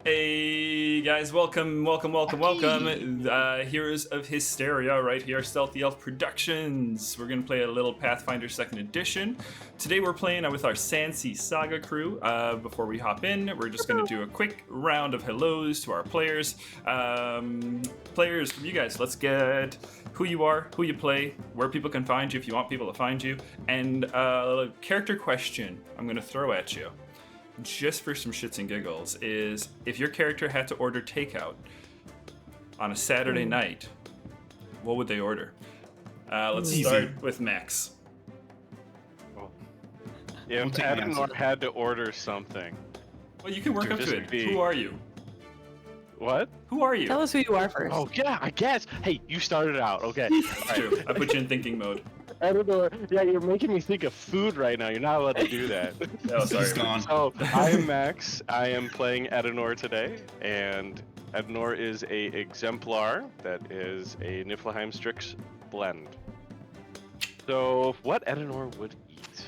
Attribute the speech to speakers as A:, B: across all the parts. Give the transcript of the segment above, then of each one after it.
A: Hey guys, welcome. Heroes of Histaeria right here, Stealthy Elf Productions. We're going to play a little Pathfinder 2nd Edition. Today we're playing with our Sandsea Saga crew. Before we hop in, we're just going to do a quick round of hellos to our players. Players, from you guys, let's get who you are, who you play, where people can find you if you want people to find you, and a character question I'm going to throw at you. Just for some shits and giggles, is if your character had to order takeout on a Saturday night, what would they order? Let's start with Max.
B: If Adenor had to order something.
A: Well, you can work up to it. Who are you?
B: What?
A: Who are you?
C: Tell us who you are first.
B: Oh, yeah, I guess. Hey, you started out. Okay.
A: That's true. I put you in thinking mode.
B: Adenor, yeah, you're making me think of food right now. You're not allowed to do that.
A: Oh, sorry.
B: So, I am Max. I am playing Adenor today, and Adenor is a exemplar that is a Niflheim Strix blend. So, what Adenor would eat?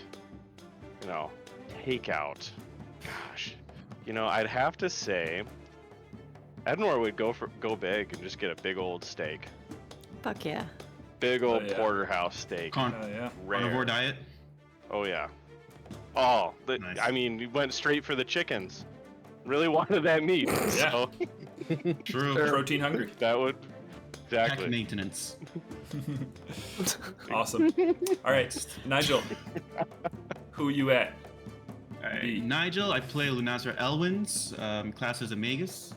B: You know, takeout. Gosh. You know, I'd have to say Adenor would go big and just get a big old steak.
C: Fuck yeah.
B: Big old porterhouse steak.
D: Carnivore diet?
B: Oh, yeah. Oh,
D: Nice.
B: I mean, you went straight for the chickens. Really wanted that meat.
A: Yeah.
B: So
D: True.
A: Protein hungry.
B: that would...
D: Pack
B: Exactly.
D: maintenance.
A: Awesome. All right, Nigel. Who you at?
D: Alright, Nigel, I play Lunazar Elwins, class as a Magus.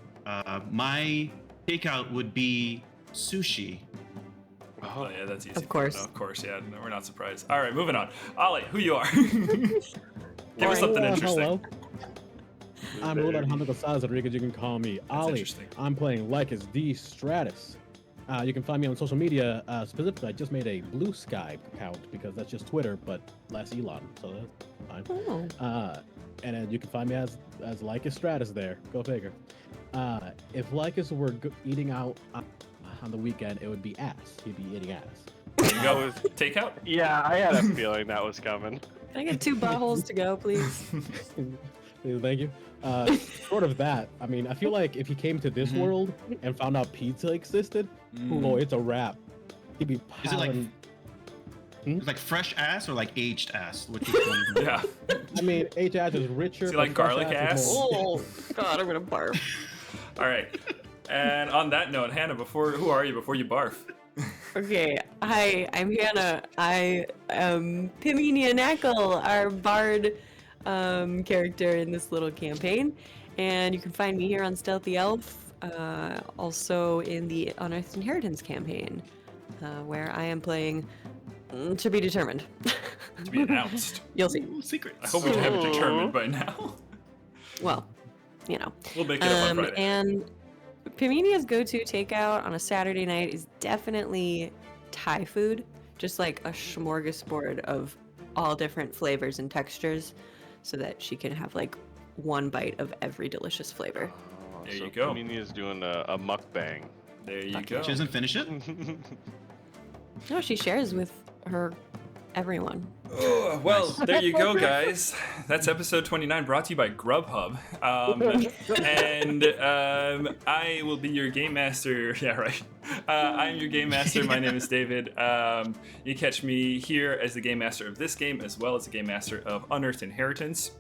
D: My takeout would be sushi.
A: Oh yeah, that's easy.
C: Of course.
A: Of course, yeah. No, we're not surprised. All right, moving on. Ollie, who you are? Give us something interesting.
E: Hello. I'm Roland Hamiko Rodriguez. You can call me
A: That's
E: Ali.
A: interesting.
E: I'm playing Lycus D Stratus. You can find me on social media. Specifically, I just made a Blue Sky account because that's just Twitter, but less Elon, so that's fine.
C: Oh.
E: And then you can find me as Lycus Stratus there. Go figure. If Lycus were eating out on the weekend, it would be ass. He'd be eating ass.
A: You go with takeout?
B: Yeah, I had a feeling that was coming.
C: Can I get 2 buttholes to go, please?
E: Thank you. Short of that, I mean, I feel like if he came to this world and found out pizza existed, oh, it's a wrap. He'd be
D: Is it like
E: piling-
D: is it like fresh ass or like aged ass? Which is one?
A: Yeah.
E: I mean, H ass is richer.
A: Is he like
E: but fresh
A: garlic ass?
E: is more-
C: Oh, God, I'm gonna barf.
A: All right. And on that note, Hannah, who are you before you barf?
C: Okay, hi, I'm Hannah. I am Piminia Knackle, our bard character in this little campaign. And you can find me here on Stealthy Elf, also in the Unearthed Inheritance campaign, where I am playing to be determined.
A: To be announced.
C: You'll see.
D: Ooh, secrets.
A: I hope we have it determined by now.
C: Well, you know.
A: We'll make it up on Friday.
C: And Piminia's go-to takeout on a Saturday night is definitely Thai food, just like a smorgasbord of all different flavors and textures, so that she can have like one bite of every delicious flavor.
A: There you go.
B: Panini's doing a mukbang.
A: There you go.
D: She doesn't finish it?
C: No, she shares with her everyone.
A: Oh, well, there you go, guys. That's episode 29, brought to you by Grubhub. I will be your game master. Yeah, right. I'm your game master. My name is David. You catch me here as the game master of this game, as well as the game master of Unearthed Inheritance.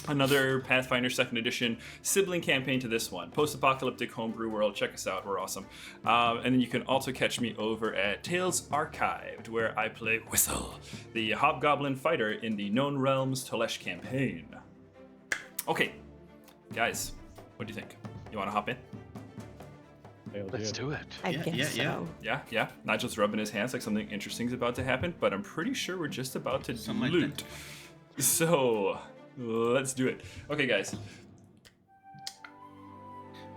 A: Another Pathfinder 2nd Edition sibling campaign to this one. Post-apocalyptic homebrew world. Check us out. We're awesome. And then you can also catch me over at Tales Archived, where I play Whistle, the hobgoblin fighter in the Known Realms Tolesh campaign. Okay, guys, what do you think? You want to hop in?
B: Let's do it.
C: I
D: Yeah,
C: guess
D: yeah,
C: so.
A: Yeah. Nigel's rubbing his hands like something interesting is about to happen, but I'm pretty sure we're just about to
D: Something like
A: loot. So... let's do it. Okay, guys.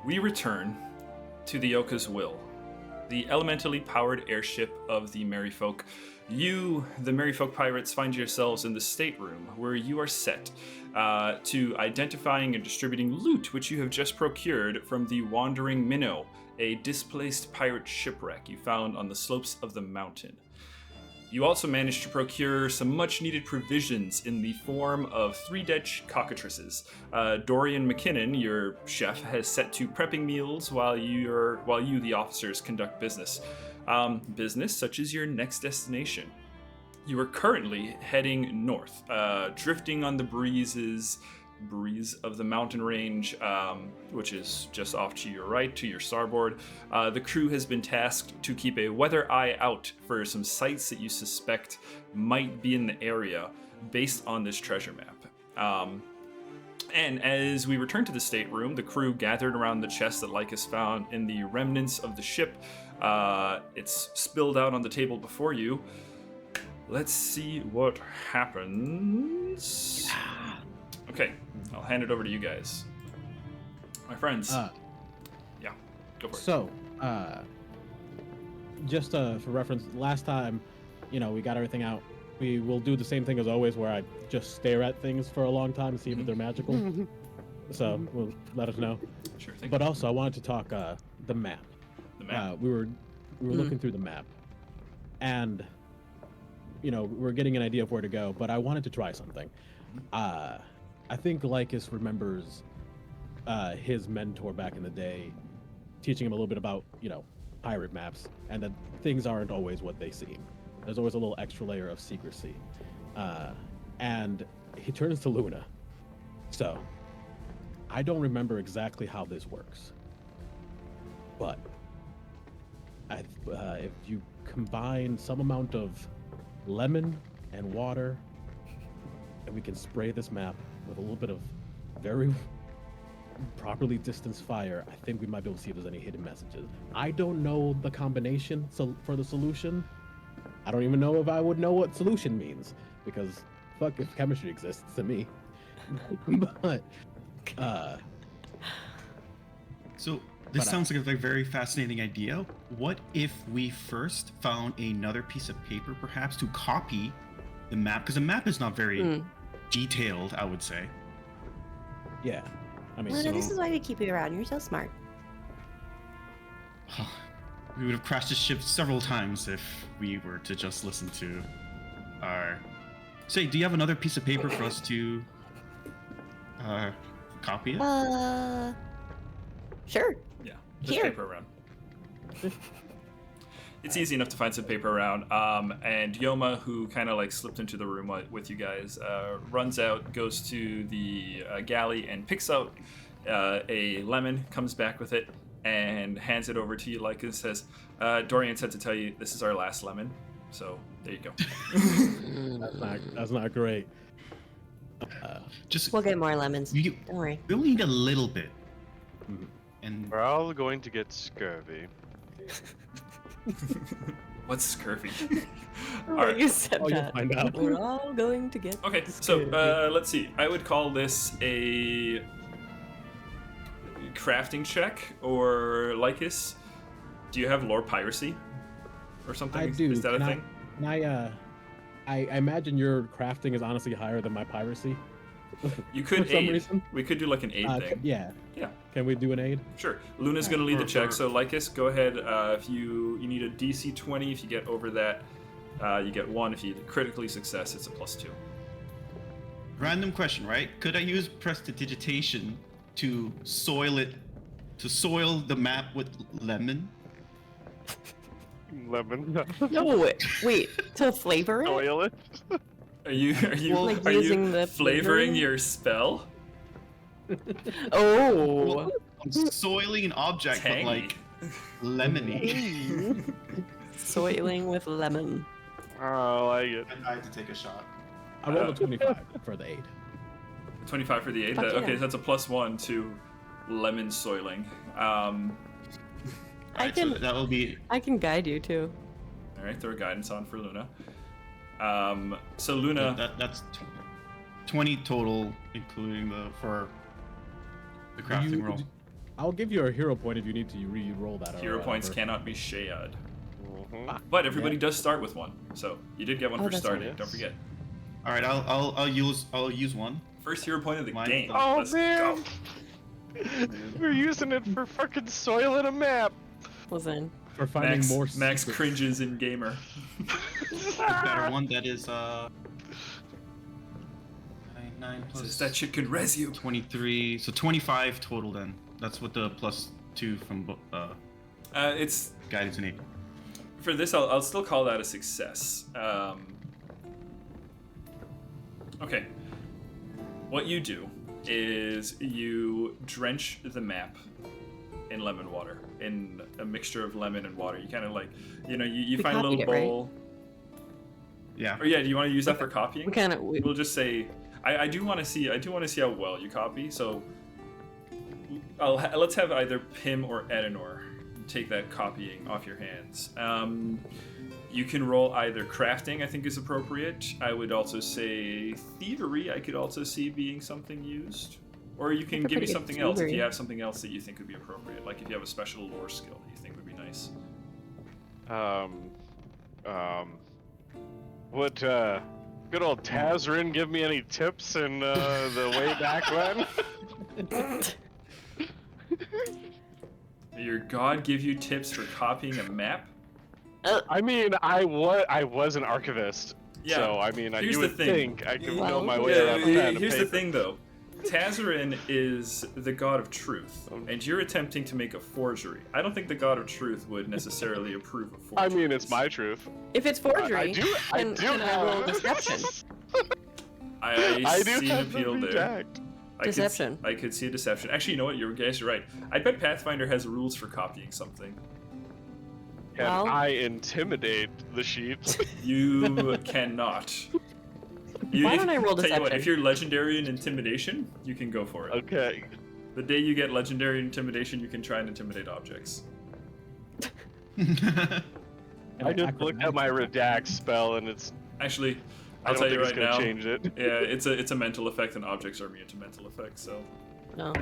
A: We return to the Yoka's Will, the elementally powered airship of the Merryfolk. You, the Merryfolk pirates, find yourselves in the stateroom where you are set to identifying and distributing loot which you have just procured from the Wandering Minnow, a displaced pirate shipwreck you found on the slopes of the mountain. You also managed to procure some much-needed provisions in the form of 3 dead cockatrices. Dorian McKinnon, your chef, has set to prepping meals while you, the officers, conduct business. Business such as your next destination. You are currently heading north, drifting on the breeze of the mountain range, which is just off to your right, to your starboard. The crew has been tasked to keep a weather eye out for some sites that you suspect might be in the area based on this treasure map. And as we return to the stateroom, the crew gathered around the chest that Lycus found in the remnants of the ship. It's spilled out on the table before you. Let's see what happens. Okay, I'll hand it over to you guys. My friends. Yeah, go for it.
E: So, just for reference, last time, we got everything out. We will do the same thing as always, where I just stare at things for a long time to see if they're magical. So, let us know.
A: Sure thing.
E: But also, I wanted to talk the map.
A: The map.
E: We were looking through the map, and we're getting an idea of where to go. But I wanted to try something. I think Lycus remembers his mentor back in the day teaching him a little bit about, pirate maps, and that things aren't always what they seem. There's always a little extra layer of secrecy. And he turns to Luna. So, I don't remember exactly how this works. But if you combine some amount of lemon and water, and we can spray this map with a little bit of very properly distanced fire, I think we might be able to see if there's any hidden messages. I don't know the combination for the solution. I don't even know if I would know what solution means, because fuck if chemistry exists to me. But
D: So this sounds like a very fascinating idea. What if we first found another piece of paper, perhaps, to copy the map? Because the map is not very detailed, I would say.
E: yeah, I mean,
F: Luna, this is why we keep you around. You're so smart.
D: We would have crashed the ship several times if we were to just listen to our... Say, do you have another piece of paper for us to copy it?
F: Sure.
A: Yeah, just
F: Here.
A: paper around. It's easy enough to find some paper around. And Yoma, who kind of slipped into the room with you guys, runs out, goes to the galley and picks out a lemon, comes back with it, and hands it over to you and says, Dorian said to tell you this is our last lemon. So there you go.
E: that's not great.
D: Just
F: We'll get more lemons.
D: you,
F: Don't worry.
D: we only need a little bit. And
B: We're all going to get scurvy.
A: What's scurvy?
C: Oh,
A: All right.
C: you said
E: You'll
C: that.
E: find out.
C: We're all going to get.
A: Okay, so let's see. I would call this a crafting check, or Lycus. Do you have lore piracy or something?
E: I do.
A: Is that a
E: Can
A: thing?
E: I imagine your crafting is honestly higher than my piracy.
A: You could
E: for some
A: aid.
E: reason.
A: We could do an aid thing.
E: Yeah.
A: Yeah.
E: Can we do an aid?
A: Sure. Luna's going to lead the check.
D: for-
A: So Lycus, go ahead. If you need a DC 20, if you get over that, you get 1. If you critically success, it's a +2.
D: random question, right? Could I use prestidigitation to soil the map with lemon?
B: Lemon.
C: No, wait. To flavor it?
B: Oil it.
A: Are you
C: Like
A: are
C: using
A: you
C: the
A: flavoring
C: flavoring?
A: your spell?
C: Oh.
D: I'm soiling an object,
A: Tangy.
D: but lemony.
C: Soiling with lemon.
B: Oh, I like it.
D: And I had to take a shot.
E: I rolled a 25 for the aid.
A: 25 for the aid.
C: Fuck yeah.
A: Okay, so that's a +1 to lemon soiling.
C: I
D: Alright,
C: can
D: so that will be
C: I can guide you too.
A: All right, throw guidance on for Luna. So Luna,
D: that's 20 total, including for the crafting roll.
E: I'll give you a hero point if you need to re-roll that. or
A: hero points
E: whatever.
A: cannot be shared.
B: Mhm.
A: But everybody does start with 1, so you did get 1
C: Oh,
A: for
C: that's
A: starting.
B: right.
A: Don't forget.
D: All right, I'll use one.
A: First hero point of the
D: Mine-
A: game.
B: Oh
A: Let's
B: man!
A: go.
B: We're using it for fucking soiling a map.
C: Listen.
E: For finding
A: Max,
E: more
A: Max
E: secrets.
A: cringes in gamer.
D: better one. That is 9 plus
A: Says that shit could res you.
D: 23, so 25 total then. That's what the +2 from
A: It's
D: guidance and aid.
A: for this. I'll still call that a success. Okay. What you do is you drench the map in lemon water, in a mixture of lemon and water. You kind of like, you
C: We
A: find a little
C: copied it, right?
A: bowl.
D: Yeah.
A: Or yeah, do you want to use that for copying?
C: We kind of.
A: We'll just say, I do want to see how well you copy. So, let's have either Pim or Edenor take that copying off your hands. You can roll either crafting, I think is appropriate. I would also say thievery, I could also see being something used. Or you can
C: That's a
A: give me
C: pretty good
A: something else if
C: thievery.
A: you have something else that you think would be appropriate. Like if you have a special lore skill that you think would be nice.
B: Would good old Tazrin give me any tips in the way back when?
A: Your god give you tips for copying a map?
B: I mean, I was an archivist.
A: Yeah.
B: So I mean,
A: Here's
B: you
A: the
B: would
A: thing.
B: think I could know
C: Well,
B: my way
A: Yeah,
B: around a pen and
A: here's the
B: paper.
A: thing though. Tazrin is the god of truth, and you're attempting to make a forgery. I don't think the god of truth would necessarily approve of
B: I
A: forgeries.
B: mean, it's my truth.
C: If it's forgery,
B: I do
C: then
B: have
C: roll deception.
A: I
B: do
A: see an
B: have the
A: appeal there.
B: redact.
C: Deception.
A: I could see a deception. Actually, you know what? You're right. I bet Pathfinder has rules for copying something.
B: Can
C: Well-
B: I intimidate the sheep?
A: You cannot.
C: Why don't I roll
A: Tell you what,
C: deception?
A: if you're legendary in intimidation, you can go for it.
B: Okay.
A: The day you get legendary in intimidation, you can try and intimidate objects.
B: I just looked at my redact spell and it's.
A: Actually,
B: I
A: I'll
B: don't
A: tell
B: think
A: you
B: it's
A: right
B: gonna
A: now.
B: change it.
A: Yeah, it's a mental effect, and objects are immune to mental effects. So,
C: No.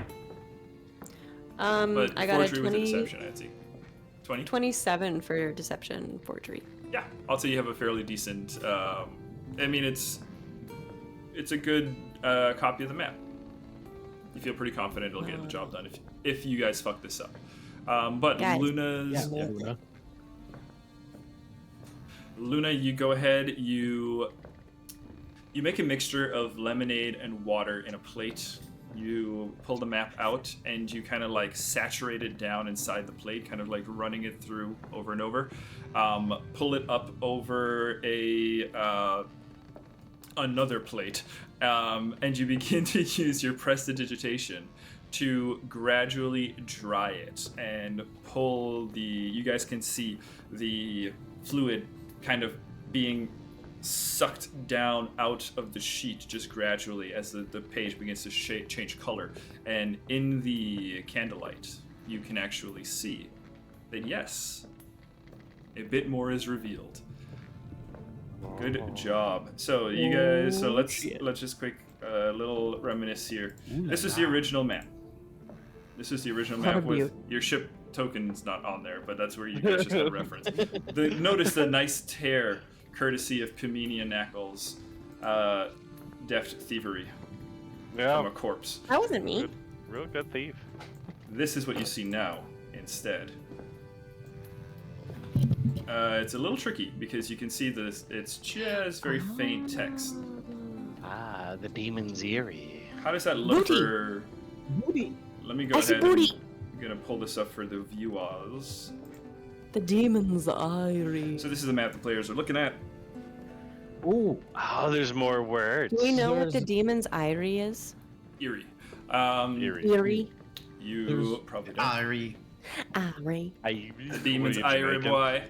A: but
C: I got a
A: forgery with a
C: 20,
A: deception, I'd see. 20?
C: 27 for deception forgery.
A: Yeah, I'll say you have a fairly decent. I mean, it's a good copy of the map. You feel pretty confident it'll get the job done if you guys fuck this up. But
F: Guys.
A: Luna's.
E: Yeah, Luna.
A: Luna, you go ahead. You make a mixture of lemonade and water in a plate. You pull the map out and you kind of like saturate it down inside the plate, kind of like running it through over and over. Pull it up over another plate, and you begin to use your prestidigitation to gradually dry it and pull the. You guys can see the fluid kind of being sucked down out of the sheet just gradually as the page begins to change color. And in the candlelight, you can actually see that yes, a bit more is revealed. Good job. So you guys, so let's just quick little reminisce here. This is the original map. This is the original map with your ship token's not on there, but that's where you guys just had a reference. Notice the nice tear, courtesy of Pimenia Knackles' deft thievery from a
B: Yeah.
A: corpse.
C: That wasn't me.
B: Good, real good thief.
A: This is what you see now instead. It's a little tricky because you can see this. It's just very faint text.
G: Ah, the demon's eerie.
A: How does that look
C: Booty.
A: for?
E: Booty.
A: Let me go
C: I see
A: ahead.
C: booty.
A: I'm gonna pull this up for the viewers.
C: The demon's eyrie.
A: So this is the map the players are looking at.
E: Ooh.
B: Oh, there's more words.
F: Do we know what the
E: There's-
F: demon's eyrie is?
A: Eerie.
B: Eerie.
C: Eerie.
A: You
E: There's-
A: probably don't.
D: Ari.
F: Eyrie.
A: The demons, Irie boy.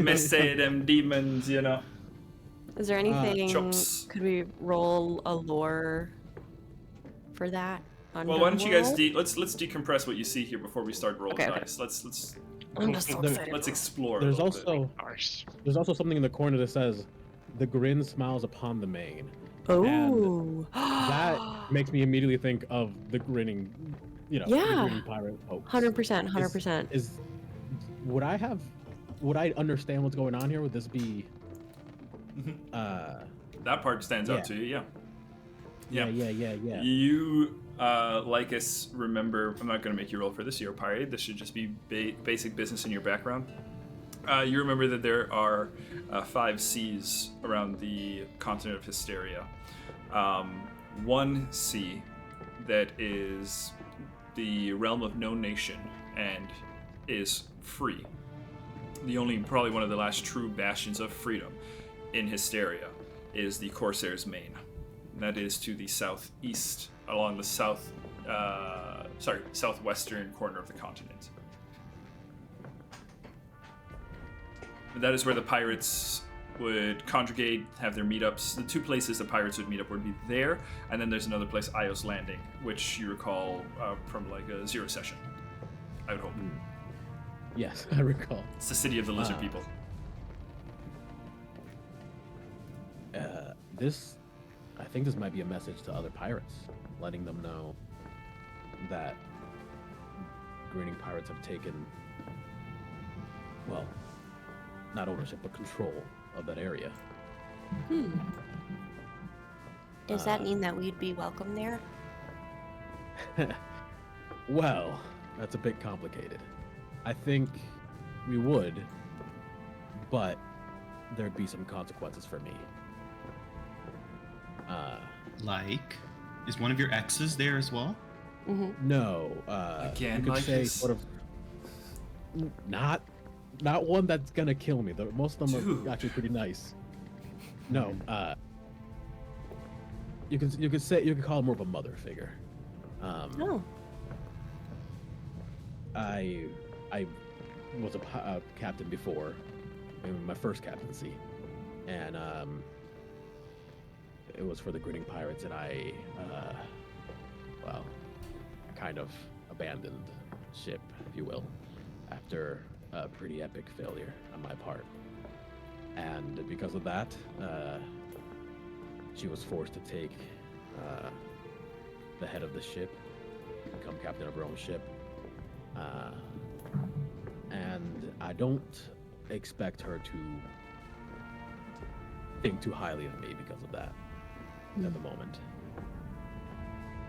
A: Miss say them demons, you know.
C: Is there anything?
A: Chops.
C: Could we roll a lore for that?
A: Well, why don't you guys
C: Underworld?
A: let's decompress what you see here before we start rolling
C: Okay, okay.
A: dice. Let's
C: I'm just so
E: There-
C: excited.
A: let's explore.
E: There's
A: a little bit.
E: also there's something in the corner that says, "The grin smiles upon the main."
C: Oh.
E: That makes me immediately think of the grinning, the
C: Yeah.
E: grinning pirate hoax.
C: 100%. 100%.
E: Would I understand what's going on here? Would this be
A: Mhm.
E: uh
A: That part stands out
E: Yeah.
A: to you, yeah.
E: yeah.
A: You, like us, remember, I'm not going to make you roll for this, you're a pirate. This should just be basic business in your background. You remember that there are 5 seas around the continent of Histaeria. One sea that is the realm of no nation and is free. Probably one of the last true bastions of freedom in Histaeria is the Corsair's Main. That is to the southeast, along the southwestern corner of the continent. That is where the pirates would congregate, have their meetups. The 2 places the pirates would meet up would be there, and then there's another place, Io's Landing, which you recall from like a Zero session, I would hope.
E: Yes, I recall.
A: It's the city of the lizard people.
E: I think this might be a message to other pirates, letting them know that grinning pirates have taken, well, not ownership, but control of that area.
F: Does that mean that we'd be welcome there?
E: Well, that's a bit complicated. I think we would, but there'd be some consequences for me.
D: Like, is one of your exes there as well?
E: No.
A: Again,
E: you could
A: like
E: say
A: this?
E: sort of not one that's gonna kill me. Most of them
A: Dude.
E: are actually pretty nice. No. You could call it more of a mother figure.
F: Oh.
E: I was a captain before, in my first captaincy, and it was for the Grinning Pirates, and I kind of abandoned ship, if you will, after a pretty epic failure on my part. And because of that, she was forced to take the head of the ship, become captain of her own ship. And I don't expect her to think too highly of me because of that at the moment.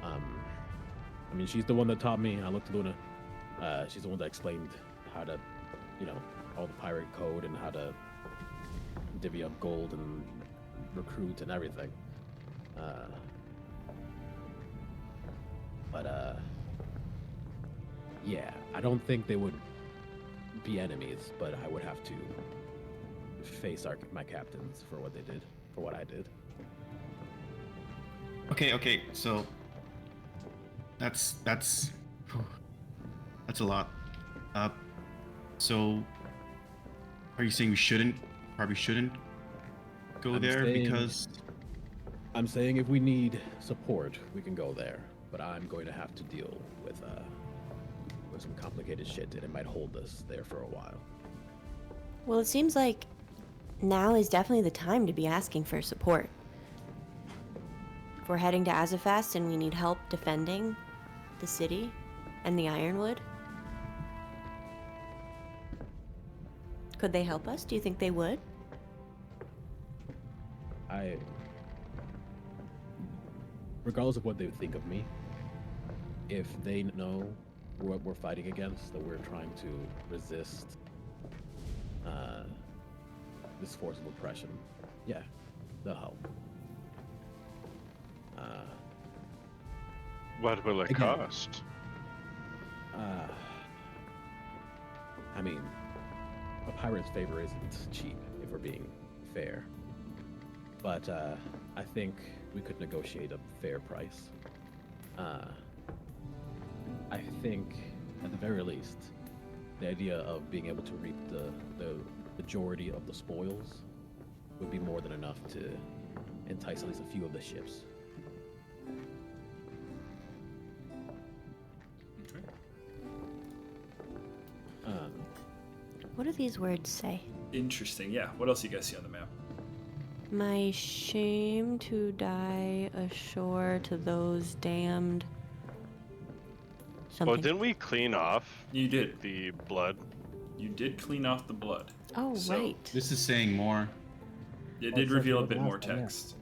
E: I mean, she's the one that taught me. I looked at Luna. She's the one that explained how to, all the pirate code and how to divvy up gold and recruit and everything. Yeah, I don't think they would be enemies, but I would have to face my captains for what they did, for what I did.
D: Okay, so that's a lot. So are you saying we probably shouldn't go there because
E: I'm saying if we need support, we can go there, but I'm going to have to deal with some complicated shit, and it might hold us there for a while.
F: Well, it seems like now is definitely the time to be asking for support. If we're heading to Azafast and we need help defending the city and the Ironwood, could they help us? Do you think they would?
E: Regardless of what they think of me, if they know what we're fighting against, that we're trying to resist this force of oppression, yeah, they'll help.
B: What will it
E: Again.
B: cost?
E: I mean, a pirate's favor isn't cheap, if we're being fair. But I think we could negotiate a fair price. I think, at the very least, the idea of being able to reap the majority of the spoils would be more than enough to entice at least a few of the ships.
F: What do these words say?
A: Interesting. Yeah. What else do you guys see on the map?
F: My shame to die ashore to those damned. Something.
B: Well, didn't we clean off
A: You did.
B: the blood?
A: You did clean off the blood.
F: Oh,
A: So-
F: right.
D: this is saying more?
A: It
E: Oh,
A: did
E: it's
A: reveal a
E: like
A: bit
E: the
A: more
E: last one, yeah.
A: text.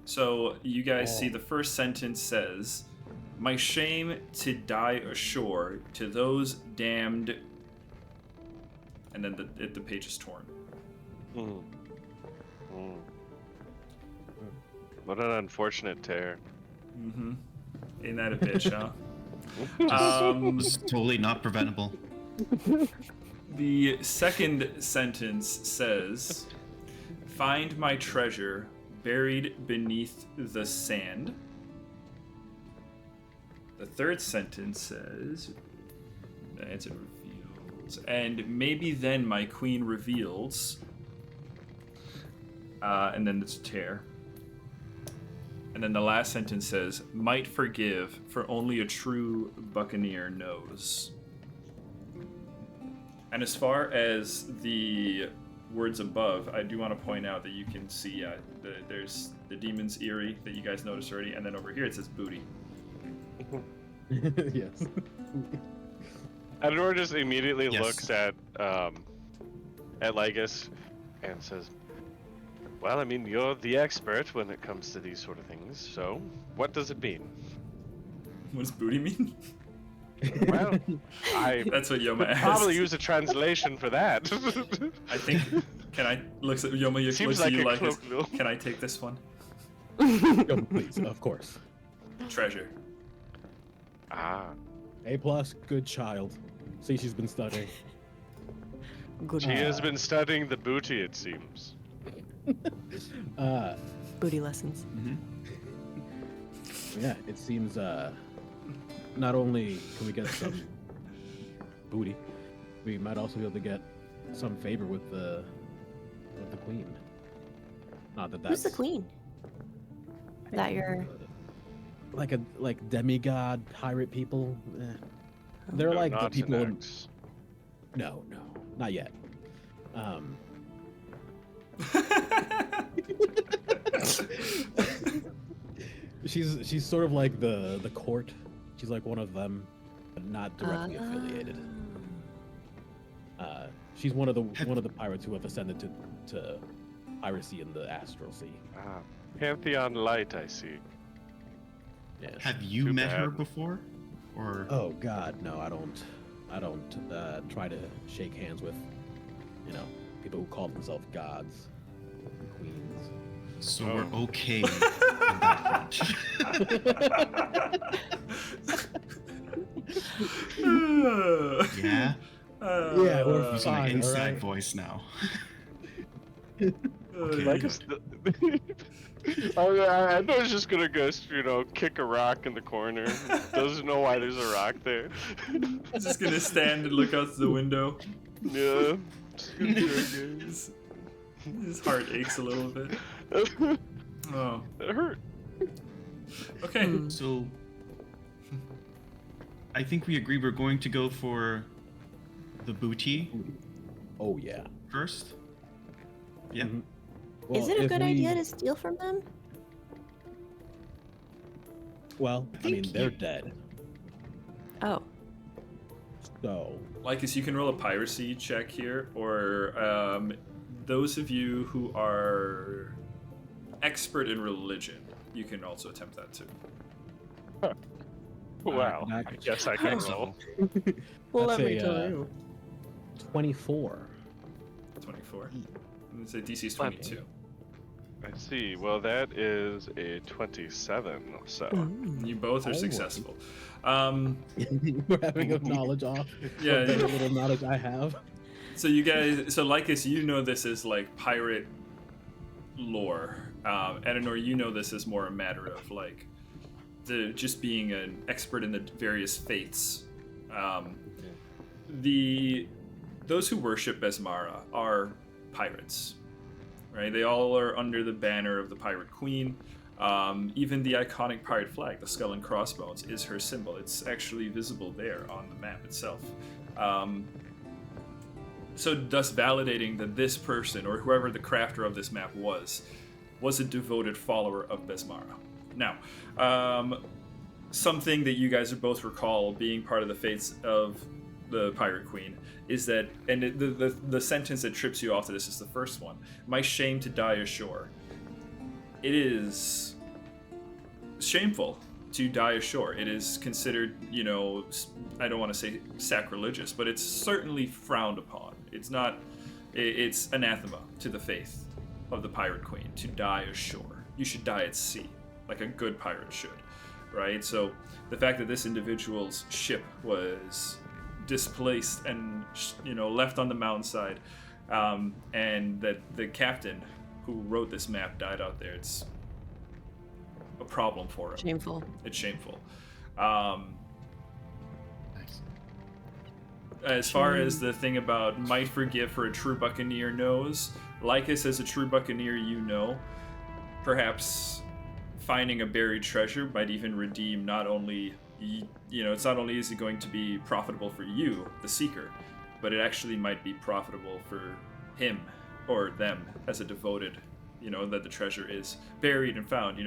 A: So you guys see the first sentence says, "My shame to die ashore to those damned and then the page is torn.
B: Mm. Mm. What an unfortunate tear.
A: Mm-hmm. Ain't that a bitch, huh?
D: It's totally not preventable.
A: The second sentence says, "Find my treasure buried beneath the sand." The third sentence says, the answer reveals, "And maybe then my queen reveals." And then it's a tear. And then the last sentence says, "Might forgive, for only a true buccaneer knows." And as far as the words above, I do want to point out that you can see there's the demon's eyrie that you guys noticed already, and then over here it says booty.
E: Yes.
B: Adonor just immediately
D: Yes.
B: looks at Lygus and says, "Well, I mean, you're the expert when it comes to these sort of things, so what does it mean?"
A: What does booty mean?
B: Well, I
A: That's what Yoma
B: could
A: asked.
B: probably use a translation for that.
A: I think. Can I looks at Yoma?
B: Seems
A: Looks at
B: like
A: you
B: a
A: like this.
B: colloquial.
A: Can I take this one?
E: Oh, please, of course.
A: Treasure.
B: Ah,
E: A+, good child. See, she's been studying.
C: Good
B: she has been studying the booty, it seems.
C: booty lessons.
E: Yeah, it seems not only can we get some booty, we might also be able to get some favor with the queen. Not that that's
F: Who's the queen? That you're.
E: like demigod pirate people. They're
B: No,
E: like the
B: not
E: people.
B: an axe.
E: No, not yet. She's sort of like the court. She's like one of them, but not directly affiliated. She's one of the pirates who have ascended to piracy in the Astral Sea.
B: Ah, Pantheon Light, I see.
E: Yeah.
D: Have you
B: Too
D: met her
B: bad.
D: before? Or
E: Oh God, no, I don't try to shake hands with, people who call themselves gods, and queens.
D: so
B: Oh.
D: we're okay on that front. Yeah?
E: Yeah, we're
D: Using my
E: fine,
D: inside
E: alright?
D: voice now.
B: Like I know it's just gonna go, kick a rock in the corner. Doesn't know why there's a rock there.
A: Just gonna stand and look out the window.
B: Yeah.
A: His heart aches a little bit. Oh.
B: It hurt.
A: Okay.
D: So I think we agreed we're going to go for the booty
E: Oh yeah.
D: first. Yeah.
E: Mhm.
F: Is
E: Well,
F: it a
E: if
F: good
E: we-
F: idea to steal from them?
E: Well, I mean,
D: think
E: they're
D: you-
E: dead.
F: Oh.
E: So
A: Lycus, you can roll a piracy check here, or those of you who are expert in religion, you can also attempt that too.
B: Wow.
E: I
B: I
E: can-
B: guess I can roll.
C: We'll
E: That's
C: let
E: a,
C: Rachel roll.
E: 24.
A: 24. And say DC is 22.
B: I see. Well, that is a 27. So.
A: You both are
E: Oh.
A: successful.
E: We're having a knowledge off.
A: Yeah,
E: of the
A: yeah.
E: little knowledge I have.
A: So you guys, so Lycus, you know this is like pirate lore. Edenor, you know this is more a matter of like just being an expert in the various faiths. Those who worship Besmara are pirates, right? They all are under the banner of the Pirate Queen. Even the iconic pirate flag, the skull and crossbones, is her symbol. It's actually visible there on the map itself. So thus validating that this person, or whoever the crafter of this map was a devoted follower of Besmara. Now, something that you guys both recall being part of the fates of the Pirate Queen is that, and the sentence that trips you off to this is the first one, "My shame to die ashore." It is shameful to die ashore. It is considered, I don't want to say sacrilegious, but it's certainly frowned upon. It's not. It's anathema to the faith of the pirate queen to die ashore. You should die at sea, like a good pirate should, right? So the fact that this individual's ship was displaced and left on the mountainside, and that the captain who wrote this map died out there, it's a problem for him.
C: Shameful.
A: It's shameful.
D: Nice.
A: As far as the thing about might forgive for a true buccaneer knows, Lycus as a true buccaneer, perhaps finding a buried treasure might even redeem not only, it's not only is it going to be profitable for you, the seeker, but it actually might be profitable for him or them as a devoted, that the treasure is buried and found,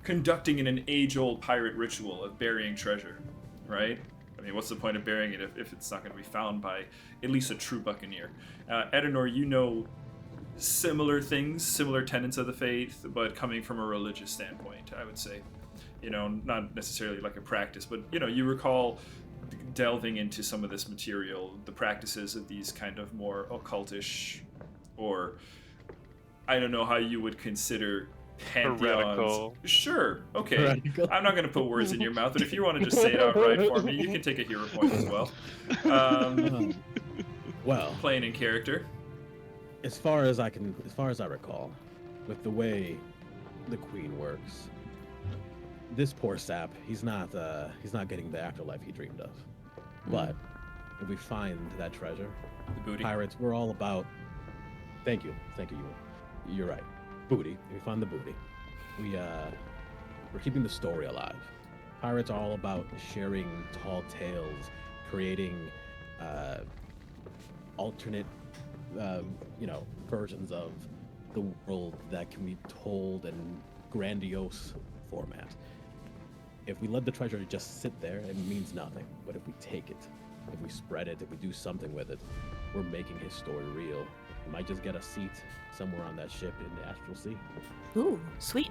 A: conducting in an age-old pirate ritual of burying treasure, right? I mean, what's the point of burying it if it's not going to be found by at least a true buccaneer? Edenor, similar things, similar tenets of the faith, but coming from a religious standpoint, I would say. Not necessarily like a practice, but, you recall delving into some of this material, the practices of these kind of more occultish, or I don't know how you would consider pantheons.
B: Heretical.
A: Sure, okay.
E: Heretical.
A: I'm not going to put words in your mouth, but if you want to just say it outright for me, you can take a hero point as well.
E: Well,
A: Playing in character.
E: as far as I recall, with the way the queen works, this poor sap, he's not getting the afterlife he dreamed of. But if we find that treasure,
A: The booty.
E: pirates, we're all about. Thank you. You're right. Booty. If we find the booty, we're keeping the story alive. Pirates are all about sharing tall tales, creating alternate, versions of the world that can be told in grandiose format. If we let the treasure just sit there, it means nothing. But if we take it, if we spread it, if we do something with it, we're making his story real. We might just get a seat somewhere on that ship in the astral sea.
F: Ooh, sweet.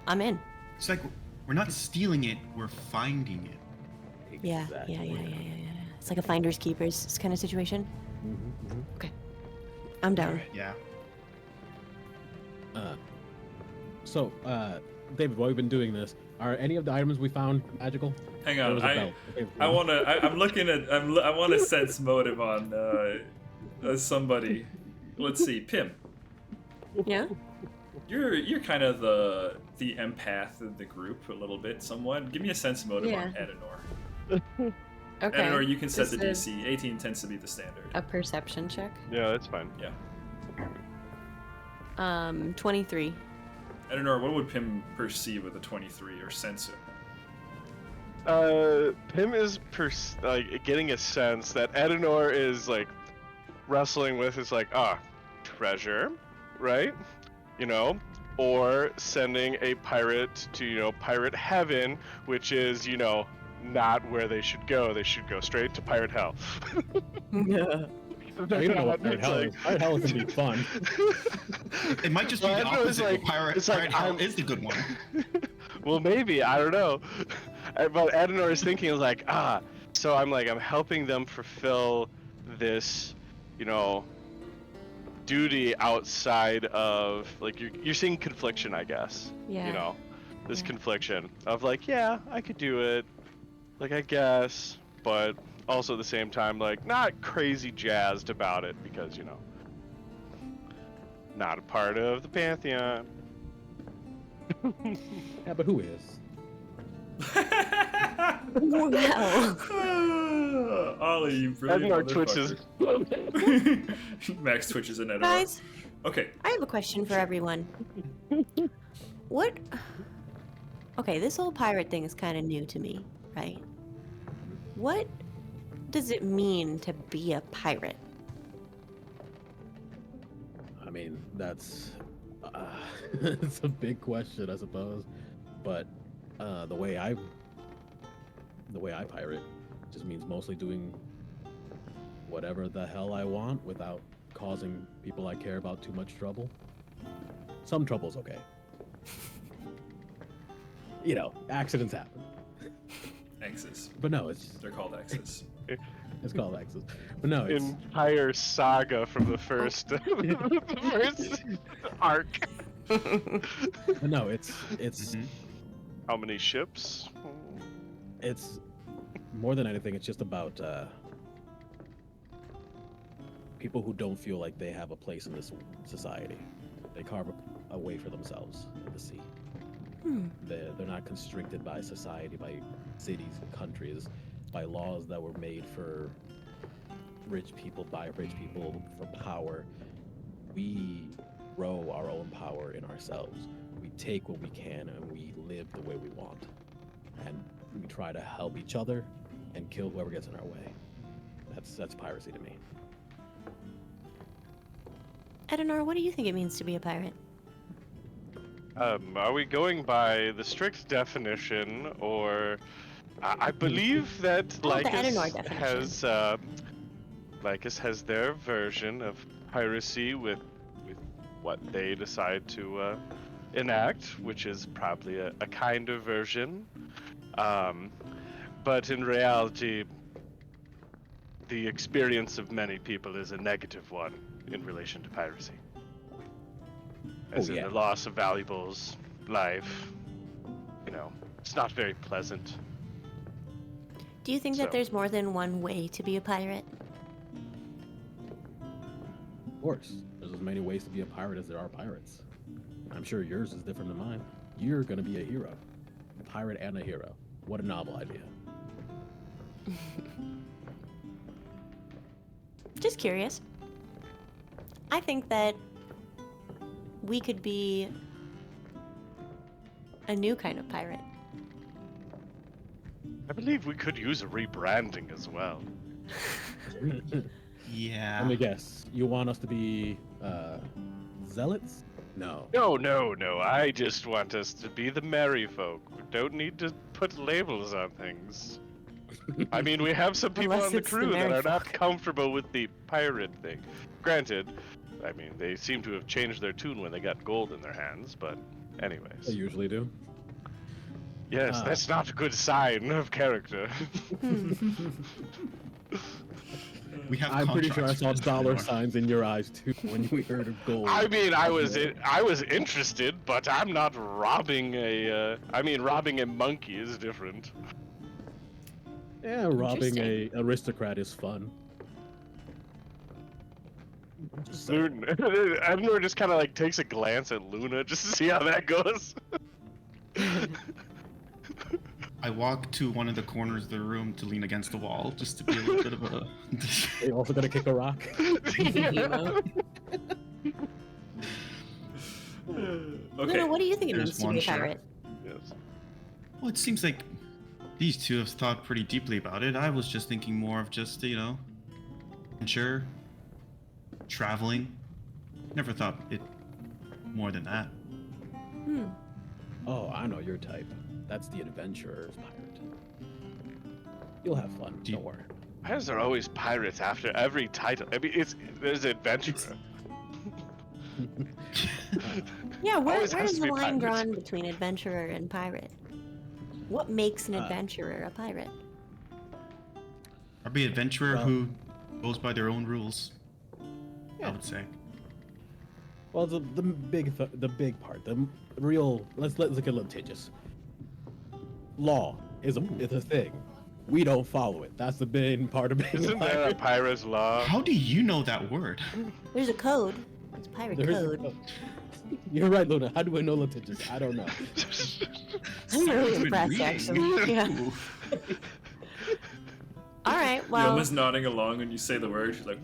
F: I'm in.
D: It's like we're not stealing it, we're finding it.
F: Yeah. It's like a finders keepers kind of situation. Okay. I'm down.
D: Yeah.
E: So, David, while we've been doing this, are any of the items we found magical?
A: Hang
E: There
A: on,
E: was a belt. Okay,
A: I want to sense motive on somebody. Let's see, Pim.
C: Yeah?
A: You're kind of the empath of the group a little bit, somewhat. Give me a sense motive on Edenor.
C: Okay.
A: Edenor, you can set the
C: This is
A: DC. 18 tends to be the standard.
C: a perception check.
B: Yeah, that's fine.
A: Yeah.
C: 23.
A: Edenor, what would Pim perceive with a 23 or sense it?
B: Pim is getting a sense that Edenor is wrestling with is treasure, right? Or sending a pirate to pirate heaven, which is not where they should go. They should go straight to pirate hell.
C: Yeah.
E: You don't know what pirate hell is. Pirate hell is gonna be fun.
D: It might just be the opposite. Pirate Hell is the good one.
B: Well, maybe, I don't know. But Edenor is thinking so I'm helping them fulfill this, duty outside of you're seeing confliction, I guess.
C: Yeah.
B: This confliction of yeah, I could do it. I guess, but also at the same time not crazy jazzed about it because not a part of the pantheon.
E: Yeah, but who is?
F: Well,
A: Ollie, you brilliant
B: Edenor twitches.
A: Max twitches in Edenor.
F: guys,
A: Okay.
F: I have a question for everyone. What? Okay, this whole pirate thing is kind of new to me, right? What does it mean to be a pirate?
E: I mean, that's it's a big question, I suppose. But the way I pirate just means mostly doing whatever the hell I want without causing people I care about too much trouble. Some trouble's okay. Accidents happen.
A: X's.
E: But no, it's
A: They're called X's.
E: It's called Exodus. But no, it's
B: Entire saga from the first, the first arc.
E: but no, it's
D: Mhm.
B: How many ships?
E: it's more than anything. It's just about people who don't feel like they have a place in this society. They carve a way for themselves in the sea. They're not constricted by society, by cities and countries, by laws that were made for rich people, by rich people, for power. We grow our own power in ourselves. We take what we can and we live the way we want. And we try to help each other and kill whoever gets in our way. That's piracy to me.
F: Edenor, what do you think it means to be a pirate?
B: Are we going by the strict definition, or I believe that
F: Oh, the Edenor
B: Lycus
F: definition.
B: has their version of piracy with what they decide to enact, which is probably a kinder version. But in reality, the experience of many people is a negative one in relation to piracy. As in
E: yeah.
B: the loss of valuables, life. You know, it's not very pleasant.
F: Do you think that
B: So-
F: there's more than one way to be a pirate?
E: Of course, there's as many ways to be a pirate as there are pirates. I'm sure yours is different than mine. You're gonna be a hero. A pirate and a hero. What a novel idea.
F: Just curious. I think that we could be a new kind of pirate.
B: I believe we could use a rebranding as well.
D: Yeah.
E: Let me guess. You want us to be zealots? No.
B: No. I just want us to be the merry folk. We don't need to put labels on things. I mean, we have some people
F: Unless
B: on the
F: it's the
B: crew that
F: merry
B: are not
F: folk.
B: comfortable with the pirate thing. Granted, I mean, they seem to have changed their tune when they got gold in their hands, but
E: I
B: anyways.
E: usually do.
B: Yes, that's not a good sign of character.
D: We have
E: I'm pretty sure I
D: contracts
E: saw
D: for this,
E: dollar
D: Edenor.
E: signs in your eyes too when we heard of gold.
B: I mean, I was interested, but I'm not robbing a. Robbing a monkey is different.
E: Yeah, robbing
F: Interesting.
E: a aristocrat is fun. Just saying.
B: Luna, Ednor just kind of like takes a glance at Luna just to see how that goes.
D: I walk to one of the corners of the room to lean against the wall, just to be a little bit of a.
E: You're also gonna kick a rock.
C: Emo.
A: Okay.
F: Luna, what do you think it
D: There's
F: means to
D: one
F: be a
D: shot.
F: pirate?
B: Yes.
D: Well, it seems like these two have thought pretty deeply about it. I was just thinking more of just, adventure, traveling. Never thought it more than that.
E: Oh, I know your type. That's the adventurer's pirate. You'll have fun.
D: Do you-
E: Don't worry.
B: Why is there always pirates after every title? I mean, there's adventurer.
F: Yeah,
B: Always has
F: where's
B: to
F: the
B: be
F: line
B: pirates.
F: drawn between adventurer and pirate? What makes an adventurer a pirate?
D: Or be an adventurer
E: Well-
D: who goes by their own rules. I
E: Yeah.
D: would say.
E: Well, the big part, the real. Let's look at litigious. Law is a thing. We don't follow it. That's the main part of being a
B: Isn't there a
E: pirate.
B: pirate's law?
D: How do you know that word?
F: There's a code. It's pirate
E: There is a
F: code.
E: code. You're right, Luna. How do I know litigious? I don't know.
F: I'm really
D: Good
F: impressed,
D: reading.
F: actually. Yeah.
D: Ooh.
F: All right. Well,
A: Yoma's nodding along when you say the word. She's like,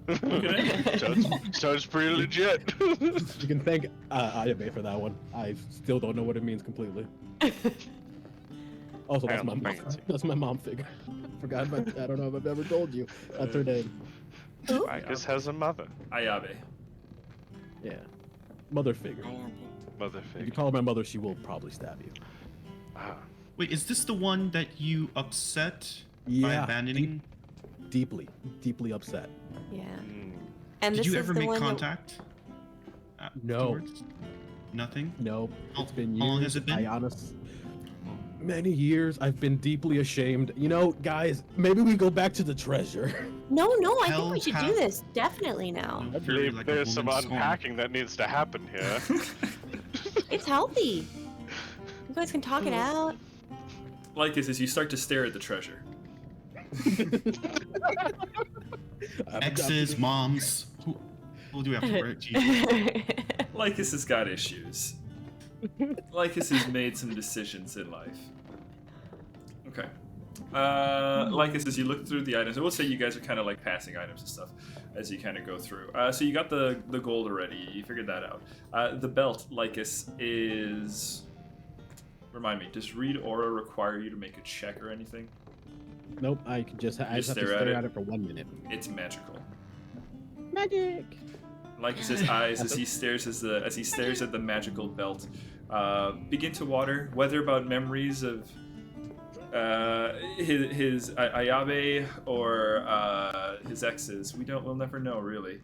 A: look at it.
B: Sounds pretty legit.
E: You can thank Ayabe for that one. I still don't know what it means completely. Also, that's my mom.
B: Fancy.
E: That's my mom figure. Forgot about that. I don't know if I've ever told you. That's her name.
B: Marcus has a mother.
A: Ayabe.
E: Yeah. Mother figure.
B: Mother
E: If you
B: figure.
E: call her my mother, she will probably stab you.
B: Ah.
D: Wait, is this the one that you upset by
E: Yeah.
D: abandoning?
E: Deeply upset.
F: yeah.
B: Mm.
F: And
D: Did
F: this
D: you
F: is
D: ever
F: the
D: make
F: one
D: contact?
E: No.
D: afterwards? Nothing?
E: No,
D: How-
E: it's been
D: how long
E: years.
D: has it been?
E: I honest. many years. I've been deeply ashamed. You know, guys, maybe we go back to the treasure.
F: No, I think
D: Hell
F: we should
D: hath-
F: do this. Definitely now.
D: No
B: I
D: fury
B: believe
D: like a
B: there's some
D: woman's scorn.
B: unpacking that needs to happen here.
F: It's healthy. You guys can talk it out.
A: Like this, as you start to stare at the treasure.
D: Exes, moms. Who do we have to write? Jesus.
A: Lycus has got issues. Lycus has made some decisions in life. Okay. Lycus, as you look through the items, I will say you guys are kind of like passing items and stuff as you kind of go through. So you got the gold already. You figured that out. The belt, Lycus, is... Remind me, does read aura require you to make a check or anything?
E: Nope, I can just I just have to
A: stare at
E: stare
A: it.
E: at it for 1 minute.
A: It's magical.
E: Magic.
A: Lycus's eyes, as he stares at the magical belt, begin to water. Whether about memories of his Ayabe or his exes, we'll never know really.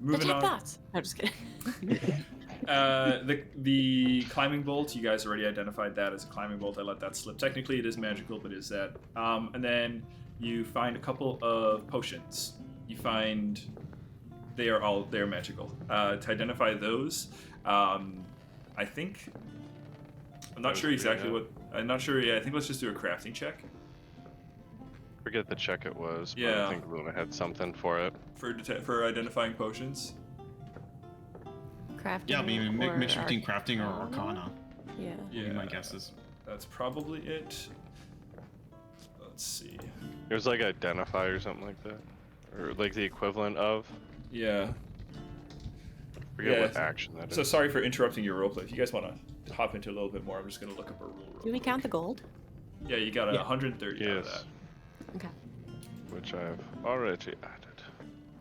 A: Moving on.
C: Thoughts. I'm just kidding.
A: The climbing bolt, you guys already identified that as a climbing bolt. I let that slip. Technically, it is magical, but is that? And then you find a couple of potions. You find they're magical. To identify those, I think I'm not sure exactly what. I'm not sure. Yeah, I think let's just do a crafting check
B: Forget the check it was, but
A: Yeah.
B: I think Luna had something for it.
A: for identifying potions.
F: Crafting.
D: Yeah, I mean,
F: or
D: mixture between crafting or arcana.
F: Yeah.
D: Yeah, my guesses.
A: That's probably it. Let's see.
B: It was like identify or something like that, or like the equivalent of.
A: Yeah.
B: Forget
A: Yeah,
B: what action that is.
A: So sorry for interrupting your roleplay. If you guys want to hop into a little bit more, I'm just going to look up a rule. real
F: Do we
A: quick.
F: count the gold?
A: Yeah, you got a
E: Yeah.
A: 130 out of
B: Yes.
A: that.
F: Okay.
B: Which I've already added.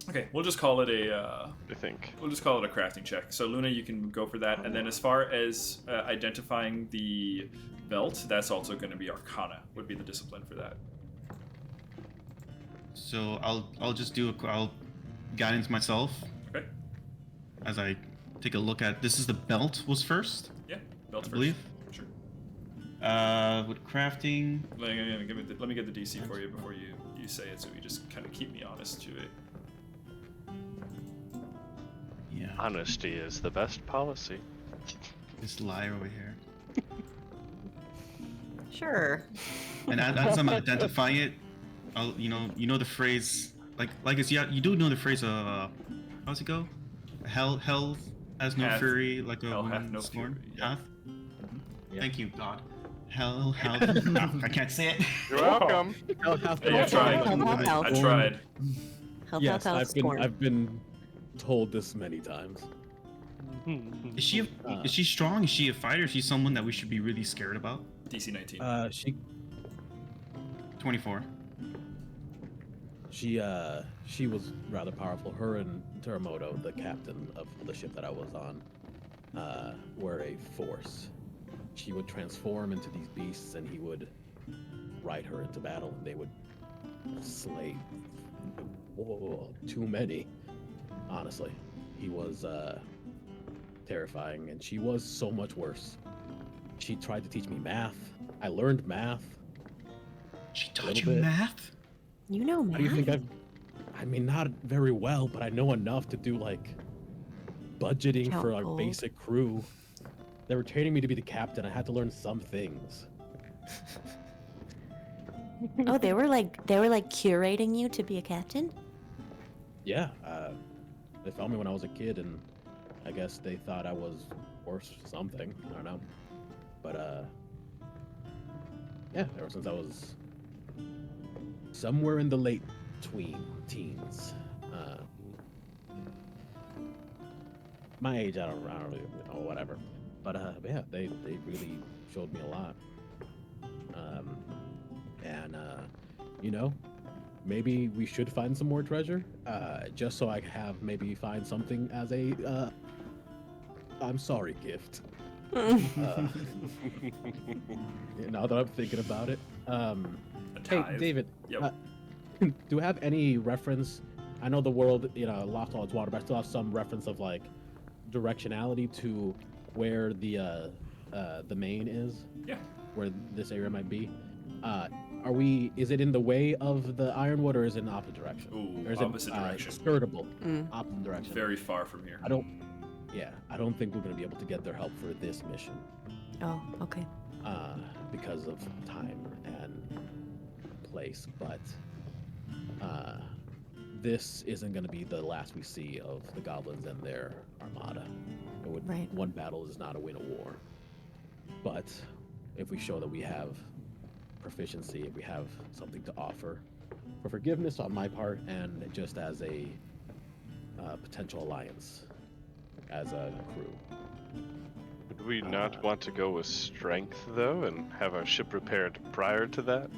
A: Okay, we'll just call it a
B: I think.
A: we'll just call it a crafting check. So Luna, you can go for that, and then as far as identifying the belt, that's also going to be Arcana. Would be the discipline for that.
D: So I'll just do I'll guidance myself
A: Okay.
D: as I take a look at. This is the belt was first,
A: Yeah. Belt
D: I
A: first.
D: believe.
A: Sure.
D: With crafting,
A: Let me get the DC for you before you say it, so you just kind of keep me honest to it.
D: yeah,
B: Honesty is the best policy.
D: this liar over here.
F: Sure.
D: And as I'm identifying it, I'll you know the phrase like it's yeah you do know the phrase how's it go? Hell has no
A: Hath-
D: fury like a
A: hell hath
D: woman
A: no
D: scorn.
A: fury, yeah.
D: Hath?
E: Yeah.
D: Thank you, God. Hell I can't say it.
B: You're welcome.
A: Hey, I tried.
F: Hell.
A: I tried.
F: Health,
E: Yes,
F: health, scorn.
E: I've been told this many times.
D: Is she strong? Is she a fighter? Is she someone that we should be really scared about?
A: DC 19.
E: She
D: 24.
E: she was rather powerful. Her and Teramoto, the captain of the ship that I was on, were a force. She would transform into these beasts, and he would ride her into battle, and they would slay too many. Honestly, he was terrifying, and she was so much worse. She tried to teach me math. I learned math.
D: She
E: A
D: taught
E: little
D: you
E: bit.
D: math?
F: You know
E: How do you think
F: math?
E: I mean, not very well, but I know enough to do like budgeting
F: Count
E: for our
F: gold.
E: basic crew. They were training me to be the captain. I had to learn some things.
F: Oh, they were like curating you to be a captain?
E: Yeah, they found me when I was a kid, and I guess they thought I was worth something. I don't know, but yeah, ever since I was somewhere in the late teens. My age, I don't really know, whatever. But yeah, they really showed me a lot. And you know, maybe we should find some more treasure, just so I have maybe find something as a I'm sorry gift. Now that I'm thinking about it,
A: A
E: hey
A: tithe.
E: David,
A: Yep.
E: do you have any reference? I know the world, lost all its water, but I still have some reference of like directionality to where the the main is?
A: Yeah.
E: Where this area might be. Are we? Is it in the way of the Ironwood, or is it in the opposite direction?
A: Ooh,
E: Or is
A: opposite
E: it
A: direction.
E: skirtable?
C: Mm.
E: Opposite direction.
A: Very far from here.
E: I don't. Yeah, I don't think we're gonna be able to get their help for this mission.
C: Oh, okay.
E: Because of time and place, but this isn't going to be the last we see of the goblins and their armada.
C: Right.
E: One battle is not a win a war, but if we show that we have proficiency, if we have something to offer for forgiveness on my part, and just as a potential alliance as a crew.
B: Would we not want to go with strength, though, and have our ship repaired prior to that?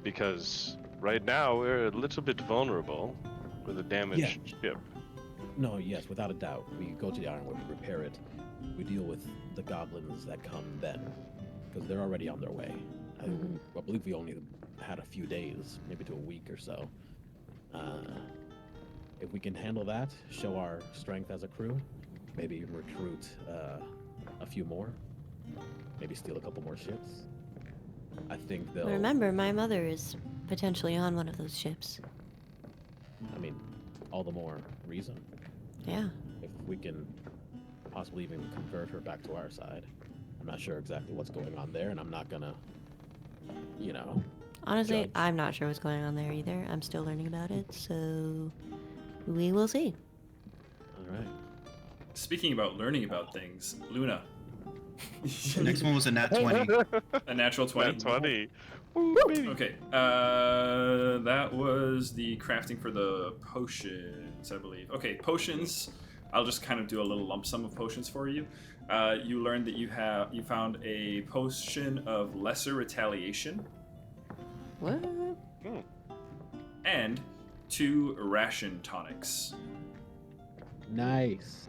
B: Because right now we're a little bit vulnerable with a damaged ship.
E: No, yes, without a doubt. We go to the Ironwood, we repair it. We deal with the goblins that come then, because they're already on their way. I believe we only had a few days, maybe to a week or so. If we can handle that, show our strength as a crew, maybe recruit a few more, maybe steal a couple more ships. I think they'll.
F: Remember, my mother is potentially on one of those ships.
E: I mean, all the more reason.
F: Yeah.
E: If we can possibly even convert her back to our side. I'm not sure exactly what's going on there, and I'm not gonna,
F: Honestly,
E: judge.
F: I'm not sure what's going on there either. I'm still learning about it, so we will see.
E: All right.
A: Speaking about learning about things, Luna.
D: The next one was a nat 20.
A: A natural 20.
B: Nat 20. Woo, baby.
A: Okay, that was the crafting for the potions, I believe. Okay, potions. I'll just kind of do a little lump sum of potions for you. You learned that you found a potion of lesser retaliation
C: What?
A: and 2 ration tonics.
E: Nice.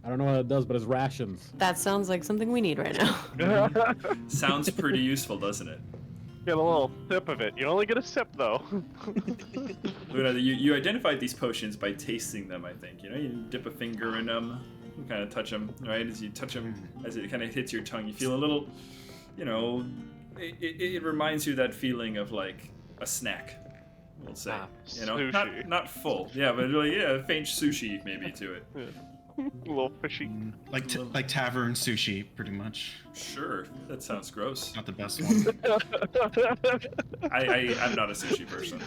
E: I don't know what it does, but it's rations.
C: That sounds like something we need right now.
A: Sounds pretty useful, doesn't it?
B: Get a little sip of it. You only get a sip, though.
A: Luna, you identified these potions by tasting them, I think. You dip a finger in them, you kind of touch them, right? As you touch them, as it kind of hits your tongue, you feel a little, it reminds you of that feeling of like a snack, we'll say.
B: Sushi.
A: Not full, yeah, but like, a faint sushi maybe to it.
B: A little fishy.
D: Like tavern sushi, pretty much.
A: Sure, that sounds gross.
D: Not the best one.
A: I'm not a sushi person.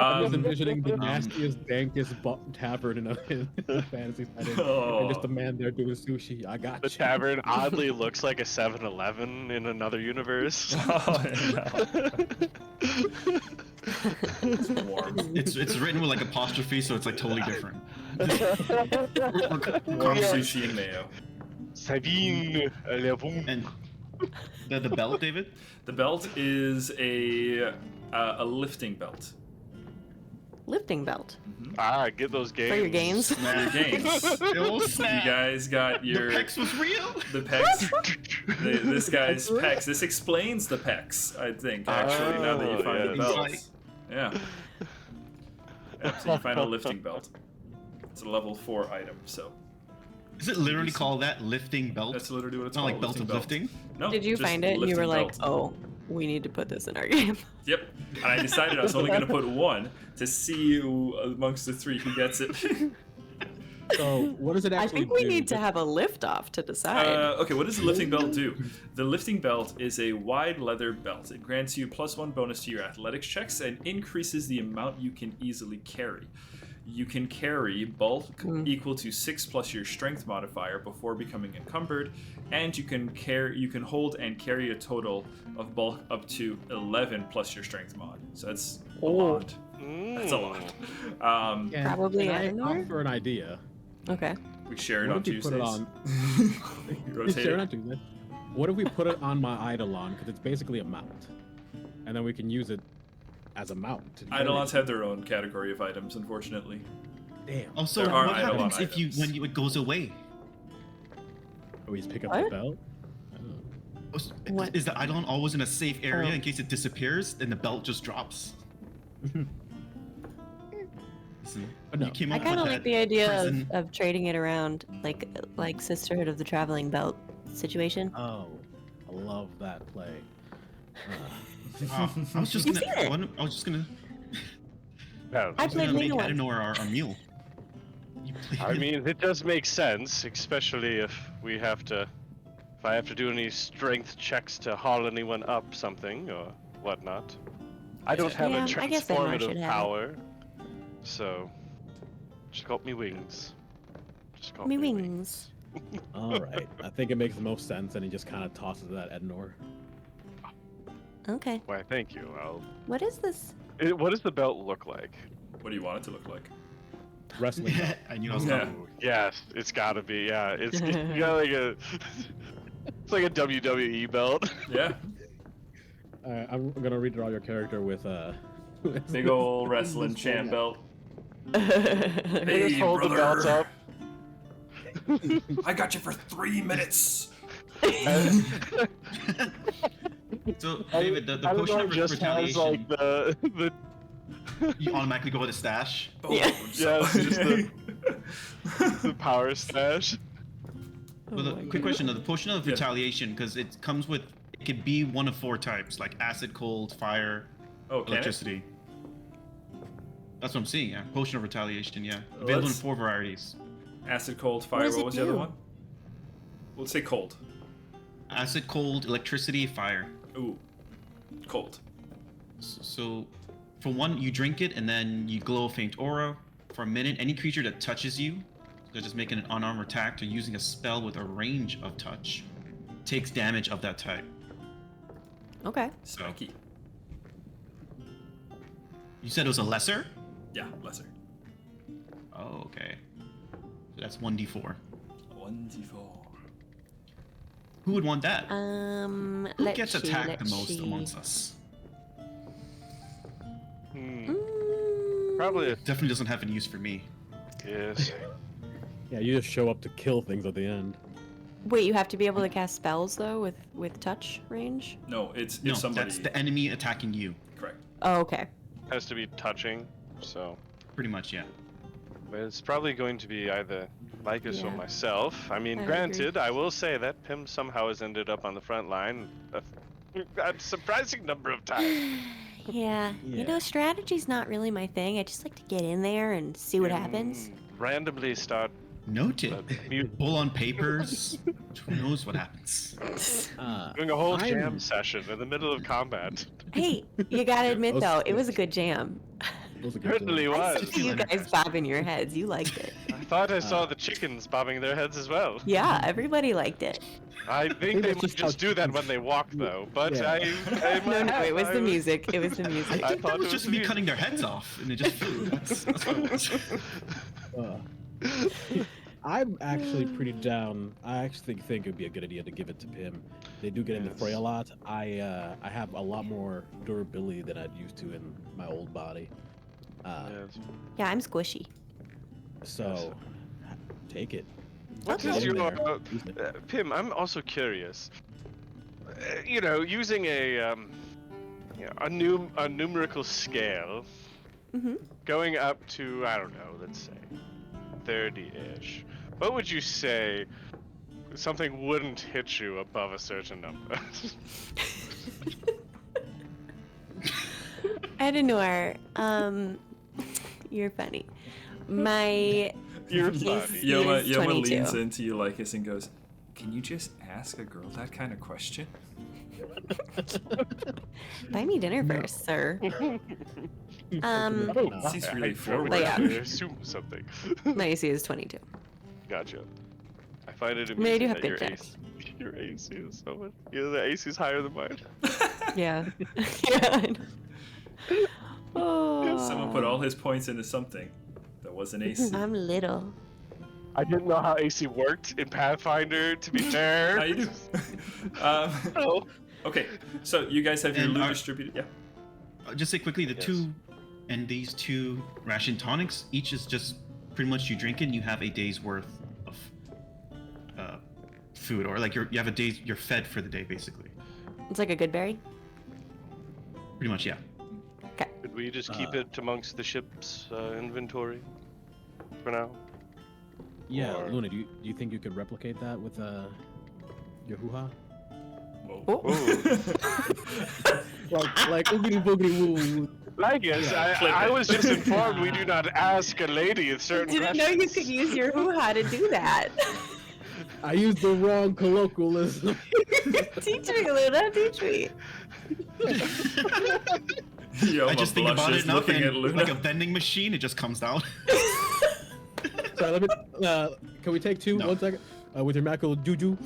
E: I'm just envisioning the nastiest, dankest tavern in a fantasy setting. And just a man there doing sushi. I got
B: The
E: you.
B: tavern oddly looks like a 7-Eleven in another universe.
A: It's warm.
D: It's written with like apostrophe, so it's like totally different.
A: Warm sushi and mayo.
B: Sabine,
D: And the belt, David?
A: The belt is a lifting belt.
C: Lifting belt.
B: get those games.
C: For your games.
A: Your games.
D: Oh,
A: You
D: snap.
A: guys got your
D: The pecs was real.
A: the pecs. This guy's pecs. This explains the pecs, I think. Actually, now that you find the
B: yes.
A: belt.
D: He's
A: Yeah. So you find a lifting belt. It's a level 4 item, so
D: Is it literally called that, lifting belt?
A: that's literally what it's
D: Not
A: called.
D: like belt of lifting?
A: No.
C: Did you
A: just
C: find it and you
A: lifting
C: were like,
A: belt.
C: oh, we need to put this in our game?
A: Yep. And I decided I was only going to put 1 to see who amongst the 3 who gets it.
E: So what does it
C: I
E: actually
C: think we
E: do?
C: need to have a lift off to decide.
A: Okay, what does the lifting belt do? The lifting belt is a wide leather belt. It grants you +1 bonus to your athletics checks and increases the amount you can easily carry. You can carry bulk equal to 6 plus your strength modifier before becoming encumbered, and you can hold and carry a total of bulk up to 11 plus your strength mod. So that's a lot. That's a lot.
E: Can-
C: Probably
E: can I
C: Eleanor?
E: offer an idea.
C: Okay.
A: We share it
E: What
A: on
E: if we
A: Tuesdays.
E: put it on?
A: You rotate
E: Share it
A: it.
E: on Tuesday. What if we put it on my Eidolon, because it's basically a mount, and then we can use it as a mount. to
A: Eidolons have their own category of items, unfortunately.
E: Damn.
D: Also,
A: There are
D: what
A: Eidolon
D: happens if
A: items.
D: when it goes away?
E: Oh, we just pick up
C: What?
E: the belt. Oh.
C: What?
D: Is the Eidolon always in a safe area
C: Oh.
D: in case it disappears and the belt just drops? Listen,
E: No.
D: you came
C: I
D: up
C: kind of
D: with
C: like
D: that
C: the idea
D: prison-
C: of trading it around, like Sisterhood of the Traveling Belt situation.
E: Oh, I love that play.
D: Oh, I was just
C: You've
D: gonna.
C: seen it.
D: I was just gonna.
B: Yeah,
C: I
D: I was
C: played
D: gonna make
C: Lena once.
D: Adenor our mule. You played
B: I mean, it does make sense, especially if we have to, if I have to do any strength checks to haul anyone up something or whatnot. I don't have
C: Yeah,
B: a
C: I guess Edmar should
B: transformative
C: have it.
B: power, so just got me wings. Just got
C: Me wings.
E: All right, I think it makes the most sense, and he just kind of tosses it at Ednor.
C: Okay.
B: Why, thank you.
C: What is this?
B: What does the belt look like?
A: What do you want it to look like?
E: Wrestling. belt.
D: I knew I was
A: Yeah.
D: coming.
B: Ooh, yes, it's gotta be. Yeah, it's you got like a, it's like a WWE belt.
A: Yeah,
E: I'm gonna redraw your character with
A: big ol' wrestling champ belt.
B: They
A: Hey,
B: just hold the
A: brother.
B: belts up.
A: I got you for 3 minutes.
D: So, David, the potion of
B: just has
D: retaliation,
B: like the
D: you automatically go with a stash.
A: Boom.
C: Yeah.
B: Yes, just the power stash.
D: Well, the quick question: the potion of
A: Yeah.
D: retaliation, because it comes with, it could be one of 4 types, like acid, cold, fire,
A: Oh, can it?
D: electricity. That's what I'm seeing. Yeah, potion of retaliation. Yeah, available in
A: Let's-
D: 4 varieties:
A: Acid, cold, fire.
C: does
A: What
C: it
A: was the other
C: do?
A: one? Let's say cold.
D: acid, cold, electricity, fire.
A: Ooh, cold.
D: So, for one, you drink it and then you glow a faint aura. For a minute, any creature that touches you, such as making an unarmed attack or using a spell with a range of touch, takes damage of that type.
C: Okay.
D: So,
A: Spiky.
D: you said it was a lesser?
A: Yeah, lesser.
D: Oh, okay. So that's 1d4.
A: 1d4.
D: Who would want that?
C: Who
D: Who gets attacked the most amongst us?
B: Probably a,
D: Definitely doesn't have any use for me.
B: yes.
E: Yeah, you just show up to kill things at the end.
C: Wait, you have to be able to cast spells though with touch range.
A: No, it's
D: No,
A: if somebody.
D: that's the enemy attacking you.
A: Correct.
C: Oh, okay.
B: Has to be touching, so
D: Pretty much, yeah.
B: but it's probably going to be either Lycus or
C: Yeah.
B: myself. I mean,
C: I would
B: granted, I will say that Pim somehow has ended up on the front line a surprising number of times.
C: Yeah. You
E: Yeah.
C: know, strategy's not really my thing. I just like to get in there and see what happens.
B: Randomly start
D: Noted.
B: mute,
D: Pull on papers. Who knows what happens?
B: doing a whole
E: I'm-
B: jam session in the middle of combat.
C: Hey, you gotta admit
E: Those-
C: though, it was a good jam.
E: It was a good
B: Certainly
E: job.
C: I
B: was.
C: see you guys bobbing your heads. You liked it.
B: I thought I saw the chickens bobbing their heads as well.
C: Yeah, everybody liked it.
B: I think they
E: that's
B: might
E: just how
B: just do that when
E: chickens-
B: they walk, though. But
E: Yeah.
C: No, it was the music. It was the
D: I
C: music.
D: think that
B: thought
D: was
B: it
D: just
B: was
D: me
B: music.
D: cutting their heads off, and it just flew. That's what it was.
E: I'm actually pretty down. I actually think it would be a good idea to give it to Pim. They do get in the fray a lot. I have a lot more durability than I'd used to in my old body.
B: Yes.
C: Yeah, I'm squishy.
E: So take it.
B: What
C: Okay.
B: is
E: Get in
B: your
E: there. Use it.
B: Pim? I'm also curious. You know, using a a numerical scale,
C: Mhm.
B: going up to I don't know, let's say 30-ish. What would you say? Something wouldn't hit you above a certain number.
C: Edenor, you're funny. My
B: You're
C: Yes.
B: funny.
A: Yoma,
C: is
A: Yoma
C: 22.
A: leans into you like this and goes, "Can you just ask a girl that kind of question?"
C: buy me dinner first, sir.
E: Oh,
A: Seems really
B: I
A: forward.
C: But yeah.
B: assume something.
C: My AC is 22.
B: Gotcha. I find it
C: I mean, I do
B: amusing
C: have
B: that
C: good
B: your
C: checks.
B: Your AC is so much. Yeah, the AC is higher than mine.
C: Yeah. Yeah. I know. Oh.
A: Someone put all his points into something that wasn't AC.
C: I'm little.
B: I didn't know how AC worked in Pathfinder, to be fair.
A: How you do?
B: Oh.
A: Okay, so you guys have your
D: And
A: loot
D: our-
A: distributed. Yeah.
D: Just say quickly, the
B: Yes.
D: two and these 2 ration tonics, each is just pretty much you drink it and you have a day's worth of food, or like you have a day's, you're fed for the day basically.
C: It's like a good berry.
D: Pretty much, yeah.
C: Okay.
B: Good we just keep it amongst the ship's inventory for now?
E: Yeah,
B: Or-
E: Luna, do you think you could replicate that with your hoo-ha?
A: Whoa.
E: Like oogity boogity woo.
B: I guess
A: Clip
B: I
A: it.
B: was just informed we do not ask a lady certain
C: Didn't know
B: questions.
C: you could use your hoo-ha to do that.
E: I used the wrong colloquialism.
C: Teach me, Luna. Teach me.
A: Yoma
D: I just think about
A: blushes
D: it now,
A: looking at
D: and
A: Luna.
D: like a vending machine, it just comes out.
E: Sorry, let me. Can we take two?
D: No.
E: 1 second. With your macro juju.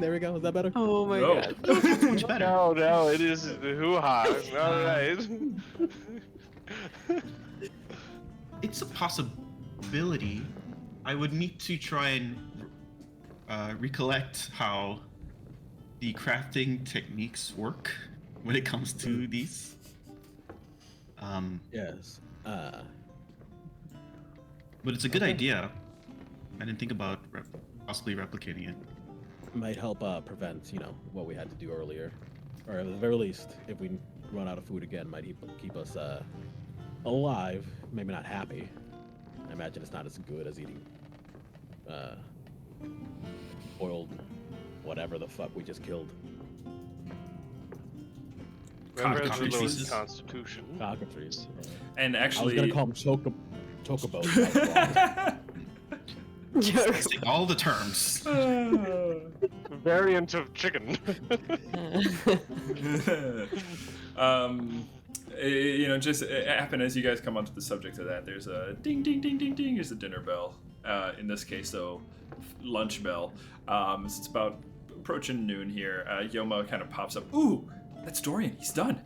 E: There we go. Is that better?
C: Oh my
A: No.
C: god.
D: That's much better.
B: No, it is the hoo-ha. All right.
D: It's a possibility. I would need to try and recollect how the crafting techniques work when it comes to these.
E: Yes.
D: But it's a good idea. I didn't think about possibly replicating it.
E: Might help prevent, what we had to do earlier, or at the very least, if we run out of food again, might keep us alive. Maybe not happy. I imagine it's not as good as eating boiled whatever the fuck we just killed.
B: Remember the
D: Cockatrice
B: lowest
D: pieces.
B: constitution.
E: Cockatrice.
A: And
E: I was
A: actually,
E: gonna call them chocobos. That was wrong.
D: Take all the terms.
B: Variant of chicken.
A: Just it happened as you guys come onto the subject of that. There's a ding, ding, ding, ding, ding. Here's the dinner bell. In this case, so lunch bell. It's about approaching noon here. Yoma kind of pops up. Ooh, that's Dorian. He's done.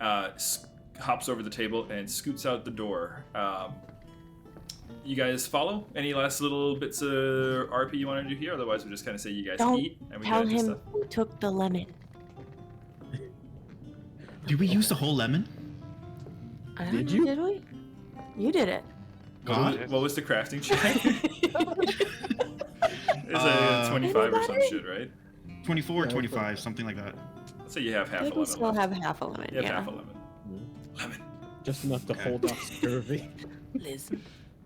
A: Hops over the table and scoots out the door. You guys follow? Any last little bits of RP you want to do here? Otherwise, we'll just kind of say you guys
F: Don't
A: eat and we
F: Tell
A: gotta do
F: him
A: stuff.
F: who took the lemon.
D: Did we use the whole lemon?
C: I don't
E: Did
C: know,
E: you?
C: Did we? You did it.
A: What was the crafting check? It's a 25 or some
C: Anybody?
A: shit, right?
D: 24,
E: Yeah,
D: 25, something like that.
A: Let's say you have half
C: I
A: a
C: think we
A: lemon
C: still
A: left.
C: have half a lemon.
A: You have
C: Yeah.
A: half a lemon. Lemon.
E: Just enough to hold off scurvy.
C: Liz.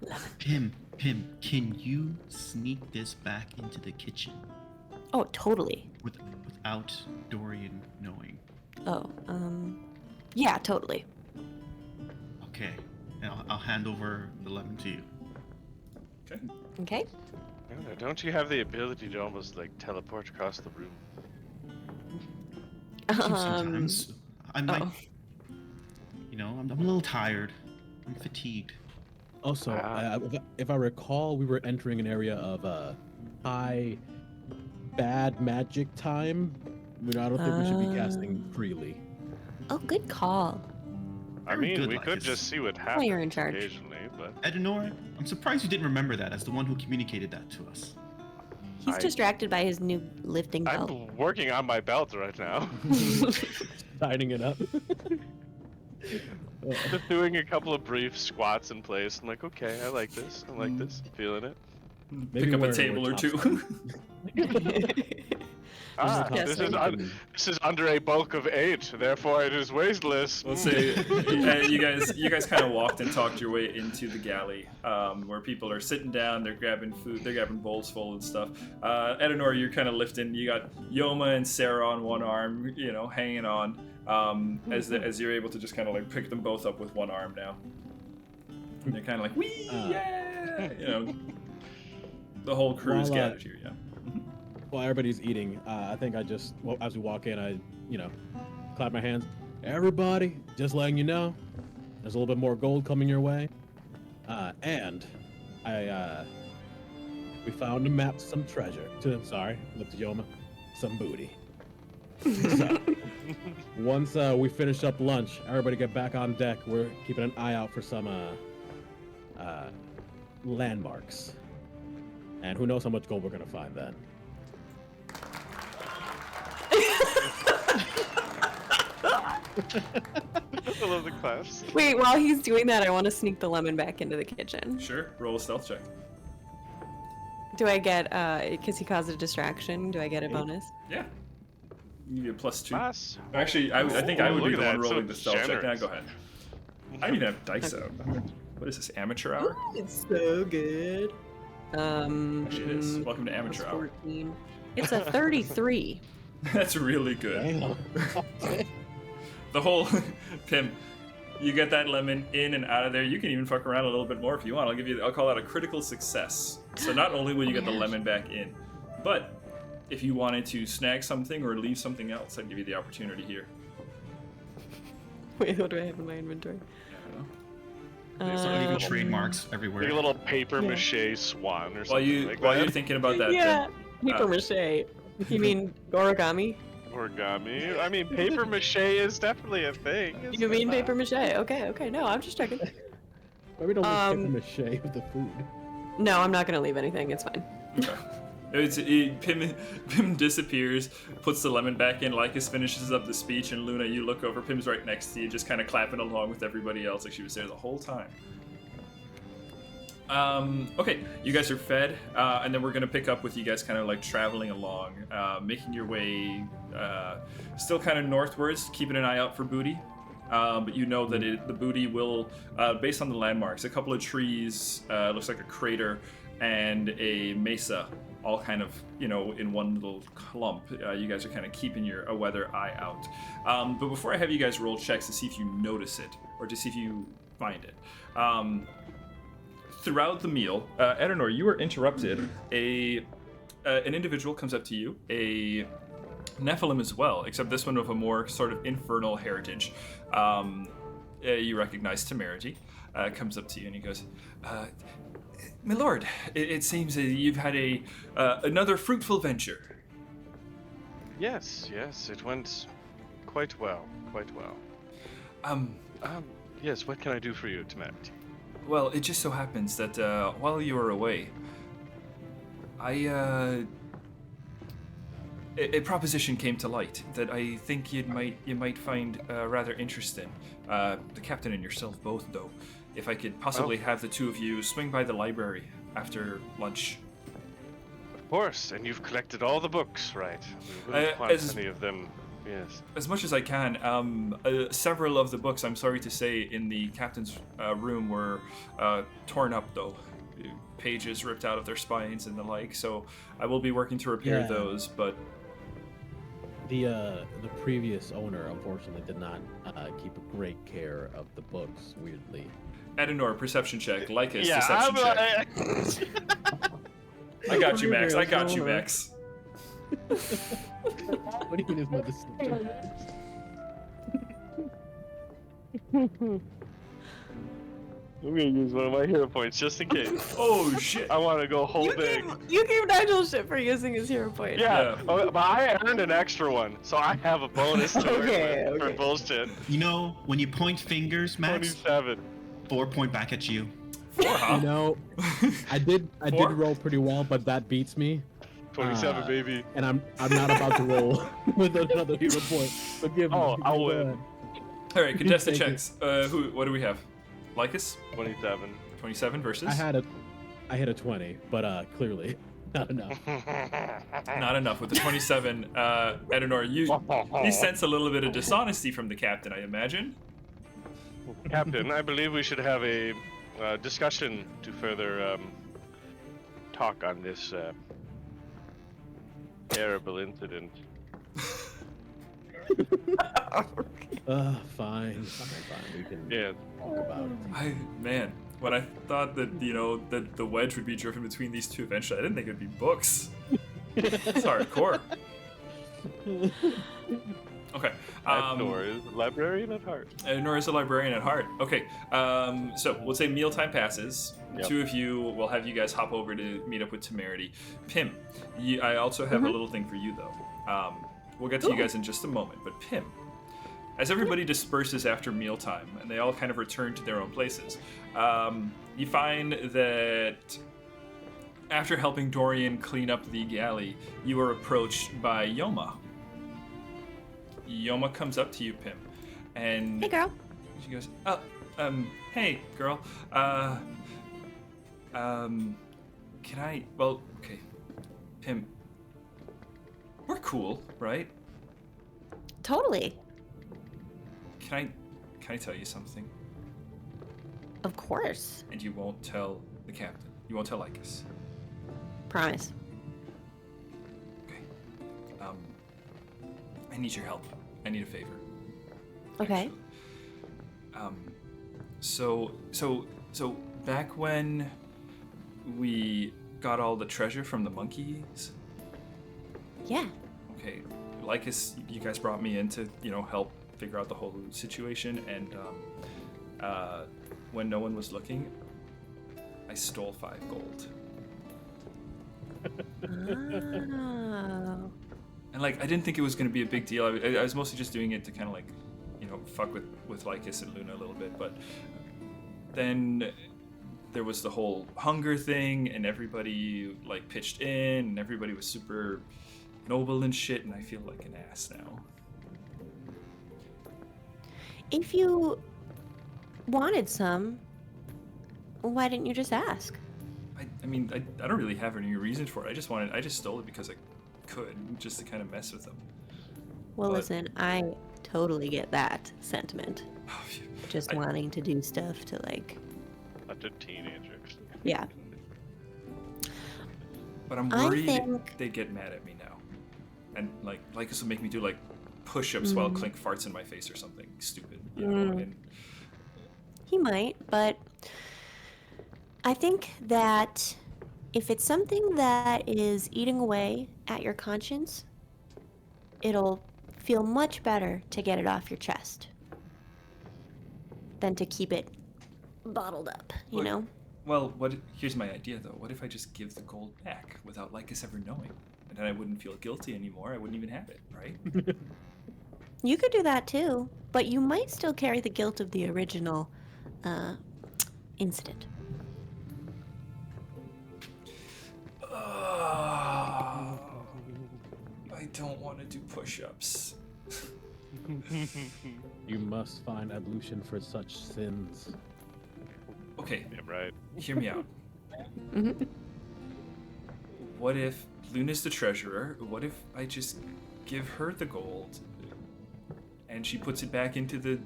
C: Lemon.
D: Pim, can you sneak this back into the kitchen
F: Oh, totally.
D: without Dorian knowing?
F: Oh, yeah, totally.
D: Okay, and I'll hand over the lemon to you.
A: Okay.
F: Okay.
B: Don't you have the ability to almost like teleport across the room?
D: I do sometimes. I might,
F: oh.
D: I'm a little tired. I'm fatigued.
E: Also, if I recall, we were entering an area of high bad magic time. I don't think we should be casting freely.
F: Oh, good call.
B: I
D: Very
B: mean,
D: good,
B: we could
D: Lycus.
B: just see what happens
C: you're in charge.
B: occasionally, but
D: Edenor, I'm surprised you didn't remember that as the one who communicated that to us.
F: He's
B: I-
F: distracted by his new lifting belt.
B: I'm working on my belt right now.
E: Signing it up.
B: Just doing a couple of brief squats in place. I'm like, okay, I like this. I like this. Feeling it.
A: Pick up a
E: we're
A: table or
E: top
A: two.
B: Ah,
E: Yes,
B: this
E: I
B: is
E: can-
B: this is under a bulk of 8, therefore it is wasteless.
A: Let's say you guys kind of walked and talked your way into the galley, where people are sitting down, they're grabbing food, they're grabbing bowls full of stuff. Edenor, you're kind of lifting. You got Yoma and Sarah on one arm, hanging on, as you're able to just kind of like pick them both up with one arm now. And they're kind of like, wee, yeah, the whole crew's
E: While,
A: gathered here, yeah.
E: While everybody's eating, I think as we walk in, I, clap my hands. Everybody, just letting you know, there's a little bit more gold coming your way. And we found a map to some treasure. Look to Yoma, some booty. So, once we finish up lunch, everybody get back on deck. We're keeping an eye out for some landmarks. And who knows how much gold we're gonna find then.
B: I love the claps.
C: Wait, while he's doing that, I want to sneak the lemon back into the kitchen.
A: Sure, roll a stealth check.
C: Do I get, because he caused a distraction, do I get a bonus?
A: Yeah. You get a +2.
B: Class.
A: Actually, I think I would
B: Look
A: be
B: at
A: the one
B: that, so
A: rolling the stealth check. Now
B: generous.
A: go ahead. I don't even have dice out. What is this, amateur hour?
C: It's so good.
A: Actually, it is. Welcome to amateur hour.
C: 14. It's a 33.
A: That's really good.
E: Damn.
A: The whole Pim, you get that lemon in and out of there. You can even fuck around a little bit more if you want. I'll call that a critical success. So not only will you get the lemon back in, but if you wanted to snag something or leave something else, I'd give you the opportunity here.
C: Wait, what do I have in my inventory?
D: Start leaving trademarks everywhere.
B: Like a little paper mache swan or something
A: While you're thinking about that,
C: Yeah,
A: Pim,
C: paper mache. You mean origami?
B: Origami? I mean, paper mache is definitely a thing.
C: You mean paper mache? Okay. No, I'm just checking.
E: Why we don't leave paper mache with the food?
C: No, I'm not gonna leave anything. It's fine.
A: okay. Pim disappears, puts the lemon back in. Lycus finishes up the speech, and Luna, you look over. Pim's right next to you, just kind of clapping along with everybody else, like she was there the whole time. Okay, you guys are fed, and then we're gonna pick up with you guys kind of like traveling along, making your way, still kind of northwards, keeping an eye out for booty. But you know that the booty will, based on the landmarks, a couple of trees, looks like a crater, and a mesa, all kind of, in one little clump. You guys are kind of keeping a weather eye out. But before I have you guys roll checks to see if you notice it, or to see if you find it, throughout the meal, Edenor, you were interrupted. An individual comes up to you, a Nephilim as well, except this one of a more sort of infernal heritage. You recognize Temerity, comes up to you and he goes, my lord, it seems that you've had another fruitful venture.
B: Yes, it went quite well. Yes, what can I do for you, Temerity?
A: Well, it just so happens that while you were away, a proposition came to light that I think you might find rather interesting. The captain and yourself both, though. If I could possibly have the two of you swing by the library after lunch.
B: Of course, and you've collected all the books, right? We wouldn't want any of them. Yes.
A: As much as I can. Several of the books, I'm sorry to say, in the captain's room were torn up, though. Pages ripped out of their spines and the like. So I will be working to repair those, but
E: the previous owner, unfortunately, did not keep great care of the books. Weirdly.
A: Edenor, perception check. Lycus,
B: Yeah,
A: deception check. I got you, Max.
E: What do you mean is my deception?
B: I'm gonna use one of my hero points just in case.
A: Oh shit!
B: I want to go whole big.
C: You gave Nigel shit for using his hero point.
B: Yeah. But I earned an extra one, so I have a bonus to
C: Okay.
B: for bullshit.
D: When you point fingers, Max,
B: 27.
D: 4 point back at you.
A: 4, huh?
E: I did
A: 4?
E: roll pretty well, but that beats me.
B: 27, baby.
E: And I'm not about to roll with another hero point. So give me.
B: I'll win.
A: All right, contested
E: Thank you.
A: checks. What do we have? Lycus?
B: 27.
A: 27 versus?
E: I hit a 20, but clearly not enough.
A: Not enough with the 27. Edenor, you sense a little bit of dishonesty from the captain, I imagine.
B: Captain, I believe we should have a discussion to further talk on this terrible incident.
E: Fine. We can talk about it.
A: Man, when I thought that, that the wedge would be driven between these two eventually, I didn't think it would be books. It's hardcore. Okay.
B: Edenor is a librarian at heart.
A: Edenor is a librarian at heart. Okay. So we'll say mealtime passes.
B: Yep.
A: Two of you will have you guys hop over to meet up with Temerity. Pim, I also have a little thing for you, though. We'll get to you guys in just a moment. But Pim, as everybody disperses after mealtime and they all kind of return to their own places, you find that after helping Dorian clean up the galley, you are approached by Yoma. Yoma comes up to you, Pim, and
F: Hey, girl.
A: she goes, hey, girl, can I, well, okay, Pim, we're cool, right?
F: Totally.
A: Can I tell you something?
F: Of course.
A: And you won't tell the captain. You won't tell Lycus.
F: Promise.
A: Okay. I need your help. I need a favor.
F: Okay.
A: So back when we got all the treasure from the monkeys.
F: Yeah.
A: Okay, Lycus, you guys brought me in to, help figure out the whole situation, and when no one was looking, I stole 5 gold.
F: Oh.
A: And I didn't think it was going to be a big deal. I was mostly just doing it to kind of fuck with Lycus and Luna a little bit, but then there was the whole hunger thing, and everybody pitched in, and everybody was super noble and shit, and I feel like an ass now.
F: If you wanted some, why didn't you just ask?
A: I mean, I don't really have any reason for it. I just stole it because I could, just to kind of mess with them.
F: Well,
A: But-
F: listen, I totally get that sentiment. Just wanting to do stuff to
B: Bunch of teenagers.
F: yeah.
A: But I'm
F: I
A: worried
F: think-
A: they'd get mad at me now. And Lycus will make me do push-ups while Clink farts in my face or something stupid. And
F: He might, but I think that if it's something that is eating away at your conscience, it'll feel much better to get it off your chest than to keep it bottled up, you
A: What-
F: know?
A: Well, here's my idea though. What if I just give the gold back without Lycus ever knowing? And then I wouldn't feel guilty anymore. I wouldn't even have it, right?
F: You could do that too, but you might still carry the guilt of the original incident.
A: I don't want to do push-ups.
E: You must find ablution for such sins.
A: Okay,
B: Yeah, right.
A: hear me out.
F: Mhm.
A: What if Luna's the treasurer? What if I just give her the gold, and she puts it back into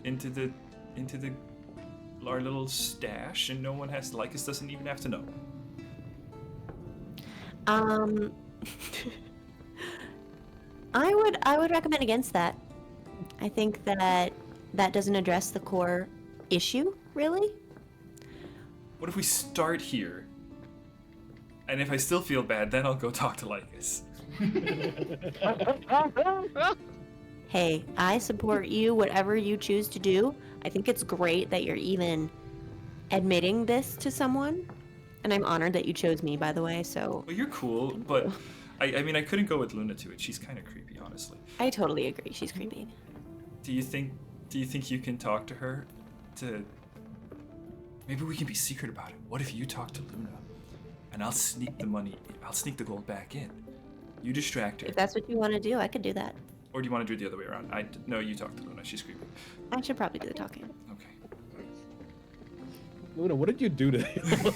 A: our little stash, and no one has Lycus doesn't even have to know.
F: I would recommend against that. I think that doesn't address the core issue, really.
A: What if we start here? And if I still feel bad, then I'll go talk to Lycus.
F: Hey, I support you, whatever you choose to do. I think it's great that you're even admitting this to someone. And I'm honored that you chose me, by the way, so
A: Well, you're cool, but I mean, I couldn't go with Luna to it. She's kind of creepy, honestly.
F: I totally agree. She's creepy.
A: Do you think you can talk to her? Maybe we can be secret about it. What if you talk to Luna, and I'll sneak the gold back in. You distract her.
F: If that's what you want to do, I could do that.
A: Or do you want to do it the other way around? No, you talk to Luna. She's creepy.
F: I should probably do the talking.
A: Okay.
E: Luna, what did you do to him?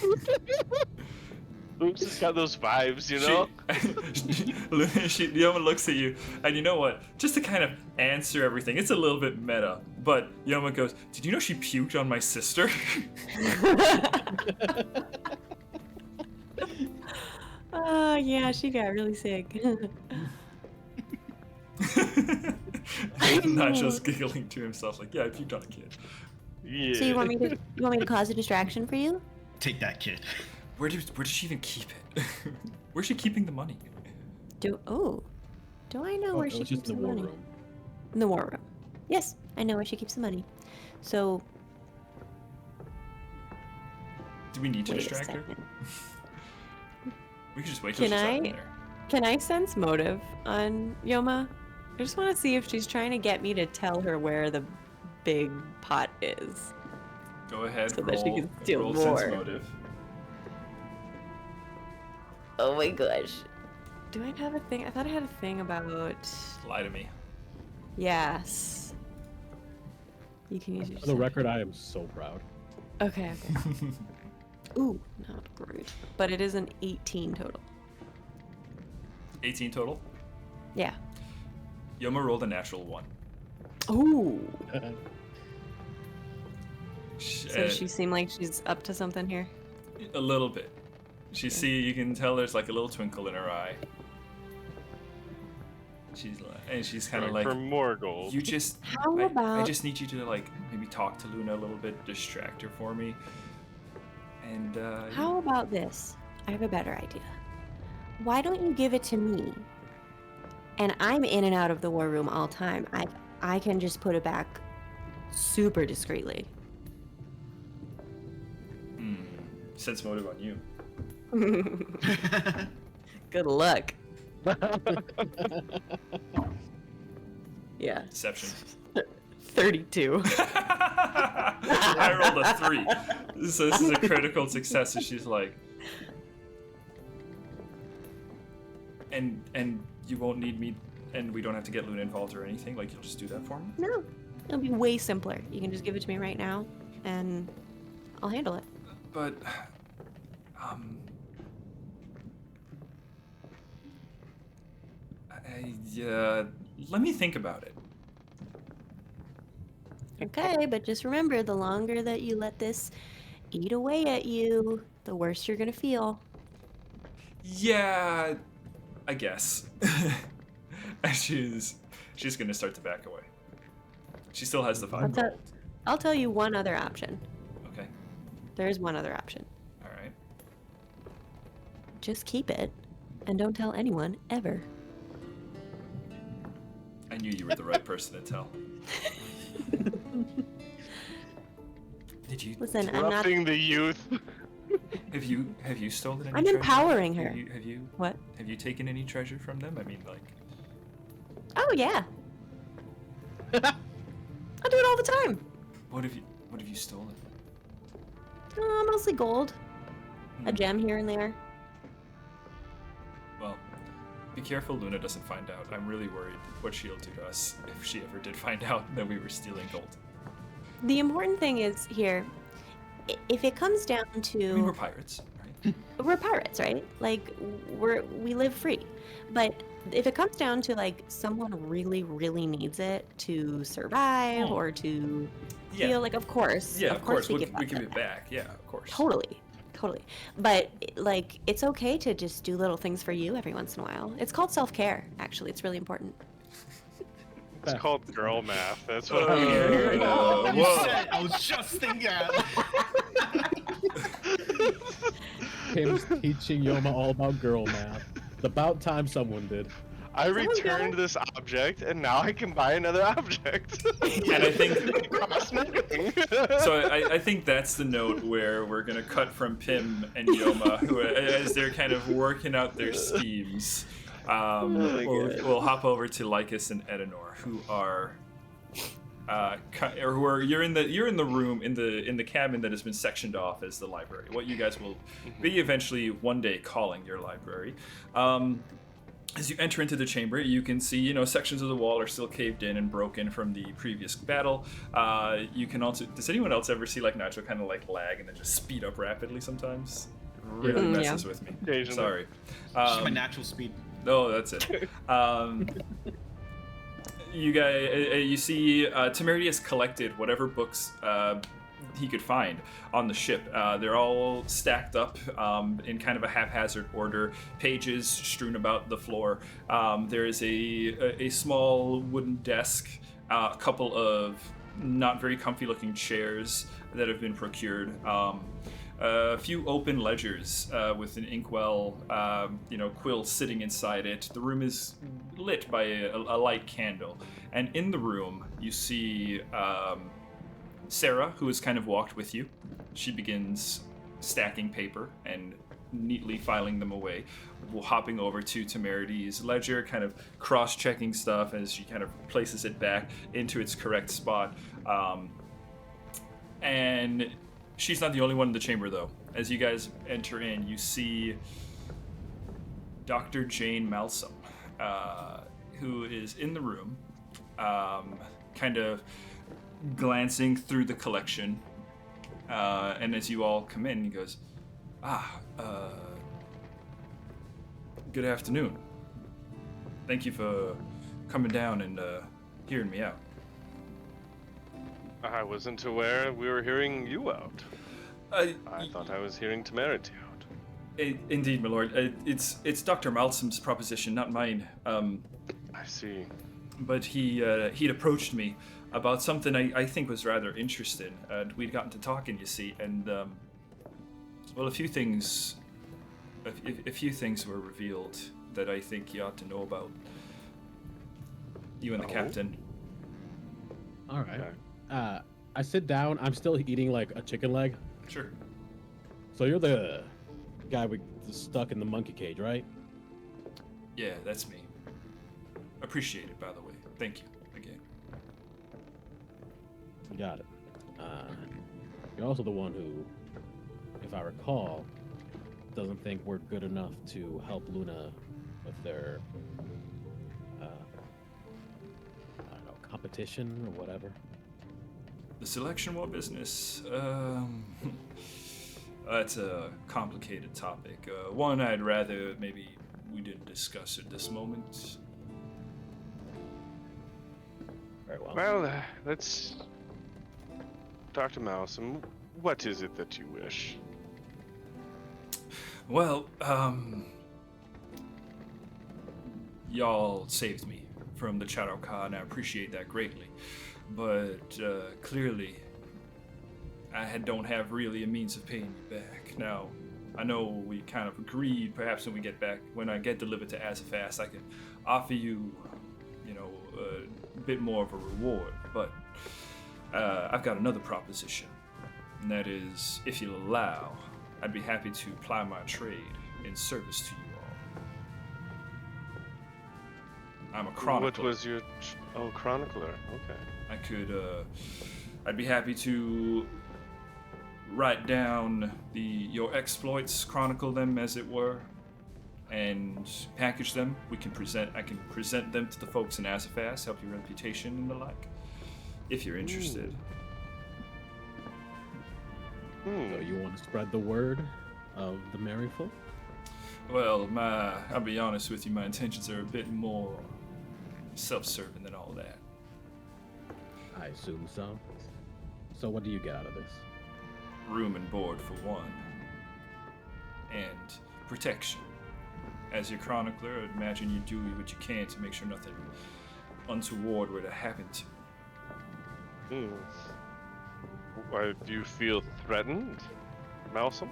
B: Oops, it's got those vibes, you know?
A: Yoma looks at you, and you know what? Just to kind of answer everything, it's a little bit meta, but Yoma goes, "Did you know she puked on my sister?"
F: Oh, yeah, she got really sick.
A: Nacho's giggling to himself, like, "Yeah, I puked on a kid."
B: Yeah.
F: So you want me to cause a distraction for you?
D: Take that, kid.
A: Where did she even keep it? Where's she keeping the money?
F: Do I know where
E: it
F: she
E: was
F: keeps
E: just
F: the
E: in the war
F: money?
E: room.
F: In the war room. Yes, I know where she keeps the money. So
A: Do we need to
F: wait a
A: distract her?
F: second.
A: We could just wait till
C: Can
A: she's out
C: I-
A: in there.
C: Can I sense motive on Yoma? I just want to see if she's trying to get me to tell her where the big pot is.
A: Go ahead,
C: So
A: roll,
C: that she can steal
A: roll
C: more.
A: sense motive.
C: Oh my gosh. Do I have a thing? I thought I had a thing about.
A: Lie to me.
C: Yes. You can use your.
E: For the record, I am so proud.
C: Okay, okay. Ooh, not great. But it is an 18 total.
A: 18 total.
C: Yeah.
A: Yoma rolled a natural 1.
C: Ooh. So she seemed like she's up to something here.
A: A little bit. You can tell there's like a little twinkle in her eye. She's kind of like,
B: for more gold.
A: you just, I just need you to like maybe talk to Luna a little bit, distract her for me. And
F: how about this? I have a better idea. Why don't you give it to me? And I'm in and out of the war room all time. I can just put it back super discreetly.
A: Sense motive on you.
C: Good luck. Yeah.
A: Deception.
C: 32.
A: I rolled a 3. So this is a critical success. So she's like, and you won't need me, and we don't have to get Luna involved or anything. Like, you'll just do that for me?
F: No, it'll be way simpler. You can just give it to me right now, and I'll handle it.
A: But, let me think about it.
F: Okay, but just remember, the longer that you let this eat away at you, the worse you're gonna feel.
A: Yeah, I guess. And she's gonna start to back away. She still has the 5 gold.
F: I'll tell you one other option.
A: Okay.
F: There's one other option.
A: All right.
F: Just keep it, and don't tell anyone, ever.
A: I knew you were the right person to tell. Did you?
F: Listen, I'm not...
B: Corrupting the youth.
A: Have you stolen any
F: I'm
A: treasure?
F: empowering her.
A: Have you?
F: What?
A: Have you taken any treasure from them? I mean, like...
F: Oh, yeah. I do it all the time.
A: What have you stolen?
F: Mostly gold. A gem here and there.
A: Well, be careful Luna doesn't find out. I'm really worried what she'll do to us if she ever did find out that we were stealing gold.
F: The important thing is here, if it comes down to...
A: I mean, we're pirates, right?
F: We're pirates, right? Like, we live free. But if it comes down to, like, someone really, really needs it to survive or to feel like, of course.
A: Yeah,
F: of course
A: we
F: give
A: it back. Yeah, of course.
F: Totally. But, like, it's okay to just do little things for you every once in a while. It's called self-care, actually. It's really important.
B: It's called girl math. That's what I'm hearing.
D: I was just thinking that.
E: Tim's teaching Yoma all about girl math. It's about time someone did.
B: I returned this object, and now I can buy another object.
A: And I think
B: It costs nothing.
A: so. I think that's the note where we're gonna cut from Pim and Yoma, who, as they're kind of working out their schemes. We'll hop over to Lycus and Edenor, who are, you're in the room in the cabin that has been sectioned off as the library. What you guys will be eventually one day calling your library. As you enter into the chamber, you can see, sections of the wall are still caved in and broken from the previous battle. You can also, does anyone else ever see like Nacho kind of like lag and then just speed up rapidly sometimes? It really messes with me.
B: Occasionally.
A: Sorry.
D: Just my natural speed.
A: No, that's it. You guys, you see, Temerity has collected whatever books he could find on the ship. They're all stacked up in kind of a haphazard order, pages strewn about the floor. There is a small wooden desk, a couple of not very comfy looking chairs that have been procured. A few open ledgers with an inkwell, quill sitting inside it. The room is lit by a light candle. And in the room, you see Sarah, who has kind of walked with you. She begins stacking paper and neatly filing them away, hopping over to Temerity's ledger, kind of cross-checking stuff as she kind of places it back into its correct spot. And she's not the only one in the chamber, though. As you guys enter in, you see Dr. Jane Malsum, who is in the room, kind of glancing through the collection. And as you all come in, he goes, good afternoon. Thank you for coming down and hearing me out.
B: I wasn't aware we were hearing you out. I thought I was hearing Temerity out.
A: Indeed, my lord. It's Dr. Malsum's proposition, not mine.
B: I see.
A: But he'd approached me about something I think was rather interesting, and we'd gotten to talking, you see, and well, a few things were revealed that I think you ought to know about. You and the captain.
E: All right. I sit down. I'm still eating like a chicken leg.
A: Sure.
E: So you're the guy stuck in the monkey cage, right?
A: Yeah, that's me. Appreciate it, by the way. Thank you again.
E: You got it. You're also the one who, if I recall, doesn't think we're good enough to help Luna with their, I don't know, competition or whatever.
A: The selection war business. That's a complicated topic. One I'd rather maybe we didn't discuss at this moment.
E: Very well.
B: Well, let's... Dr. Malsum, what is it that you wish?
A: Well, y'all saved me from the Chadokar, and I appreciate that greatly. But clearly, I don't have really a means of paying you back. Now, I know we kind of agreed, perhaps when I get delivered to Azafast, I can offer you, a bit more of a reward. But I've got another proposition, and that is, if you'll allow, I'd be happy to ply my trade in service to you all. I'm a chronicler.
B: What was your... Oh, chronicler. Okay.
A: I'd be happy to write down your exploits, chronicle them as it were, and package them. I can present them to the folks in Azafast, help your reputation and the like, if you're interested.
E: So you want to spread the word of the merry folk?
A: Well, I'll be honest with you, my intentions are a bit more self-serving than all that.
E: I assume so. So what do you get out of this?
A: Room and board for one, and protection. As your chronicler, I'd imagine you do what you can to make sure nothing untoward were to happen to you.
B: Why, do you feel threatened, Malsum?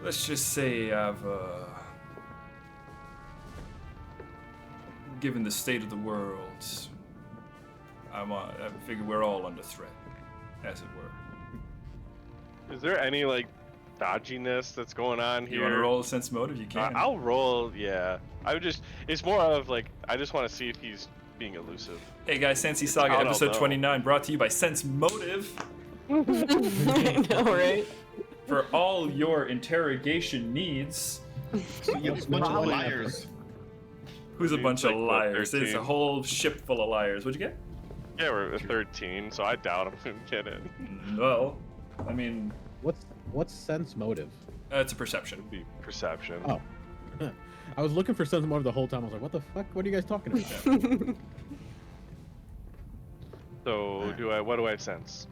A: Let's just say I've, given the state of the world, I figure we're all under threat, as it were.
B: Is there any, dodginess that's going on here?
A: You want to roll a sense motive? You can.
B: I'll roll, yeah. It's more of, I just want to see if he's being elusive.
A: Hey guys, Sandsea Saga
B: I don't
A: episode
B: know.
A: 29 brought to you by Sense Motive.
C: I know, right?
A: For all your interrogation needs.
D: You have a bunch of liars.
A: Who's a bunch of
B: Like, what,
A: liars? It's
B: 13?
A: a whole ship full of liars. What'd you get?
B: Yeah, we're at 13, so I doubt I'm gonna get in.
A: Well, I mean,
E: What's sense motive?
A: it's a perception.
B: Be perception.
E: Oh. I was looking for sense motive the whole time. I was like, what the fuck? What are you guys talking about?
B: So what do I sense?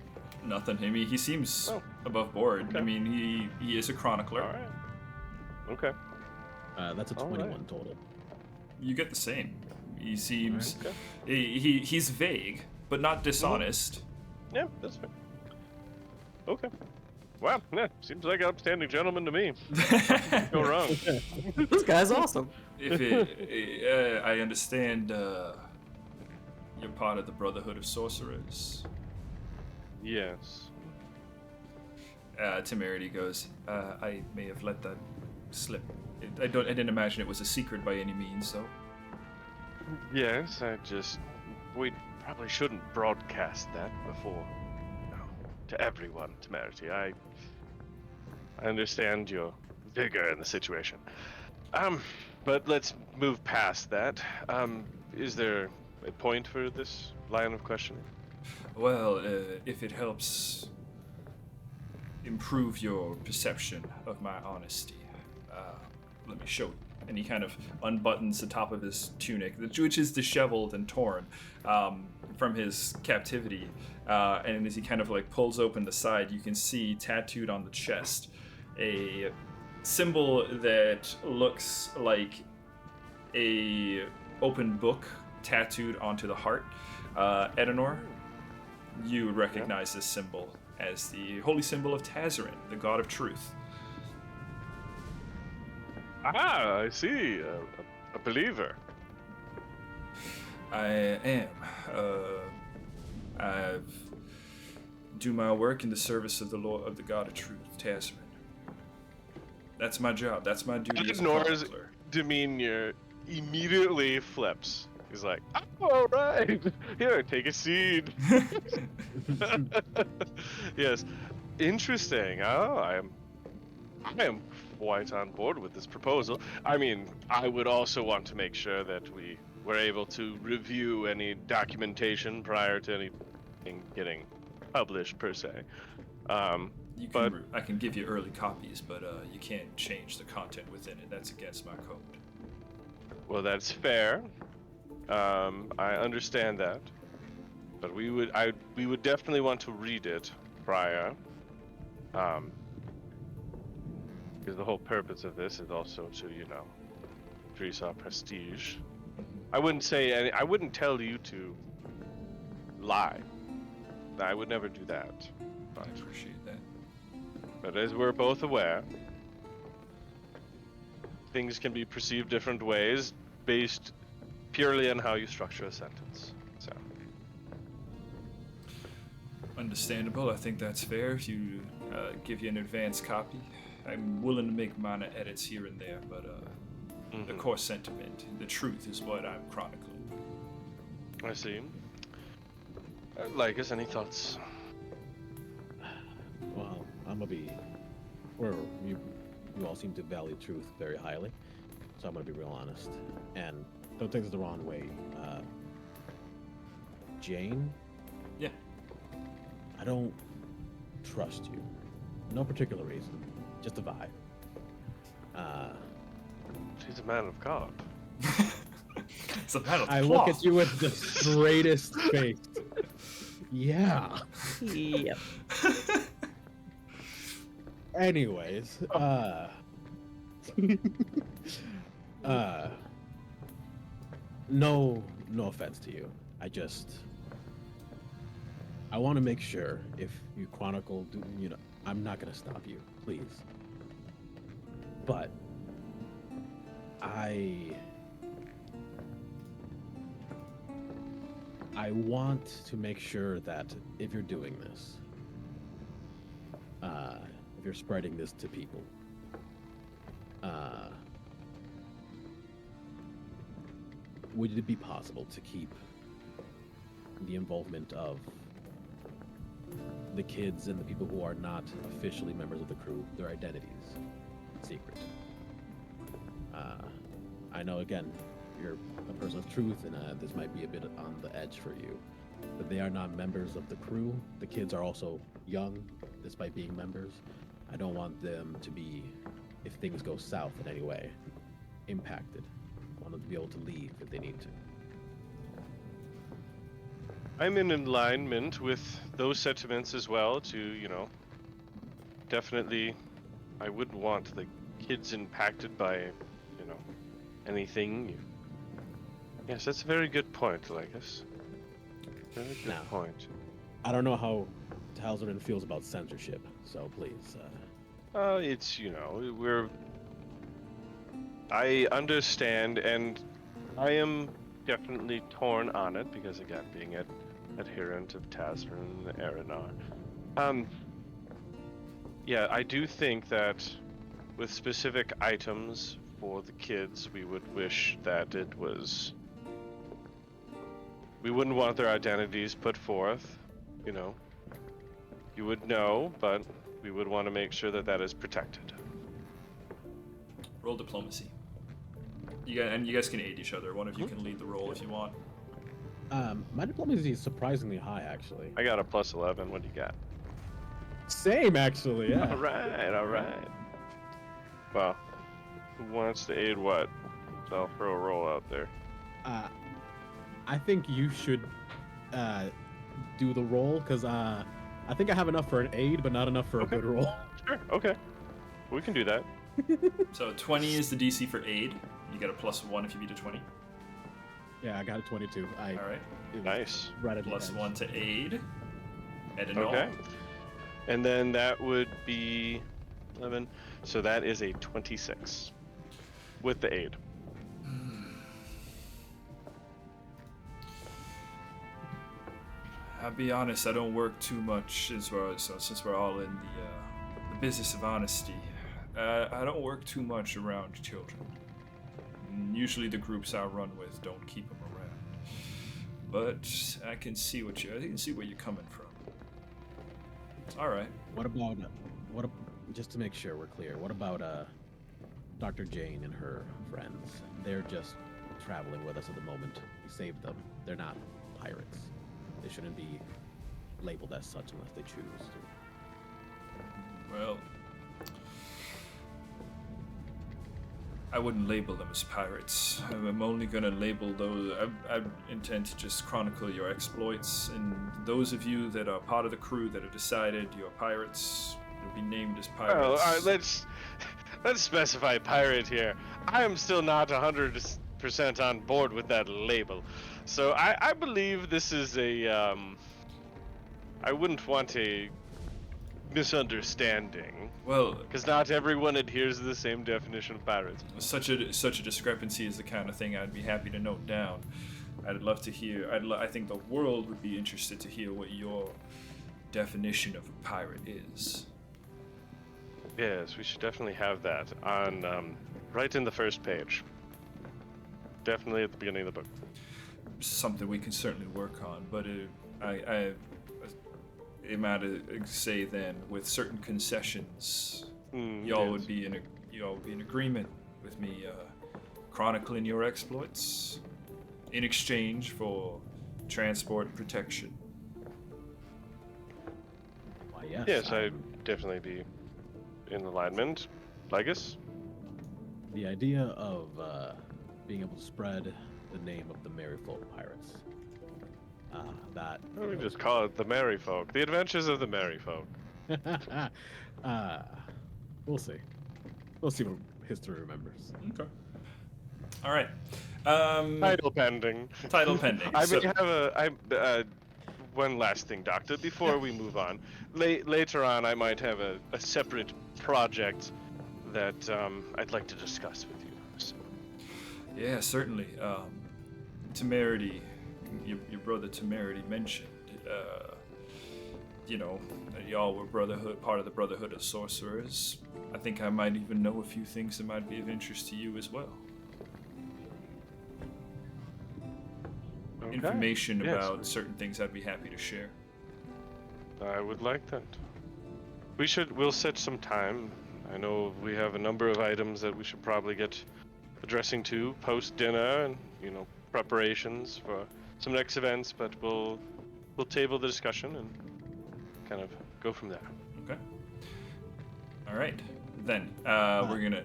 A: Nothing. I mean, he seems
B: Oh.
A: above board.
B: Okay.
A: I mean, he is a chronicler.
B: All right. Okay.
E: That's a
B: All
E: 21
B: right.
E: total.
A: You get the same. He seems
B: Okay.
A: he's vague, but not dishonest.
B: Yeah, that's fair. Okay. Well, yeah, seems like an upstanding gentleman to me. Go wrong.
C: This guy's awesome.
A: I understand you're part of the Brotherhood of Sorcerers.
B: Yes.
A: Temerity goes, I may have let that slip. I didn't imagine it was a secret by any means, so.
B: Yes, we probably shouldn't broadcast that before, to everyone, Temerity. I understand your vigor in the situation. But let's move past that. Is there a point for this line of questioning?
A: Well, if it helps improve your perception of my honesty, let me show you. And he kind of unbuttons the top of his tunic, which is disheveled and torn from his captivity. And as he kind of like pulls open the side, you can see tattooed on the chest a symbol that looks like a open book tattooed onto the heart. Edenor, you would recognize this symbol as the holy symbol of Tazarin, the god of truth.
B: Ah, I see. A believer.
A: I am. I do my work in the service of the Lord, of the God of Truth, Tazarin. That's my job. That's my duty as a
B: Edenor's
A: chronicler.
B: demeanor immediately flips. He's like, "Oh, all right. Here, take a seed." Yes. Interesting. Oh, I am quite on board with this proposal. I mean, I would also want to make sure that we were able to review any documentation prior to anything getting published, per se.
A: You
B: But
A: can, I can give you early copies, but you can't change the content within it. That's against my code.
B: well, that's fair. I understand that, but we would definitely want to read it prior. Because the whole purpose of this is also to, increase our prestige. I wouldn't tell you to lie. I would never do that.
A: I appreciate that.
B: But as we're both aware, things can be perceived different ways based purely on how you structure a sentence. So,
A: Understandable. I think that's fair. If you give you an advanced copy, I'm willing to make minor edits here and there, but the core sentiment, the truth, is what I'm chronicling.
B: I see. Lycus, any thoughts?
E: Well, I'm gonna be, or you all seem to value truth very highly, so I'm gonna be real honest. And don't take this the wrong way. Jane?
A: Yeah.
E: I don't trust you. No particular reason. Just a vibe.
B: She's a man of God.
A: It's a matter of
E: I look at you with the straightest face. Yeah.
C: Yep.
E: Anyways, no offense to you. I want to make sure if you chronicle, I'm not gonna stop you, please. But I want to make sure that if you're doing this, if you're spreading this to people, would it be possible to keep the involvement of the kids and the people who are not officially members of the crew, their identities, secret? I know, again, you're a person of truth, and this might be a bit on the edge for you, but they are not members of the crew. The kids are also young, despite being members. I don't want them to be, if things go south in any way, impacted. I want them to be able to leave if they need to.
B: I'm in alignment with those sentiments as well. Definitely, I wouldn't want the kids impacted by, anything. Yes, that's a very good point, Lycus. Very good point.
E: I don't know how Talzarin feels about censorship, so please.
B: It's, I understand, and I am definitely torn on it, because again, being an adherent of Tazarin and Erenar. Yeah, I do think that with specific items for the kids, we would wish that it was... We wouldn't want their identities put forth, You would know, but we would want to make sure that that is protected.
A: Roll diplomacy. You guys can aid each other. One of you can lead the roll if you want.
E: My diplomacy is surprisingly high, actually.
B: I got a +11. What do you got?
E: Same, actually, yeah.
B: All right. Well, Who wants to aid what? So I'll throw a roll out there.
E: I think you should do the roll because I think I have enough for an aid, but not enough for a good roll.
B: Sure. Okay. We can do that.
A: So 20 is the DC for aid. You get a +1 if you beat a 20.
E: Yeah, I got a 22.
A: All right.
B: Nice.
E: Right at the edge.
A: +1 to aid. Edenol.
B: Okay. And then that would be 11. So that is a 26 with the aid.
A: I'll be honest, I don't work too much since we're all in the business of honesty. I don't work too much around children. Usually the groups I run with don't keep them around. But I can see where you're coming from. All right.
E: What about just to make sure we're clear? What about Dr. Jane and her friends? They're just traveling with us at the moment. We saved them. They're not pirates. They shouldn't be labeled as such unless they choose to.
A: Well, I wouldn't label them as pirates. I'm only gonna label those. I intend to just chronicle your exploits, and those of you that are part of the crew that have decided you're pirates will be named as pirates.
B: Well, all right, let's specify pirate here. I am still not 100% on board with that label. So I believe this is a I wouldn't want a misunderstanding.
A: Well,
B: Because not everyone adheres to the same definition of pirates.
A: such a discrepancy is the kind of thing I'd be happy to note down. I'd love to hear. I think the world would be interested to hear what your definition of a pirate is.
B: Yes, we should definitely have that on right in the first page. Definitely at the beginning of the book.
A: Something we can certainly work on, but I might say then with certain concessions, y'all would be in agreement with me chronicling your exploits in exchange for transport and protection.
E: Why, yes.
B: Yes, I'd definitely be in alignment. Lygus?
E: The idea of being able to spread the name of the Merry Folk Pirates. That.
B: Why don't we just call it the Merry Folk? The Adventures of the Merry Folk.
E: We'll see. We'll see what history remembers.
A: Okay. All right.
B: Title pending.
A: Title pending.
B: I
A: So-
B: may have one last thing, Doctor, before we move on. Later on, I might have a separate project that I'd like to discuss with you. So.
A: Yeah, certainly. Temerity, your brother Temerity mentioned, y'all were part of the Brotherhood of Sorcerers. I think I might even know a few things that might be of interest to you as well.
B: Okay.
A: Information
B: Yes.
A: about certain things I'd be happy to share.
B: I would like that. We'll set some time. I know we have a number of items that we should probably get addressing to post dinner and, preparations for some next events, but we'll table the discussion and kind of go from there.
A: Okay. All right. Then we're gonna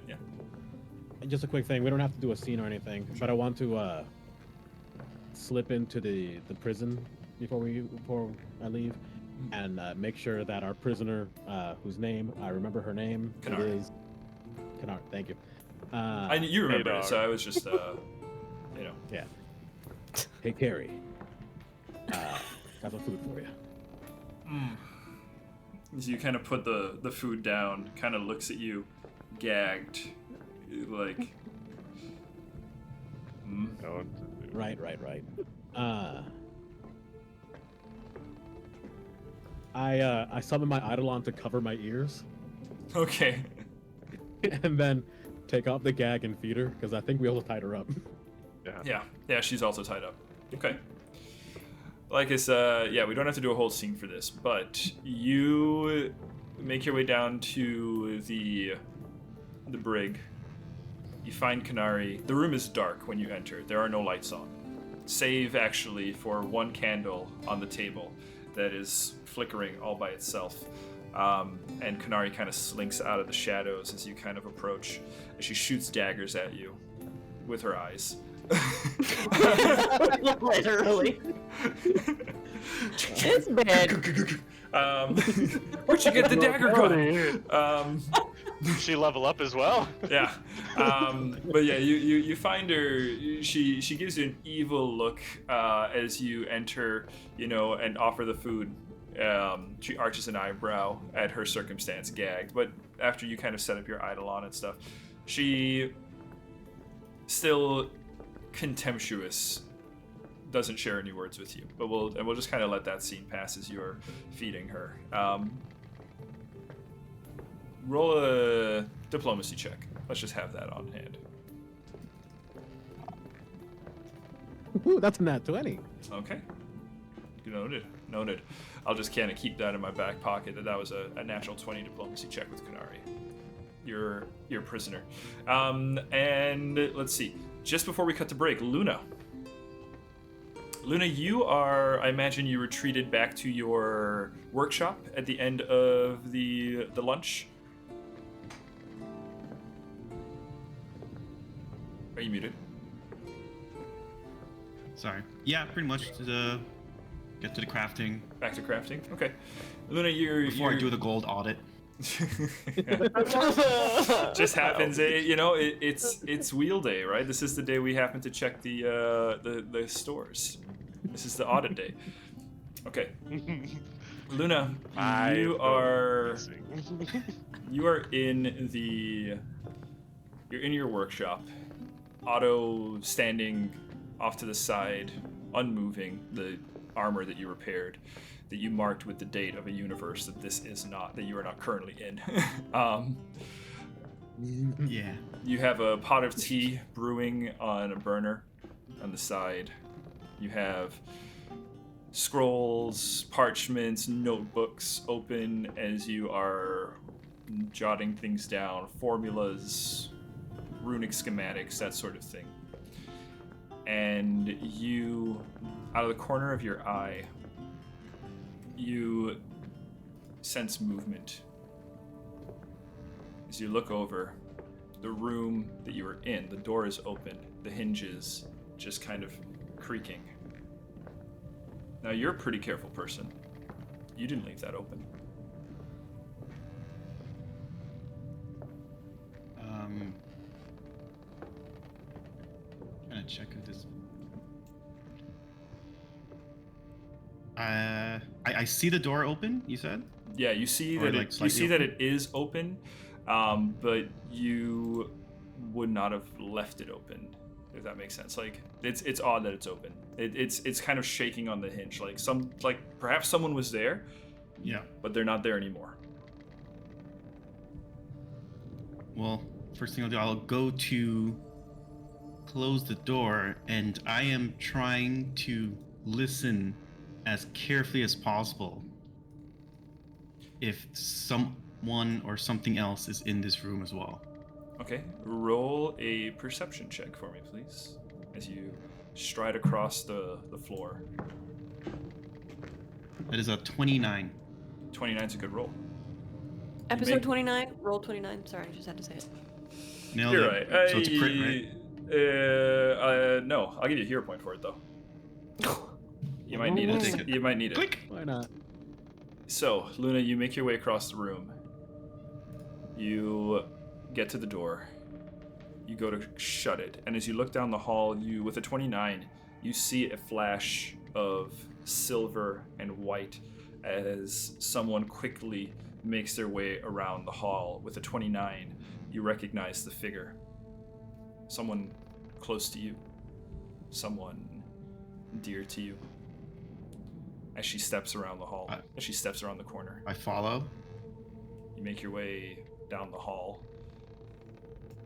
E: Just a quick thing. We don't have to do a scene or anything, but I want to slip into the prison before I leave, and make sure that our prisoner, whose name I remember her name,
A: Kanar.
E: it is Kanar. Thank you.
A: you remember
B: Hey,
A: it, so
B: dog.
A: I was just
E: Yeah. Hey, Carrie. Got some food for you.
A: So you kind of put the food down, kind of looks at you, gagged, like.
B: No,
E: Right. I summon my Eidolon to cover my ears,
A: Okay.
E: and then take off the gag and feed her because I think we also tied her up.
A: Yeah, she's also tied up. Okay. Like I said, we don't have to do a whole scene for this, but you make your way down to the brig. You find Canary. The room is dark when you enter. There are no lights on, save actually for one candle on the table that is flickering all by itself. And Kanari kind of slinks out of the shadows as you kind of approach, and she shoots daggers at you with her eyes.
C: Literally. It's bad.
A: Where'd you get the dagger gun?
B: She level up as well.
A: Yeah. But yeah, you find her. She gives you an evil look as you enter, and offer the food. She arches an eyebrow at her circumstance, gagged. But after you kind of set up your eidolon and stuff, she still contemptuous, doesn't share any words with you. But we'll just kind of let that scene pass as you're feeding her. Roll a diplomacy check. Let's just have that on hand.
E: Ooh, that's a nat 20.
A: Okay. Noted. I'll just kind of keep that in my back pocket. That was a natural 20 diplomacy check with Kanari. You're prisoner. And let's see. Just before we cut to break, Luna, you are, I imagine you retreated back to your workshop at the end of the lunch. Are you muted?
D: Sorry. Yeah, pretty much. Get to the crafting.
A: Back to crafting? Okay. Luna,
D: Before I do the gold audit.
A: Just happens. It's wheel day, right? This is the day we happen to check the stores. This is the audit day. Okay. Luna, you are in your workshop. Otto standing off to the side, unmoving, the armor that you repaired, that you marked with the date of a universe that you are not currently in.
D: Yeah.
A: You have a pot of tea brewing on a burner on the side. You have scrolls, parchments, notebooks open as you are jotting things down, formulas, runic schematics, that sort of thing. And you, out of the corner of your eye, you sense movement. As you look over, the room that you were in, the door is open, the hinges just kind of creaking. Now, you're a pretty careful person. You didn't leave that open.
D: Trying to check if this. I see the door open. You said.
A: Yeah, you see
D: Or,
A: that
D: like,
A: you see that
D: slightly
A: it is open, but you would not have left it open, if that makes sense. Like it's odd that it's open. It's kind of shaking on the hinge, like perhaps someone was there.
D: Yeah.
A: But they're not there anymore.
D: Well, first thing I'll go to close the door, and I am trying to listen as carefully as possible if someone or something else is in this room as well.
A: Okay, roll a perception check for me, please, as you stride across the floor.
D: That is a 29.
A: 29's a good roll.
C: Episode 29, roll 29. Sorry, I just had to say it.
D: Nailed
A: You're
D: it.
A: right.
D: So it's a crit, right?
A: No, I'll give you a hero point for it, though. You might need
D: I'll take
A: it.
D: it.
A: You might need it.
D: Click.
E: Why not?
A: So, Luna, you make your way across the room. You get to the door. You go to shut it, and as you look down the hall, with a 29, you see a flash of silver and white as someone quickly makes their way around the hall. With a 29, you recognize the figure. Someone close to you. Someone dear to you. As she steps around the hall, as she steps around the corner.
D: I follow.
A: You make your way down the hall.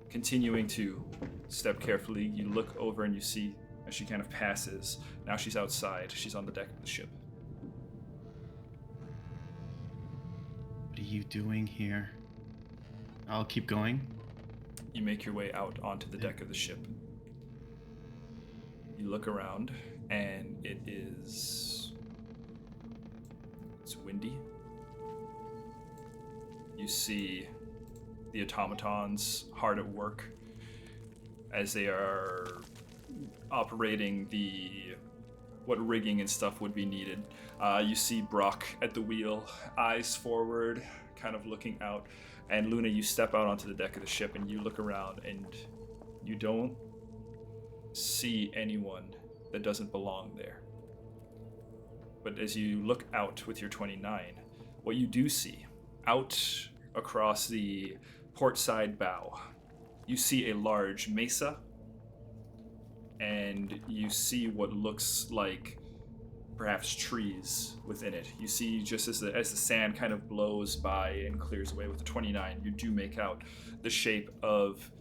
A: Continuing to step carefully, you look over and you see as she kind of passes. Now she's outside. She's on the deck of the ship.
D: What are you doing here? I'll keep going.
A: You make your way out onto the deck of the ship. You look around, and it's windy. you see the automatons hard at work as they are operating what rigging and stuff would be needed. You see Brock at the wheel, eyes forward, kind of looking out. And Luna, you step out onto the deck of the ship and you look around and you don't see anyone that doesn't belong there. But as you look out with your 29, what you do see, out across the port side bow, you see a large mesa, and you see what looks like perhaps trees within it. You see, just as the sand kind of blows by and clears away with the 29, you do make out the shape of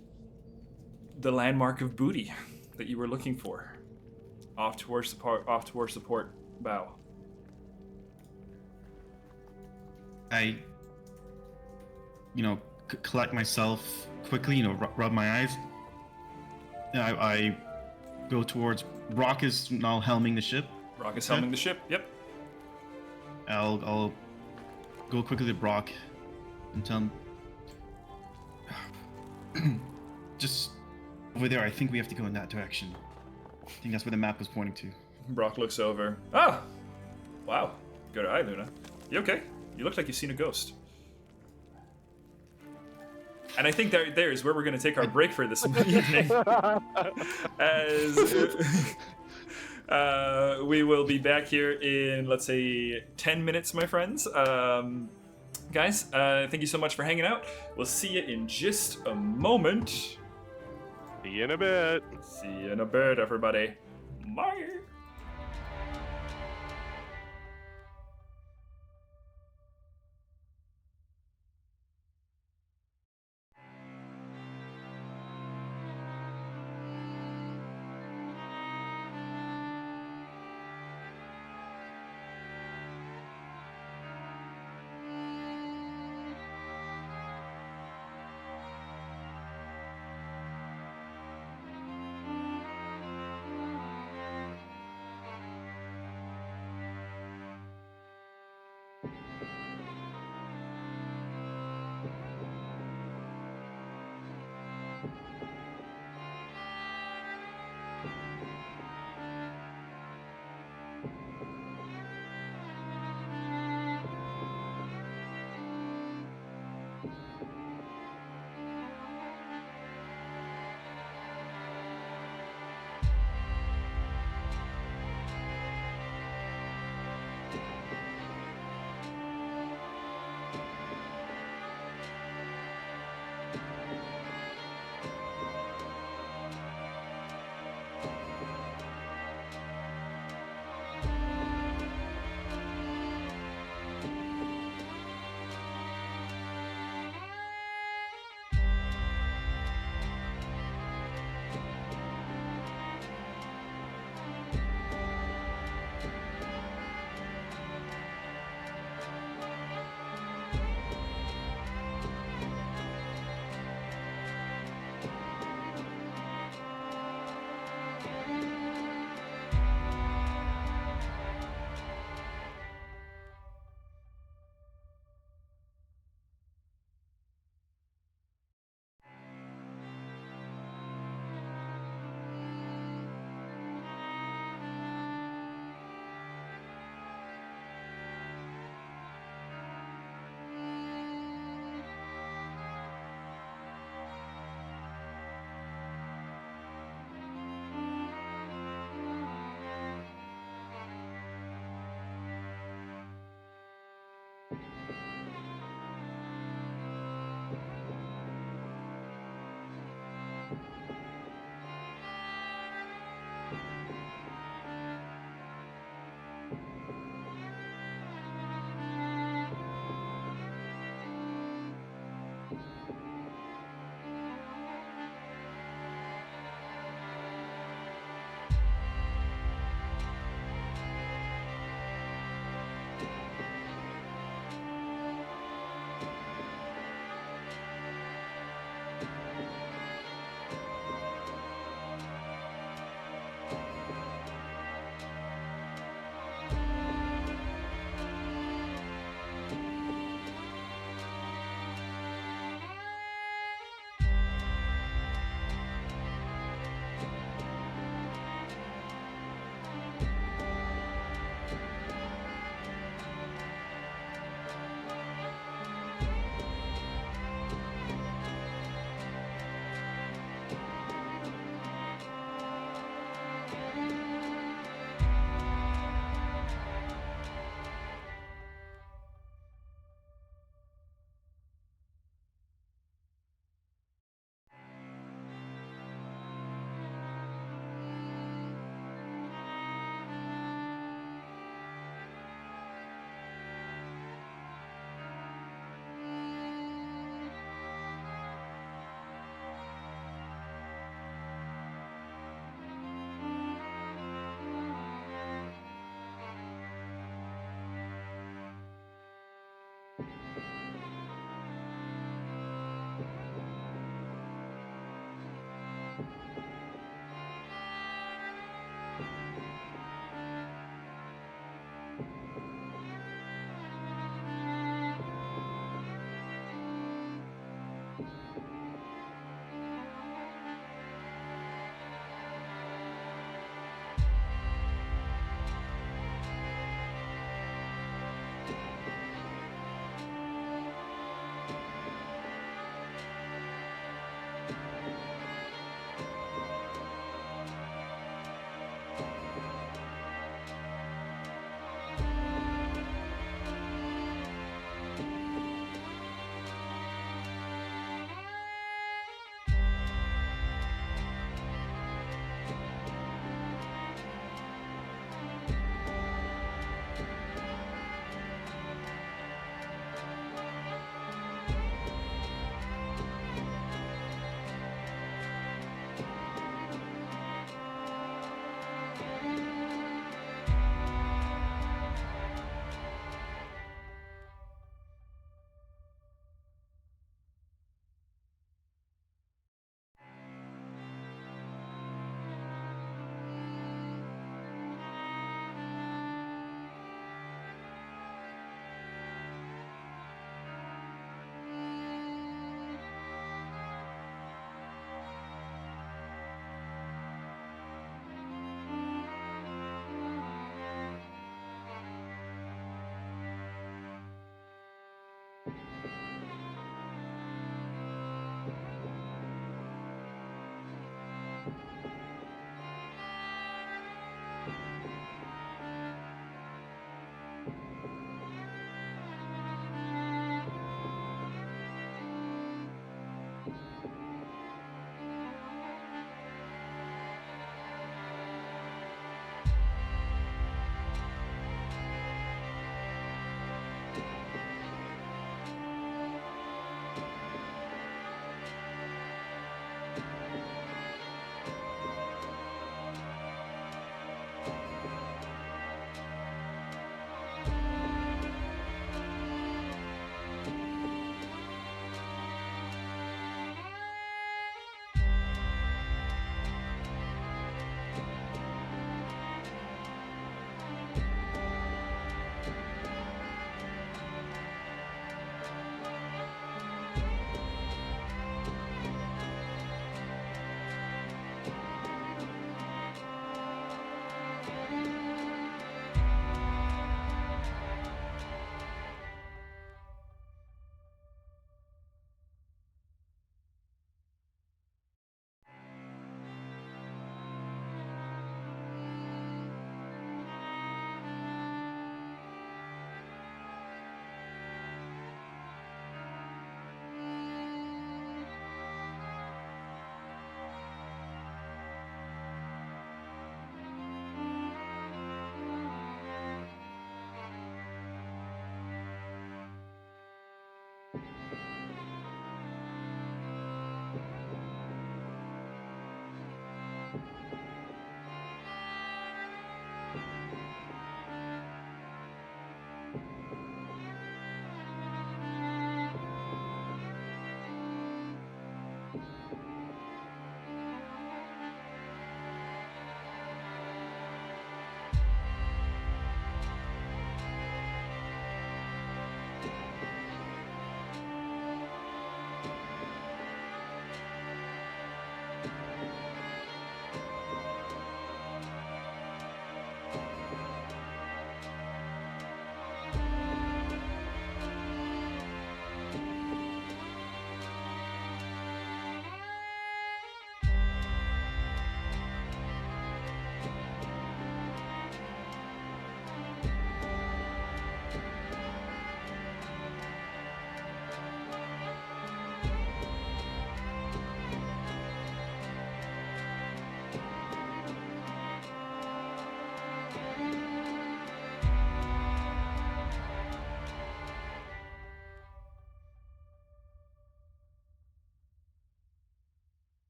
A: the landmark of booty that you were looking for, off towards the port bow.
D: I, collect myself quickly, rub my eyes. I go towards Brock is now helming the ship.
A: Brock is helming the ship, yep.
D: I'll go quickly to Brock and tell him, just over there, I think we have to go in that direction. I think that's where the map was pointing to.
A: Brock looks over. Ah! Wow. Good eye, Luna. You okay? You look like you've seen a ghost. And I think there's where we're going to take our break for this evening. As we will be back here in, let's say, 10 minutes, my friends. Guys, thank you so much for hanging out. We'll see you in just a moment.
B: See you in a bit.
A: See you in a bit, everybody. Bye.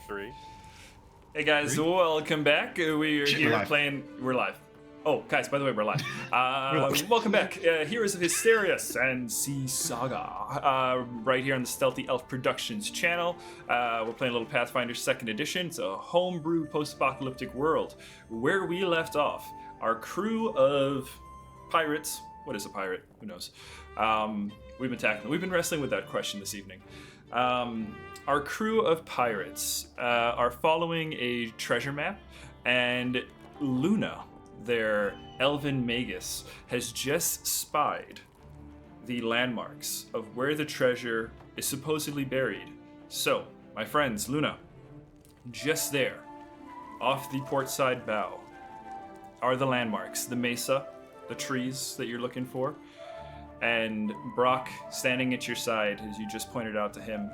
B: 3.
A: Hey guys,
D: Three.
A: welcome back. We are
D: Shit,
A: here
D: we're live.
A: playing. We're live. Oh, guys, by the way, we're live.
D: live.
A: Welcome back. Heroes of Histaeria Sandsea Saga. Right here on the Stealthy Elf Productions channel. We're playing a little Pathfinder 2nd Edition. It's a homebrew post-apocalyptic world. Where we left off, our crew of pirates What is a pirate? Who knows? We've been wrestling with that question this evening. Our crew of pirates are following a treasure map, and Luna, their elven magus, has just spied the landmarks of where the treasure is supposedly buried. So, my friends, Luna, just there, off the port side bow, are the landmarks, the mesa, the trees that you're looking for, and Brock, standing at your side, as you just pointed out to him,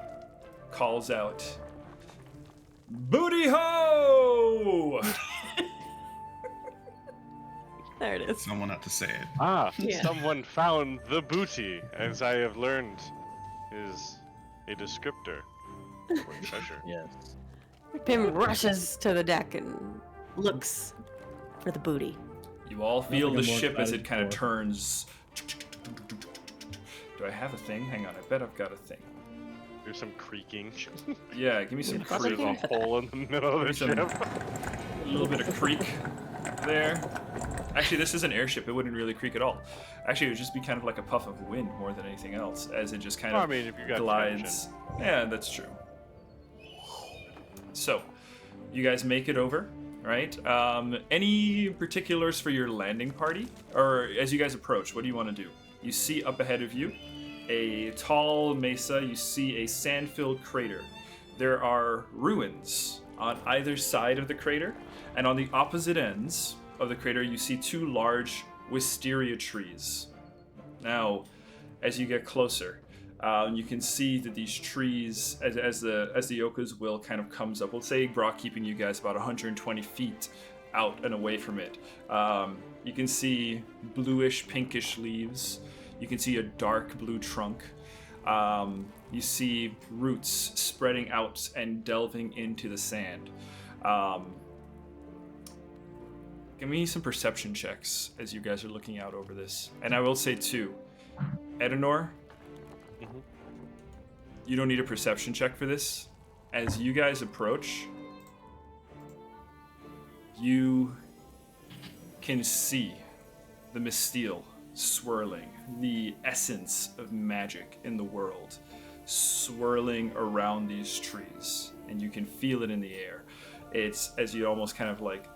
A: calls out, "Booty ho!"
C: There it is.
D: Someone had to say it.
C: Yeah.
B: Someone found the booty, as I have learned is a descriptor for treasure.
E: Yes.
C: Pim rushes to the deck and looks for the booty.
A: You all feel
E: Nothing
A: the
E: I'm more
A: ship as it
E: excited
A: kind of
E: for.
A: turns. Do I have a thing? Hang on, I bet I've got a thing.
B: There's some creaking.
A: Yeah, give me some
C: Yeah,
A: creak.
B: There's a hole in the middle of the
A: Some-
B: ship.
A: A little bit of creak there. Actually, this is an airship. It wouldn't really creak at all. Actually, it would just be kind of like a puff of wind more than anything else, as it just kind
B: Well,
A: of
B: I mean, if you got
A: glides. Yeah, that's true. So, you guys make it over, right? Any particulars for your landing party? Or as you guys approach, what do you want to do? You see up ahead of you a tall mesa. You see a sand-filled crater. There are ruins on either side of the crater, and on the opposite ends of the crater, you see two large wisteria trees. Now, as you get closer, you can see that these trees, as the Yoka's will kind of comes up, we'll say Brock keeping you guys about 120 feet out and away from it. You can see bluish, pinkish leaves. You can see a dark blue trunk. You see roots spreading out and delving into the sand. Give me some perception checks as you guys are looking out over this. And I will say too, Edenor, you don't need a perception check for this. As you guys approach, you can see the Misteel swirling, the essence of magic in the world swirling around these trees, and you can feel it in the air. It's as you almost kind of like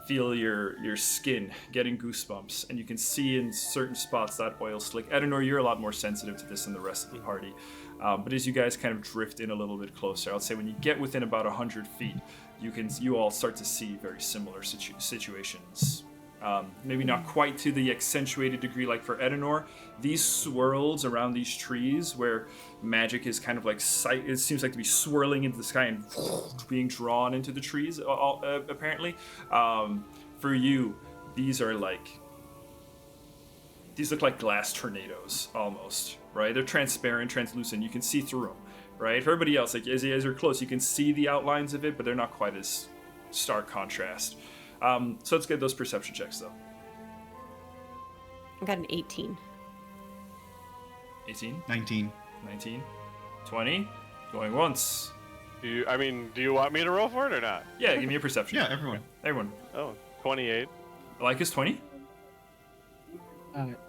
A: feel your skin getting goosebumps, and you can see in certain spots that oil slick. Edenor, you're a lot more sensitive to this than the rest of the party. But as you guys kind of drift in a little bit closer, I'll say when you get within about 100 feet, you all start to see very similar situations. Maybe not quite to the accentuated degree like for Edenor. These swirls around these trees where magic is kind of like it seems like to be swirling into the sky and being drawn into the trees, apparently. For you, these look like glass tornadoes almost, right? They're transparent, translucent. You can see through them, right? For everybody else, like as you're close, you can see the outlines of it, but they're not quite as stark contrast. So let's get those perception checks, though.
C: I got an 18.
A: 18,
D: 19.
A: 19, 20, going once.
B: Do you want me to roll for it or not?
A: Yeah, give me a perception.
D: Yeah, everyone.
A: Everyone.
B: Oh, 28.
A: Lycus, 20?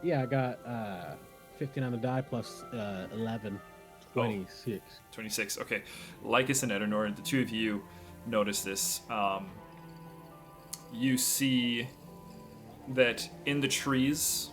E: Yeah, I got 15 on the die plus 11, 26.
A: 26, okay. Lycus and Edenor, the two of you notice this. You see that in the trees,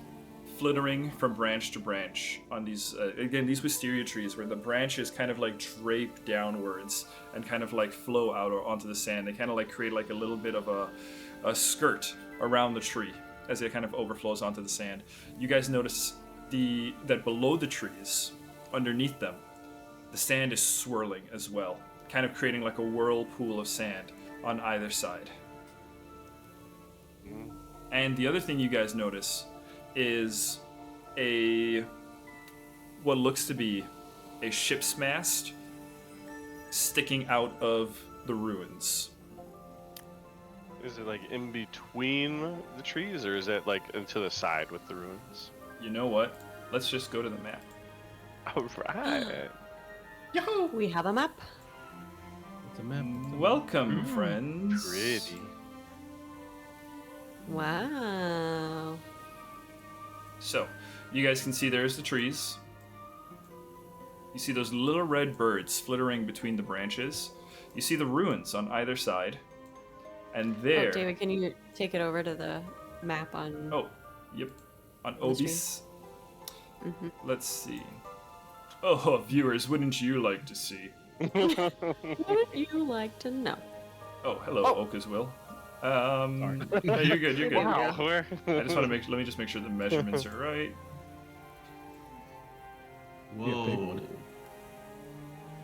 A: flittering from branch to branch on these, these wisteria trees, where the branches kind of like drape downwards and kind of like flow out onto the sand. They kind of like create like a little bit of a skirt around the tree as it kind of overflows onto the sand. You guys notice that below the trees, underneath them, the sand is swirling as well, kind of creating like a whirlpool of sand on either side. And the other thing you guys notice is what looks to be a ship's mast sticking out of the ruins.
B: Is it like in between the trees, or is it like into the side with the ruins?
A: You know what? Let's just go to the map.
B: All right.
D: Yahoo!
C: We have a map.
E: It's a map.
A: Welcome, friends.
B: Pretty.
C: Wow.
A: So, you guys can see there's the trees. You see those little red birds flittering between the branches. You see the ruins on either side. And there...
C: Oh, David, can you take it over to the map on...
A: Oh, yep. On
C: On the screen.
A: Obis. Let's see. Oh, viewers, wouldn't you like to see?
C: What would you like to know?
A: Oh, hello, Oak as well. No, you're good, you're good.
B: Wow.
A: I just want to let me just make sure the measurements are right.
E: Yeah, big one.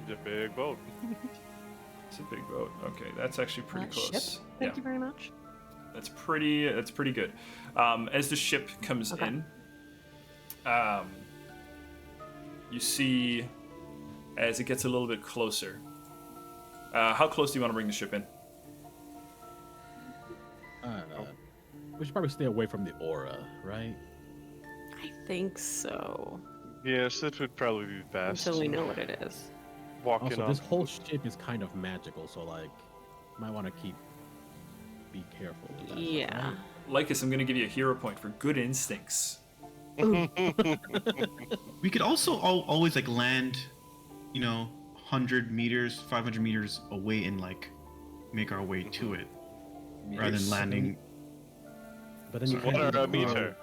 B: It's a big boat.
A: It's a big boat. Okay, that's actually pretty close.
C: Ship? Thank you very much.
A: That's pretty good. As the ship comes in, you see as it gets a little bit closer. How close do you want to bring the ship in?
E: We should probably stay away from the aura, right?
C: I think so.
B: Yes, that would probably be best.
C: Until we know what it is.
B: Walking
E: Also,
B: on.
E: this whole ship is kind of magical, so like, might want to be careful with that.
C: Yeah.
A: Lycus, I'm going to give you a hero point for good instincts.
D: We could also always like land, 100 meters, 500 meters away and like make our way to it, rather than landing.
E: But then you
B: What
E: can't
B: are a
E: do the-
B: meter?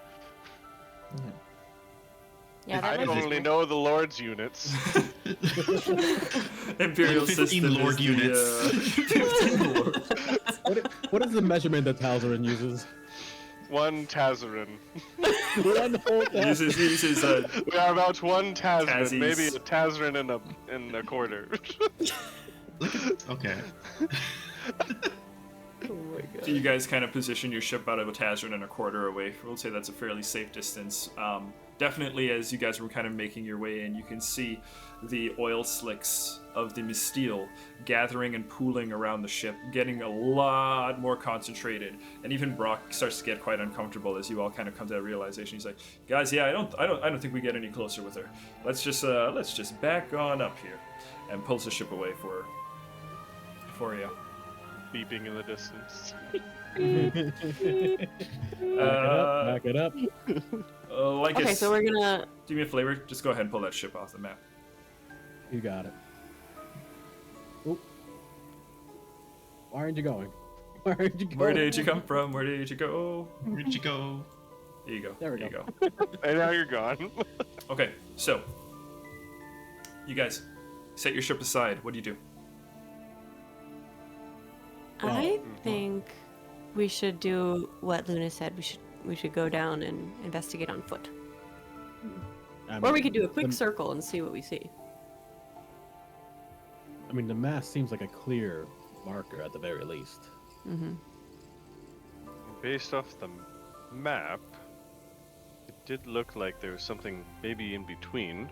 C: Yeah,
B: I
C: that
B: only know the Lord's units.
A: Imperial
D: 15
A: system
D: Lord
A: is
D: units.
A: 15 Lord.
E: What is the measurement that Talzarin uses?
B: 1 Tazarin.
E: One whole
A: uses
B: We are about 1 Tazarin,
A: Tazzies.
B: maybe a Tazarin and a quarter.
D: Okay.
C: Oh my god.
A: So you guys kind of position your ship out of a Tazrin and a quarter away. We'll say that's a fairly safe distance. Definitely, as you guys were kind of making your way in, you can see the oil slicks of the Misteel gathering and pooling around the ship, getting a lot more concentrated. And even Brock starts to get quite uncomfortable as you all kind of come to that realization. He's like, "Guys, yeah, I don't think we get any closer with her. Let's just back on up here," and pulls the ship away for you.
B: Beeping in the distance.
E: Back it up.
A: Lycus,
C: Okay, so we're gonna...
A: do me a favor. Just go ahead and pull that ship off the map.
E: You got it. Oop. Why aren't you going? Why aren't you going?
A: Where did you come from? Where did you go?
D: Where'd you go?
A: There you go.
E: There we
A: You
E: go.
B: And now you're gone.
A: Okay, so you guys set your ship aside. What do you do?
C: I think we should do what Luna said. We should go down and investigate on foot. Or we could do a quick circle and see what we see.
E: I mean, the mass seems like a clear marker at the very least.
B: Based off the map, it did look like there was something maybe in between.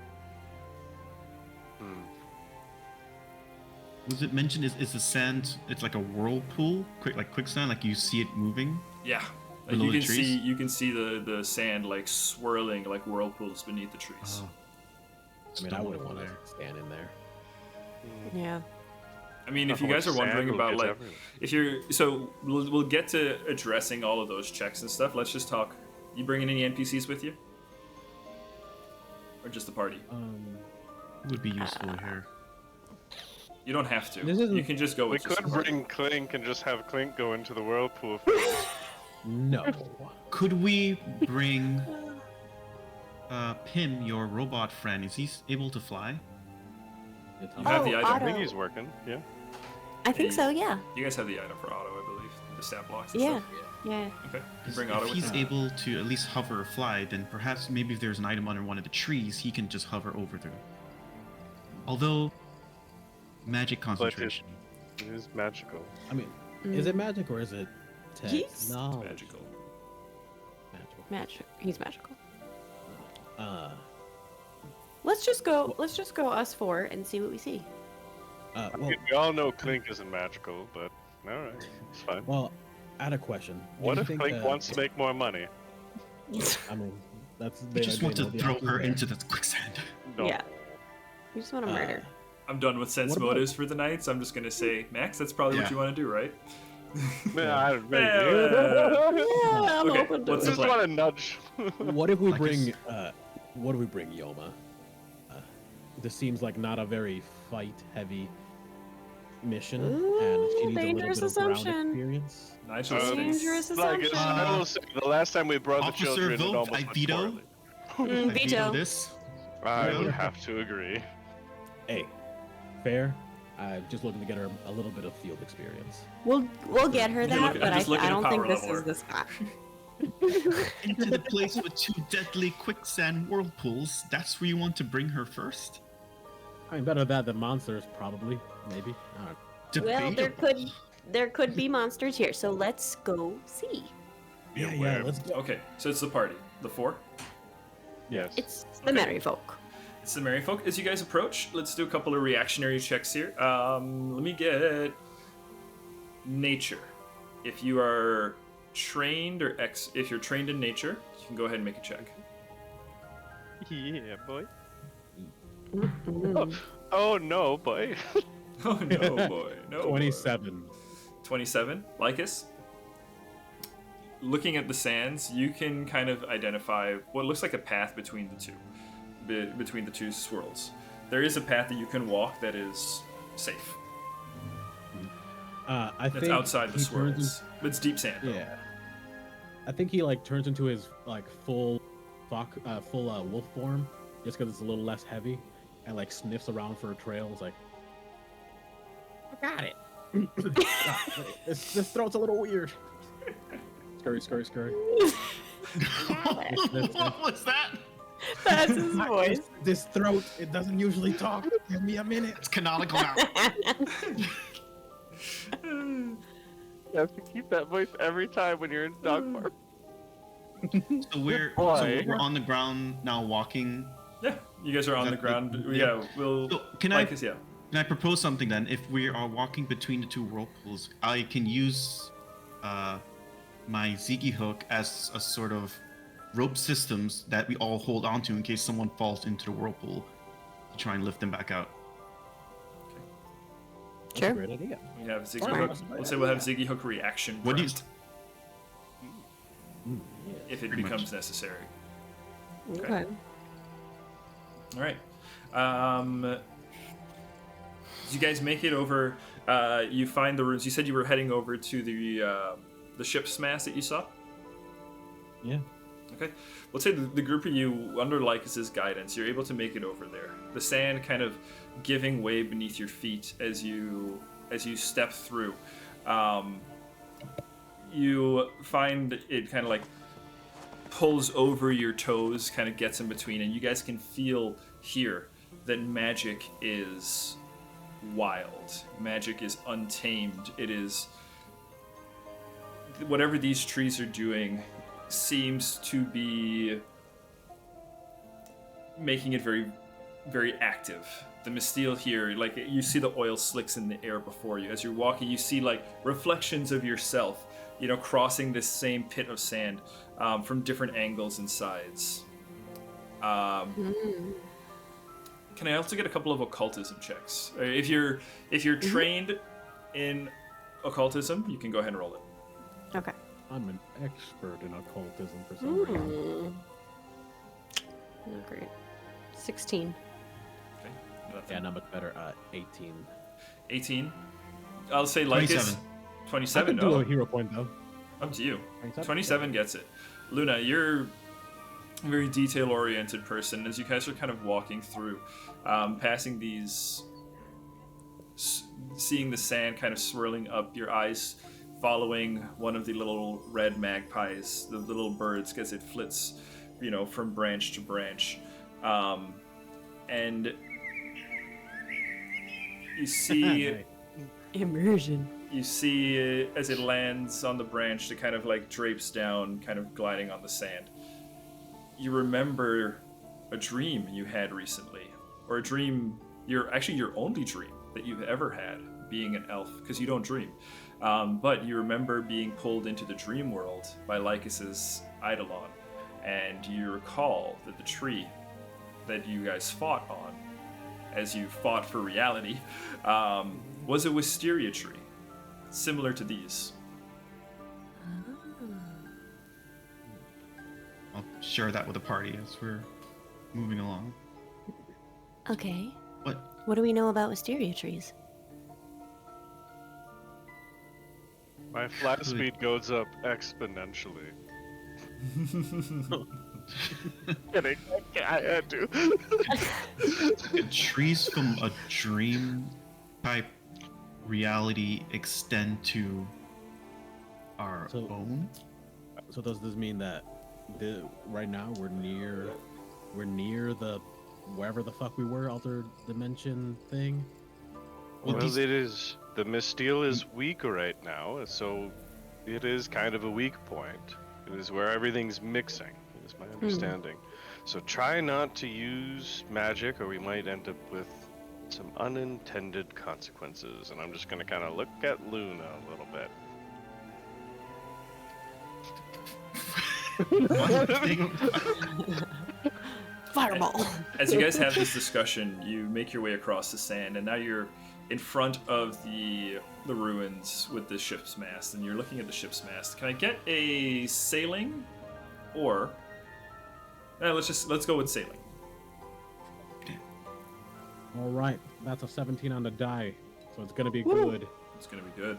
D: Was it mentioned? Is the sand? It's like a whirlpool, quicksand. Like you see it moving.
A: Yeah, like
D: Below
A: you
D: the
A: can
D: trees?
A: see the sand like swirling like whirlpools beneath the trees.
D: Oh.
E: I mean, I wouldn't
D: Stumble
E: want
D: there.
E: to stand in there.
C: Yeah.
A: I mean, if you
B: How
A: guys are
B: much
A: wondering
B: sand
A: about
B: will
A: like
B: get everywhere?
A: if you're so we'll get to addressing all of those checks and stuff. Let's just talk. You bringing any NPCs with you, or just the party?
D: Would be useful here.
A: You don't have to.
E: This isn't-
A: You can just go
B: We
A: with just
B: could
A: the party.
B: bring Clink and just have Clink go into the whirlpool first.
E: No.
D: Could we bring Pim, your robot friend? Is he able to fly?
A: You have the
C: Oh,
A: item.
B: I
C: Otto.
B: think he's working, yeah.
C: I think so, yeah.
A: You guys have the item for Otto, I believe. The stat blocks. And
C: Yeah.
A: Stuff.
C: Yeah.
A: Okay. You
D: If
A: bring Otto with
D: he's
A: you.
D: able to at least hover or fly, then perhaps maybe if there's an item under one of the trees, he can just hover over there. Although, magic concentration.
B: It is magical.
E: I mean, is it magic or is it
C: He's-
E: technology?
A: Magical.
E: Magical.
C: He's magical.
F: Let's just go us four and see what we see.
B: I
E: Well,
B: mean, we all know Clink isn't magical, but alright, it's fine.
E: well, I had a question. Do
B: What
E: you
B: if
E: think
B: Clink
E: that-
B: wants to make more money?
E: I mean, that's.
D: I just want to
E: the
D: throw
E: options
D: her
E: there.
D: into the quicksand.
B: No.
C: Yeah. We just want to murder.
A: I'm done with sense
E: What about-
A: motives for the night, so I'm just gonna say, Max, that's probably what
D: Yeah.
A: you want to do, right?
B: Man, I don't know.
C: Yeah, I'm
A: Okay,
C: open to
A: what's
B: I
A: the
C: it.
B: just want to nudge.
E: What if we
D: Like
E: bring Yoma? This seems like not a very fight-heavy mission, and she
C: Ooh,
E: needs a little
C: dangerous
E: bit of ground
C: assumption.
E: experience.
A: Nice.
C: Dangerous
B: Like,
C: assumption.
B: I will say, the last time we brought the
D: Officer
B: children, it
D: Vogt,
B: almost
D: I
B: went
D: veto.
B: poorly.
C: Mm,
D: I veto
C: veto.
D: this.
B: I would
D: Yeah.
B: have to agree.
E: Hey, fair. I'm just looking to get her a little bit of field experience.
C: We'll get her
A: You're
C: that,
A: looking-
C: but
A: I'm just looking
C: I
A: at
C: don't think
A: power
C: this
A: level
C: is the spot.
D: Into the place with 2 deadly quicksand whirlpools. That's where you want to bring her first?
E: I mean, better that than monsters, probably, maybe. I don't know.
C: Well,
D: Debatable.
C: there could be monsters here, so let's go see.
E: Yeah, let's go.
A: Okay, so it's the party. The 4.
B: Yes.
C: It's the merry folk.
A: It's the merry folk. As you guys approach, let's do a couple of reactionary checks here. Let me get nature. If you are trained or if you're trained in nature, you can go ahead and make a check.
B: Yeah, boy.
C: Mm.
B: Oh no, boy.
A: Oh no, boy. No.
E: 27.
A: 27. Lycus. Looking at the sands, you can kind of identify what looks like a path between the two. Between the two swirls. There is a path that you can walk that is safe.
E: I
A: That's
E: think
A: outside the
E: he turns
A: swirls. It's deep sand. Though.
E: Yeah. I think he like turns into his like full wolf form, just because it's a little less heavy, and like sniffs around for a trail. It's like, I got it. This throat's a little weird. Scurry.
D: What was that?
C: That's his voice.
E: This throat, it doesn't usually talk. Give me a minute.
D: It's canonical now.
B: You have to keep that voice every time when you're in dog farm.
D: So we're
B: Boy.
D: on the ground now walking.
A: Yeah, you guys are on the ground. Yeah, we'll.
D: So can
A: Lycus, yeah.
D: Can I propose something then? If we are walking between the 2 whirlpools, I can use my Ziggy hook as a sort of rope systems that we all hold onto in case someone falls into the whirlpool to try and lift them back out.
E: That's
C: Sure.
E: a great idea.
A: We have Ziggy
C: Alright.
A: Hook. Let's say we'll have Ziggy Hook reaction
D: What do you-
A: first, if it
D: Pretty
A: becomes
D: much.
A: necessary.
C: Okay.
A: All right. You guys make it over. You find the ruins. You said you were heading over to the ship's mast that you saw.
E: Yeah.
A: Okay. Let's say the group of you, under Lycus's guidance, you're able to make it over there. The sand kind of giving way beneath your feet as you step through. You find it kind of like pulls over your toes, kind of gets in between, and you guys can feel here that magic is wild. Magic is untamed. It is whatever these trees are doing seems to be making it very, very active. The Misteel here, like you see the oil slicks in the air before you. As you're walking, you see like reflections of yourself, crossing this same pit of sand from different angles and sides. Can I also get a couple of occultism checks? If you're trained in occultism, you can go ahead and roll it.
C: Okay.
E: I'm an expert in occultism for some reason.
C: Mm. Oh, great. 16.
A: Okay. Nothing.
E: Yeah, not much better. 18.
A: 18. I'll say Lycus.
D: 27.
A: 27.
E: I could do
A: Oh,
E: a hero point though.
A: up to you.
E: 27?
A: 27 gets it. Luna, you're a very detail-oriented person. As you guys are kind of walking through, passing these, seeing the sand kind of swirling up, your eyes following one of the little red magpies, the little birds, as it flits, from branch to branch, and you see.
C: Immersion.
A: You see as it lands on the branch, it kind of like drapes down, kind of gliding on the sand. You remember a dream you had recently, or a dream, your only dream that you've ever had, being an elf, because you don't dream. But you remember being pulled into the dream world by Lycus's Eidolon, and you recall that the tree that you guys fought on, as you fought for reality, was a wisteria tree. Similar to these.
D: I'll share that with the party as we're moving along.
F: Okay.
D: What?
F: What do we know about wisteria trees?
B: My flat speed goes up exponentially. Kidding. I had to.
D: Could trees from a dream type reality extend to our
E: So-
D: own?
E: So does this mean that right now we're near the wherever the fuck we were, altered dimension thing?
D: Well,
B: Well,
D: these-
B: it is. The Misteel is weak right now, so it is kind of a weak point. It is where everything's mixing, is my understanding. So try not to use magic, or we might end up with some unintended consequences. And I'm just going to kind of look at Luna a little bit.
D: One thing-
F: Fireball.
A: As you guys have this discussion, you make your way across the sand, and now you're in front of the ruins with the ship's mast, and you're looking at the ship's mast. Can I get a sailing, or let's go with sailing.
E: All right, that's a 17 on the die, so it's gonna be
C: Woo.
E: good.
A: It's gonna be good.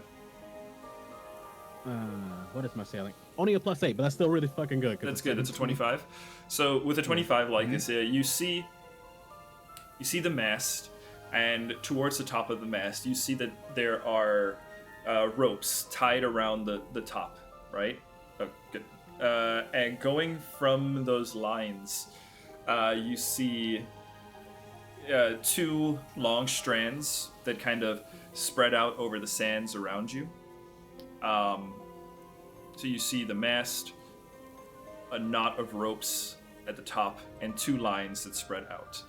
E: What is my sailing? Only a +8, but that's still really fucking good. 'cause
A: That's
E: it's
A: good. It's a
E: 17.
A: 25. So with a 25, like I say, you see the mast, and towards the top of the mast, you see that there are ropes tied around the top, right? Oh, good. And going from those lines, you see two long strands that kind of spread out over the sands around you. So you see the mast, a knot of ropes at the top, and two lines that spread out.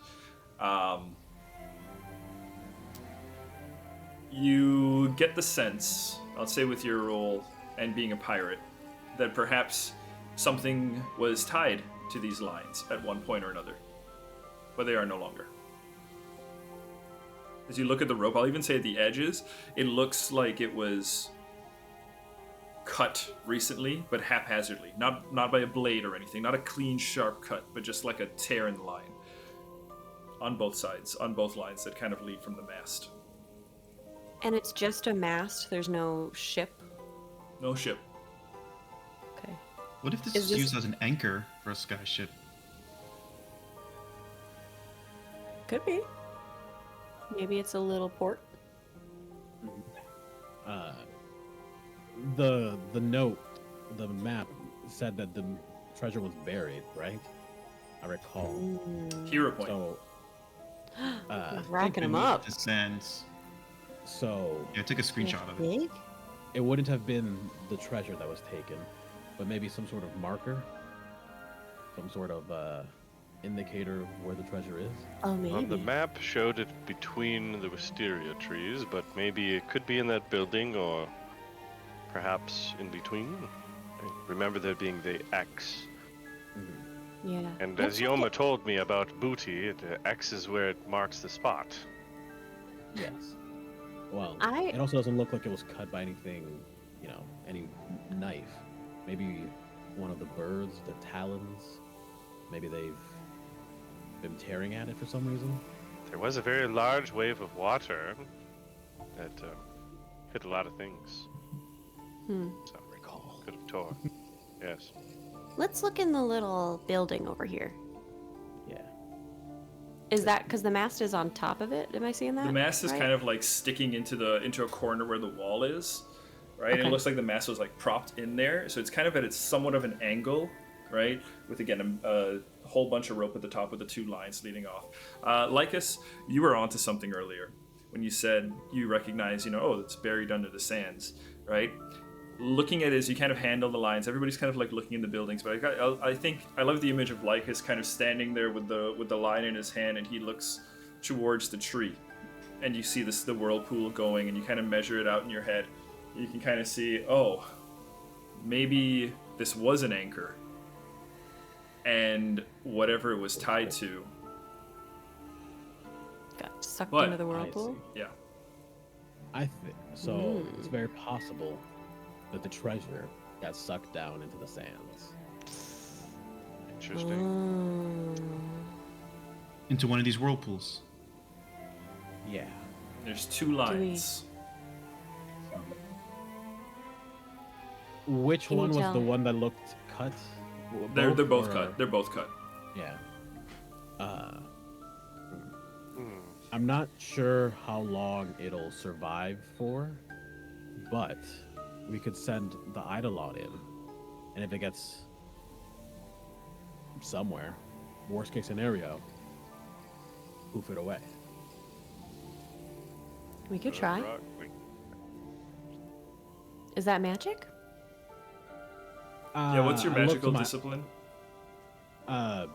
A: You get the sense, I'll say with your role and being a pirate, that perhaps something was tied to these lines at one point or another, but they are no longer. As you look at the rope, I'll even say at the edges, it looks like it was cut recently, but haphazardly. Not by a blade or anything, not a clean, sharp cut, but just like a tear in the line. On both sides, on both lines that kind of lead from the mast.
C: And it's just a mast. There's no ship.
A: No ship.
C: Okay.
D: What if this
C: Is
D: is
C: this-
D: used as an anchor for a skyship?
C: Could be. Maybe it's a little port.
E: The note, the map said that the treasure was buried, right? I recall.
A: Hero point.
E: So,
C: Racking them
D: Beneath
C: up.
D: The sands.
E: so
D: Yeah, I took a screenshot of it.
F: Big?
E: it wouldn't have been the treasure that was taken, but maybe some sort of marker, some sort of indicator of where the treasure is.
F: Oh, maybe.
B: On the map showed it between the wisteria trees, but maybe it could be in that building or perhaps in between. I remember there being the X.
F: Yeah.
B: And
F: Let's
B: as
F: look
B: Yoma
F: at-
B: told me about Booty, the X is where it marks the spot.
E: Yes. Well,
C: I-
E: it also doesn't look like it was cut by anything, any knife. Maybe one of the birds, the talons. Maybe they've been tearing at it for some reason.
B: There was a very large wave of water that hit a lot of things. So
E: Recall.
B: could have tore. Yes.
F: Let's look in the little building over here.
E: Yeah.
C: Is that because the mast is on top of it? Am I seeing that?
A: The mast is
C: right?
A: kind of like sticking into a corner where the wall is, right? And
C: Okay.
A: it looks like the mast was like propped in there, so it's kind of at its somewhat of an angle, right? With again a whole bunch of rope at the top with the two lines leading off. Lycus, you were onto something earlier when you said you recognize, oh, it's buried under the sands, right? Looking at it as you kind of handle the lines, everybody's kind of like looking in the buildings, but I think I love the image of Lycus kind of standing there with the line in his hand, and he looks towards the tree, and you see the whirlpool going, and you kind of measure it out in your head. You can kind of see, oh, maybe this was an anchor, and whatever it was tied to,
C: Got sucked
A: But-
C: into the
E: I
C: whirlpool.
E: see.
A: yeah.
E: I think so. It's very possible that the treasure got sucked down into the sands.
B: Interesting.
D: Into one of these whirlpools.
E: Yeah.
A: There's 2 lines.
E: Which
F: Can you
E: one was
F: tell?
E: the one that looked cut?
A: They're both
E: or-
A: cut. They're both cut.
E: Yeah. I'm not sure how long it'll survive for, but we could send the Eidolon in, and if it gets somewhere, worst case scenario, poof it away.
F: We could try.
B: Rock-
F: Is that magic?
A: Yeah, what's your
E: I looked
A: magical
E: my-
A: discipline?
B: That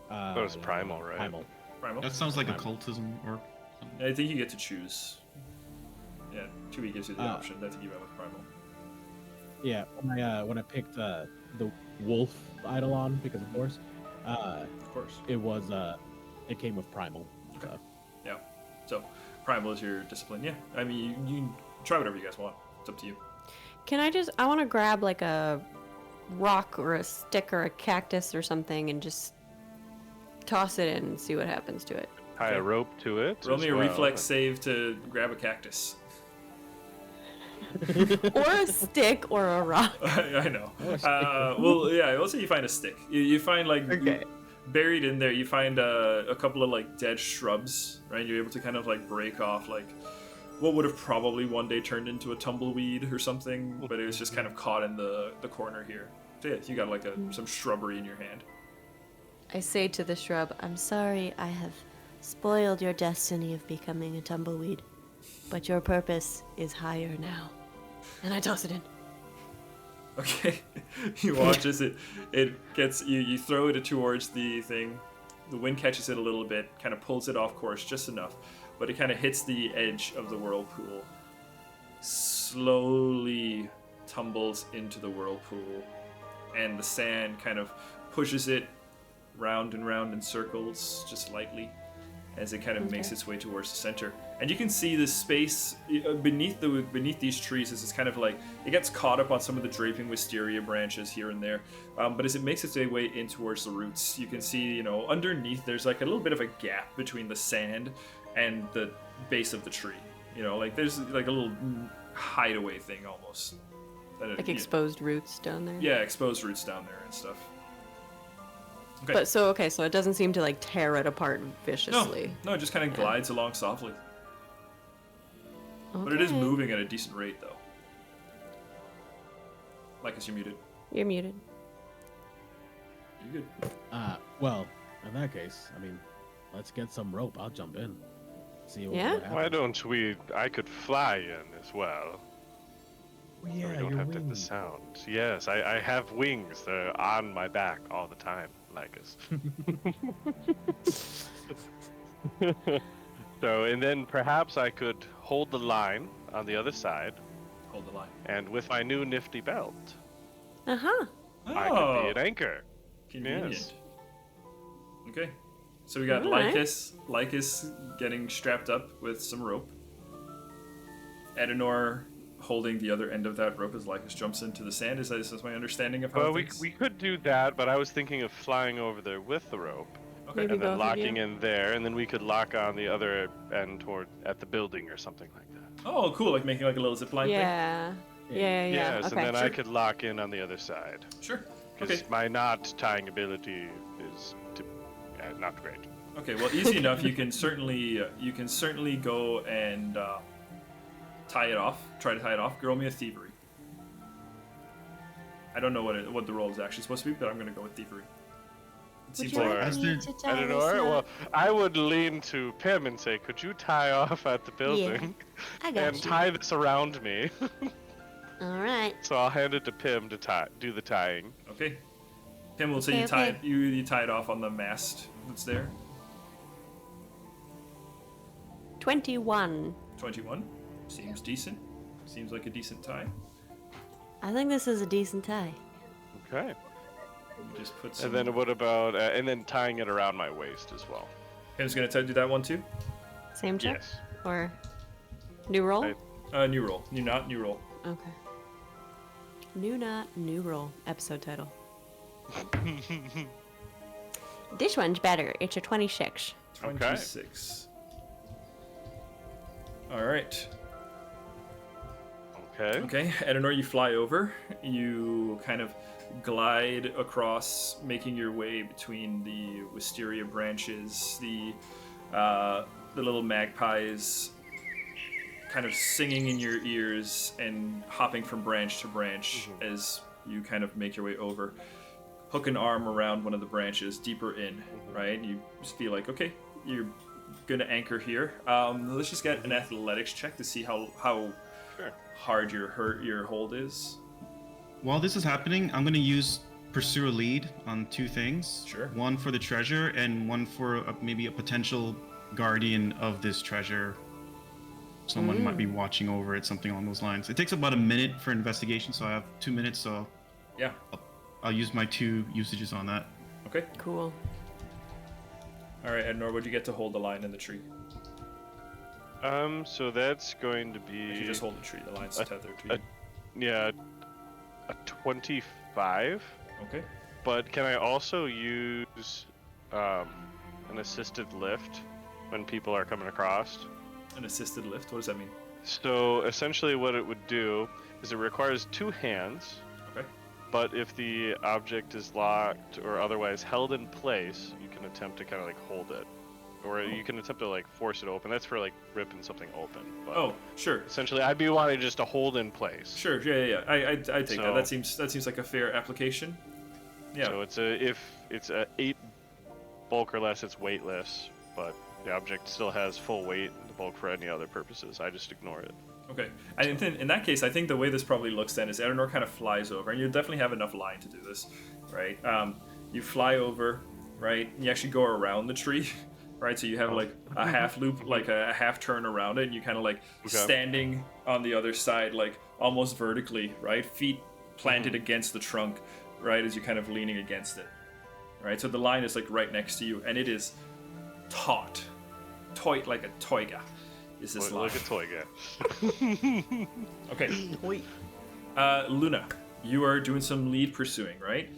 B: was primal, right?
E: Primal.
A: Primal?
D: That sounds like occultism or something.
A: I think you get to choose. Yeah, 2E gives you the option. I think you went with primal.
E: Yeah, when I picked the wolf Eidolon, because of course,
A: Of course.
E: it came with primal.
A: Okay.
E: So.
A: Yeah. So, primal is your discipline. Yeah. I mean, you can try whatever you guys want. It's up to you.
C: I want to grab like a rock or a stick or a cactus or something and just toss it in and see what happens to it.
B: Tie a rope to it.
A: Roll
B: as
A: me a
B: well.
A: reflex save to grab a cactus.
C: Or a stick or a rock.
A: I know. Well, yeah, we'll say you find a stick. You find, like,
C: Okay.
A: buried in there, you find a couple of, like, dead shrubs, right? You're able to kind of, like, break off, like, what would have probably one day turned into a tumbleweed or something, but it was just kind of caught in the corner here. So, yeah, you got, like, some shrubbery in your hand.
C: I say to the shrub,
F: I'm sorry I have spoiled your destiny of becoming a tumbleweed, but your purpose is higher now.
C: and I toss it in.
A: Okay. You watch as it gets, you throw it towards the thing. The wind catches it a little bit, kind of pulls it off course just enough, but it kind of hits the edge of the whirlpool, slowly tumbles into the whirlpool, and the sand kind of pushes it round and round in circles, just lightly, as it kind of makes its way towards the center. And you can see the space beneath these trees. This is kind of like, it gets caught up on some of the draping wisteria branches here and there, but as it makes its way in towards the roots, you can see, underneath there's like a little bit of a gap between the sand and the base of the tree. Like there's like a little hideaway thing almost.
C: Like exposed roots down there.
A: Yeah, exposed roots down there and stuff. Okay.
C: But so it doesn't seem to like tear it apart viciously.
A: No, it just kind of glides along softly. But it is
F: Okay.
A: moving at a decent rate, though. Like, you're muted.
C: You're muted.
A: You're good.
E: Well, in that case, I mean, let's get some rope. I'll jump in. See what
C: Yeah?
E: happens.
B: Why don't we? I could fly in as well.
E: Well,
B: So
E: yeah,
B: we don't
E: your
B: have to have the
E: wings.
B: sound. Yes, I have wings. They're on my back all the time, like us. So, and then perhaps I could hold the line on the other side,
A: Hold the line.
B: and with my new nifty belt,
C: Uh-huh.
B: I could be an anchor.
A: Convenient.
B: Yes.
A: Okay. So we got
C: Alright.
A: Lycus getting strapped up with some rope. Edenor holding the other end of that rope as Lycus jumps into the sand. Is that my understanding of how
B: Well,
A: things...
B: we could do that, but I was thinking of flying over there with the rope.
A: Okay.
C: Maybe
B: And
C: both
B: then
C: of
B: locking
C: you.
B: in there, and then we could lock on the other end at the building or something like that.
A: Oh, cool. Like making like a little zip line
C: Yeah. Yeah.
B: Yes,
C: Okay.
B: and then I could lock in on the other side.
A: thing? Sure.
B: Because
A: Okay.
B: my knot tying ability is not great.
A: Okay, well, easy enough. You can certainly go and tie it off. Try to tie it off. Roll me a thievery. I don't know what the role is actually supposed to be, but I'm gonna go with thievery. It
F: Would
A: seems
F: you
A: like
F: like
D: As
F: me
D: they're-
F: to
B: I
F: tie
B: don't
F: this
B: know. Well,
F: knot?
B: I would lean to Pim and say, "Could you tie off at the building
F: I got
B: and
F: you.
B: tie this around me?"
F: All right.
B: So I'll hand it to Pim to do the tying.
A: okay. Pim will say
F: Okay,
A: you tie
F: okay.
A: it. You tie it off on the mast that's there.
C: 21.
A: 21 seems decent. Seems like a decent tie.
F: I think this is a decent tie.
B: Okay.
A: You just put some.
B: And then what about and then tying it around my waist as well?
A: Pim's gonna do that one too.
C: Same check?
B: Yes.
C: Or new roll?
A: New roll. New knot. New roll.
C: Okay.
F: New knot, new roll. Episode title. This one's better. It's a 26.
A: 26. All right. Okay, Edenor, you fly over. You kind of glide across, making your way between the wisteria branches, the little magpies kind of singing in your ears and hopping from branch to branch as you kind of make your way over. Hook an arm around one of the branches deeper in, right? And you just feel like, okay, you're gonna anchor here. Let's just get an athletics check to see how hard your hold is.
D: While this is happening, I'm going to use pursue a lead on 2 things.
A: Sure.
D: One for the treasure and one for maybe a potential guardian of this treasure. Someone who might be watching over it, something along those lines. It takes about a minute for investigation, so I have 2 minutes, so
A: Yeah.
D: I'll use my 2 usages on that.
A: Okay.
C: Cool.
A: All right, Edenor, would you get to hold the line in the tree?
B: So that's going to be.
A: If you just hold the tree, the line's tethered to you.
B: A 25.
A: Okay.
B: But can I also use an assisted lift when people are coming across?
A: An assisted lift? What does that mean?
B: So essentially what it would do is it requires 2 hands.
A: Okay.
B: But if the object is locked or otherwise held in place, you can attempt to kind of like hold it. Or you can attempt to like force it open. That's for like ripping something open. But
A: Oh, sure.
B: essentially I'd be wanting just to hold in place.
A: Sure, yeah. I take that.
B: So-
A: That seems like a fair application. Yeah.
B: So if it's a 8 bulk or less, it's weightless, but the object still has full weight and the bulk for any other purposes. I just ignore it.
A: Okay. And in that case, I think the way this probably looks then is Edenor kind of flies over, and you definitely have enough line to do this, right? You fly over, right? You actually go around the tree, right? So you have like a half loop, like a half turn around it, and you kind of like standing on the other side, like almost vertically, right? Feet planted against the trunk, right? As you're kind of leaning against it, right? So the line is like right next to you, and it is taut, like a toiga. Is this line?
B: Like a toy guy.
A: Okay. Luna, you are doing some lead pursuing, right?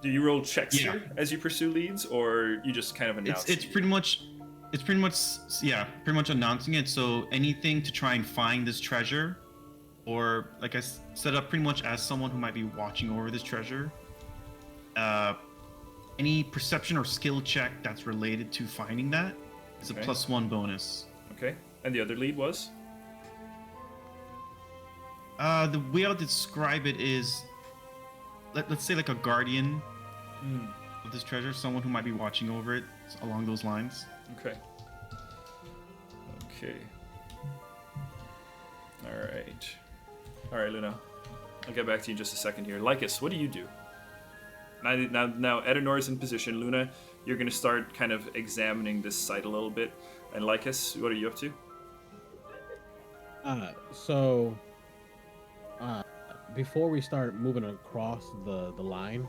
A: Do you roll checks here as you pursue leads, or you just kind of announce?
D: It's pretty much announcing it. So anything to try and find this treasure, or like I set up pretty much as someone who might be watching over this treasure. Any perception or skill check that's related to finding that is a +1 bonus.
A: Okay. And the other lead was?
D: The way I'll describe it is, let's say like a guardian of this treasure, someone who might be watching over it, along those lines.
A: Okay. All right, Luna. I'll get back to you in just a second here. Lycus, what do you do? Now Edenor's in position. Luna, you're going to start kind of examining this site a little bit. And Lycus, what are you up to?
E: Before we start moving across the line,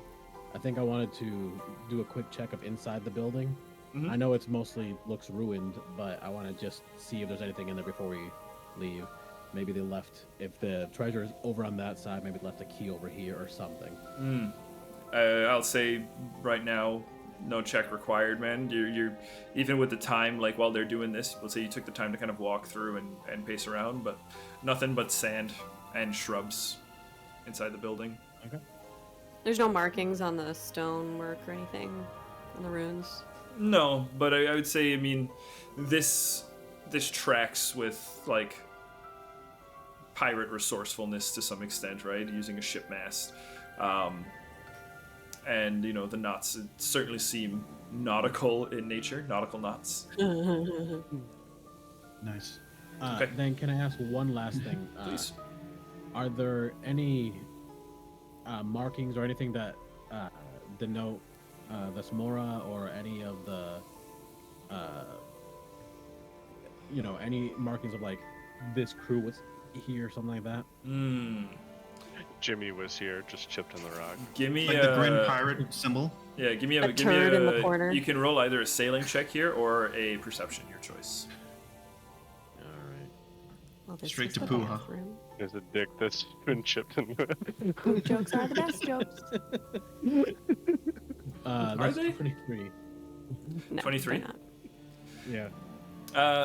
E: I think I wanted to do a quick check of inside the building.
A: Mhm.
E: I know it's mostly looks ruined, but I want to just see if there's anything in there before we leave. Maybe they left, if the treasure is over on that side, maybe they left a key over here or something.
A: I'll say right now, no check required, man. You're even with the time, like while they're doing this, let's say you took the time to kind of walk through and pace around, but nothing but sand and shrubs inside the building.
E: Okay.
C: There's no markings on the stonework or anything on the runes.
A: No, but I would say, I mean, this tracks with like pirate resourcefulness to some extent, right? Using a ship mast. And, you know, the knots certainly seem nautical in nature, nautical knots.
D: Nice.
A: Okay.
E: Then can I ask one last thing?
A: Please.
E: Are there any markings or anything that denote the Smora or any of the, any markings of like this crew was here or something like that?
B: Jimmy was here, just chipped in the rock.
A: Give me
D: Like the Grim Pirate symbol.
A: Yeah, give me
C: A turd in the corner.
A: You can roll either a sailing check here or a perception, your choice.
E: All right.
C: Oh, this
D: Straight
C: is
D: to
C: the
D: poo, huh?
C: bathroom.
B: There's a dick that's been chipped in.
C: Poo jokes are the best jokes.
E: That's
A: they?
E: 23.
C: No,
A: 23?
C: they're not.
E: Yeah.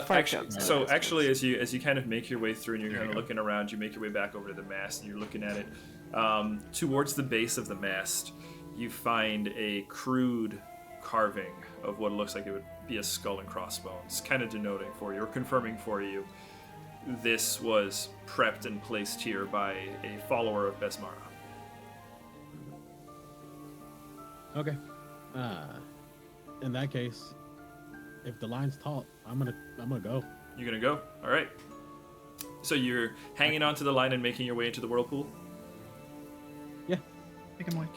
C: Fart
A: Actually,
C: jokes are
A: so
C: the best
A: actually,
C: jokes.
A: as you kind of make your way through and you're
D: There
A: kind
D: you
A: of
D: go.
A: looking around, you make your way back over to the mast and you're looking at it. Towards the base of the mast, you find a crude carving of what looks like it would be a skull and crossbones, kind of denoting for you or confirming for you this was prepped and placed here by a follower of Besmara.
E: Okay. In that case, if the line's taut, I'm gonna go.
A: You're gonna go. All right. So you're hanging onto the line and making your way into the whirlpool.
E: Yeah.
D: Make him like.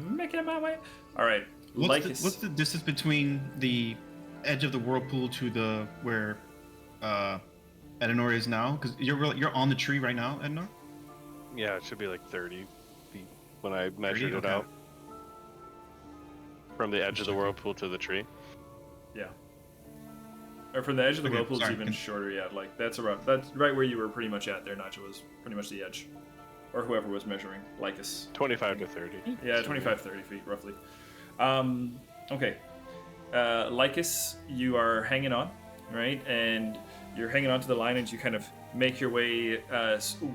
A: Making my way. All right.
D: What's the distance between the edge of the whirlpool to the where Edenor is now? Because you're on the tree right now, Edenor.
B: Yeah, it should be like 30 feet when I measured
D: 30?
B: it
D: Okay.
B: out. From the edge of the whirlpool to the tree.
A: Yeah. Or from the edge of the
D: Okay,
A: whirlpool, it's
D: sorry.
A: even shorter. Yeah, like that's right where you were pretty much at there. Nacho was pretty much the edge, or whoever was measuring. Lycus.
B: 25 to 30.
A: Yeah, 25, 30 feet roughly. Okay. Lycus, you are hanging on, right? And you're hanging on to the line as you kind of make your way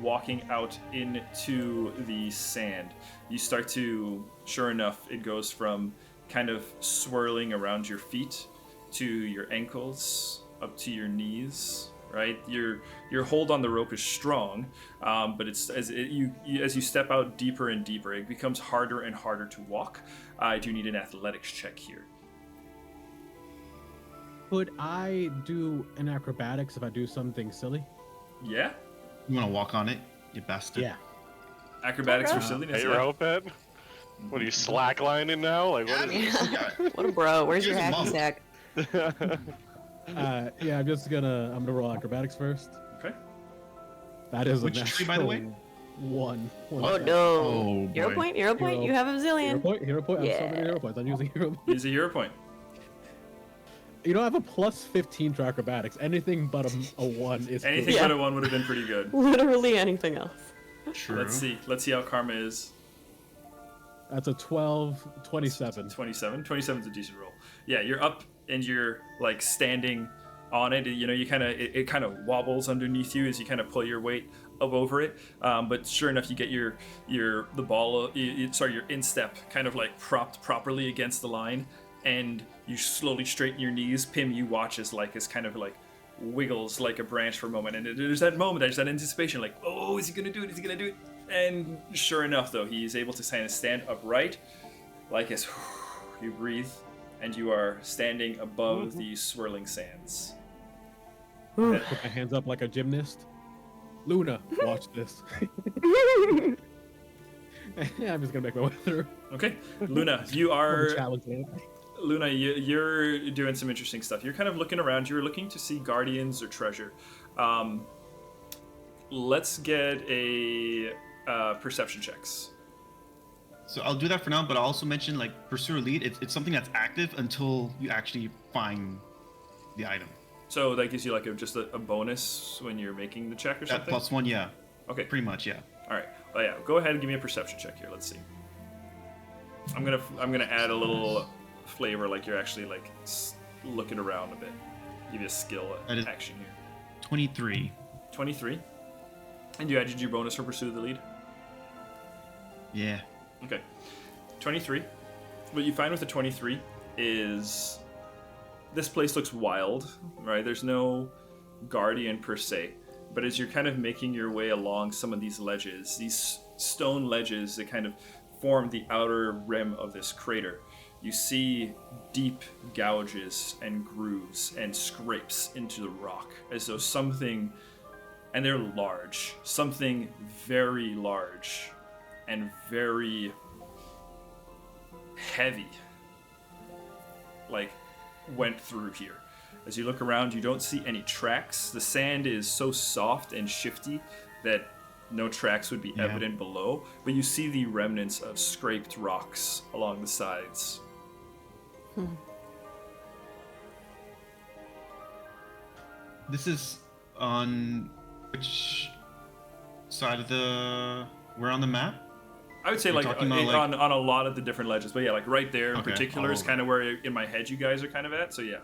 A: walking out into the sand. You start to, sure enough, it goes from kind of swirling around your feet to your ankles, up to your knees, right? Your hold on the rope is strong, but it's as you step out deeper and deeper, it becomes harder and harder to walk. I do need an athletics check here.
E: Could I do an acrobatics if I do something silly?
A: Yeah,
D: You want to walk on it, you bastard.
E: Yeah.
A: acrobatics for silliness.
B: Hey,
A: Yeah.
B: rope it? What are you slacklining now? Like what is
C: What a bro. Where's your
D: Here's a
C: hacky
D: monk.
C: sack?
E: Yeah, I'm gonna roll acrobatics first.
A: Okay.
E: That is
D: Which
E: a
D: tree, by the way?
E: One.
C: Oh no.
D: Oh,
C: Hero
D: boy.
C: point, hero point.
E: Hero-
C: You have a
E: Hero
C: zillion.
E: point, hero point. I have so many
C: Yeah.
E: hero points. I'm using hero points.
A: Use a hero point.
E: You know, I have a plus 15 to acrobatics. Anything but a 1 is
A: Anything
E: good.
C: Yeah.
A: but a 1 would have been pretty good.
C: Literally anything else.
D: True.
A: Let's see how karma is.
E: That's a 12, 27.
A: 27. 27 is a decent roll. Yeah, you're up and you're like standing on it. You know, you kind of it kind of wobbles underneath you as you kind of pull your weight up over it. But sure enough, you get your instep kind of like propped properly against the line, and you slowly straighten your knees. Pim, you watch as Lycus kind of like wiggles like a branch for a moment, and there's that moment, there's that anticipation, like, oh, is he gonna do it? Is he gonna do it? And sure enough, though, he is able to stand upright. Lycus, you breathe, and you are standing above the swirling sands.
E: Put my hands up like a gymnast. Luna, watch this. I'm just gonna make my way through.
A: Okay, Luna, you are
E: Challenging.
A: Luna, you're doing some interesting stuff. You're kind of looking around. You're looking to see guardians or treasure. Let's get a perception checks.
D: So I'll do that for now, but I'll also mention like pursue or lead. It's something that's active until you actually find the item.
A: So that gives you like just a bonus when you're making the check or
D: That
A: something?
D: +1, yeah.
A: Okay,
D: Pretty much, yeah.
A: all right. Well, yeah, go ahead and give me a perception check here. Let's see. I'm gonna add a little flavor, like you're actually like looking around a bit. Give you a skill
D: That is-
A: action here.
D: 23.
A: 23. And you added your bonus for pursue the lead.
D: Yeah.
A: Okay. 23. What you find with the 23 is this place looks wild, right? There's no guardian per se, but as you're kind of making your way along some of these ledges, these stone ledges that kind of form the outer rim of this crater, you see deep gouges and grooves and scrapes into the rock, as though something, and they're large, something very large and very heavy, like, went through here. As you look around, you don't see any tracks. The sand is so soft and shifty that no tracks would be
D: Yeah.
A: evident below, but you see the remnants of scraped rocks along the sides.
D: This is on Which side of the... We're on the map?
A: I would say
D: You're
A: like,
D: talking about, like-
A: on a lot of the different ledges, but yeah, like right there in
D: Okay,
A: particular is
D: all
A: kind of where in my head you guys are kind of at. So yeah,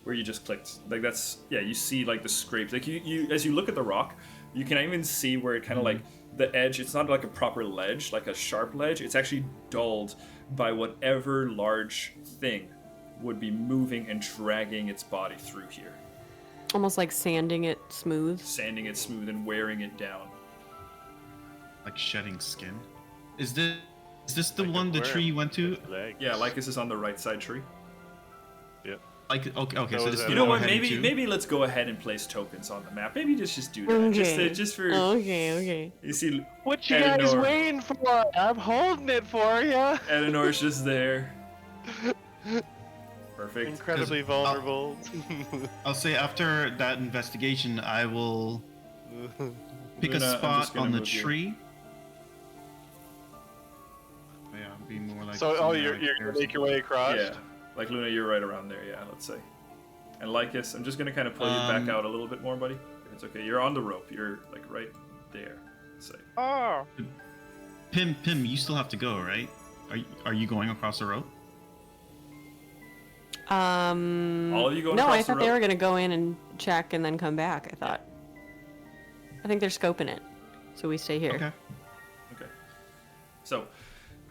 A: where you just clicked, like that's yeah, you see like the scrapes. Like you as you look at the rock, you can even see where it kind of like the edge. It's not like a proper ledge, like a sharp ledge. It's actually dulled by whatever large thing would be moving and dragging its body through here,
C: Almost like sanding it smooth.
A: sanding it smooth and wearing it down.
D: Like shedding skin. Is this the
B: Like
D: one the
B: worm
D: tree you went to?
B: with legs.
A: Yeah, Lycus is on the right side tree.
B: Yep.
D: Like okay,
B: So
D: so
B: is
D: this
B: that-
D: is
A: You know
D: the
A: what?
D: one heading
A: Maybe
D: to?
A: let's go ahead and place tokens on the map. Maybe just do that.
C: Okay.
A: Just for
C: Okay.
A: you see,
B: What you guys
A: Eleanor.
B: waiting for? I'm holding it for you.
A: Eleanor's just there. Perfect.
B: Incredibly vulnerable.
D: I'll say after that investigation, I will pick
A: Luna,
D: a
A: I'm
D: spot
A: just gonna
D: on the
A: move you.
D: tree. Yeah, be more like.
B: So,
D: something
B: you're
D: like
B: gonna
D: there's-
B: make your way across?
A: Yeah, like Luna, you're right around there. Yeah, let's say. And Lycus, I'm just gonna kind of pull you back out a little bit more, buddy. If it's okay. You're on the rope. You're like right there. Say.
B: Oh.
D: Pim, you still have to go, right? Are you going across the road?
A: All of you going
C: No,
A: across
C: I
A: the
C: thought they
A: road?
C: were gonna go in and check and then come back. I thought. I think they're scoping it, so we stay here.
D: Okay.
A: Okay. So,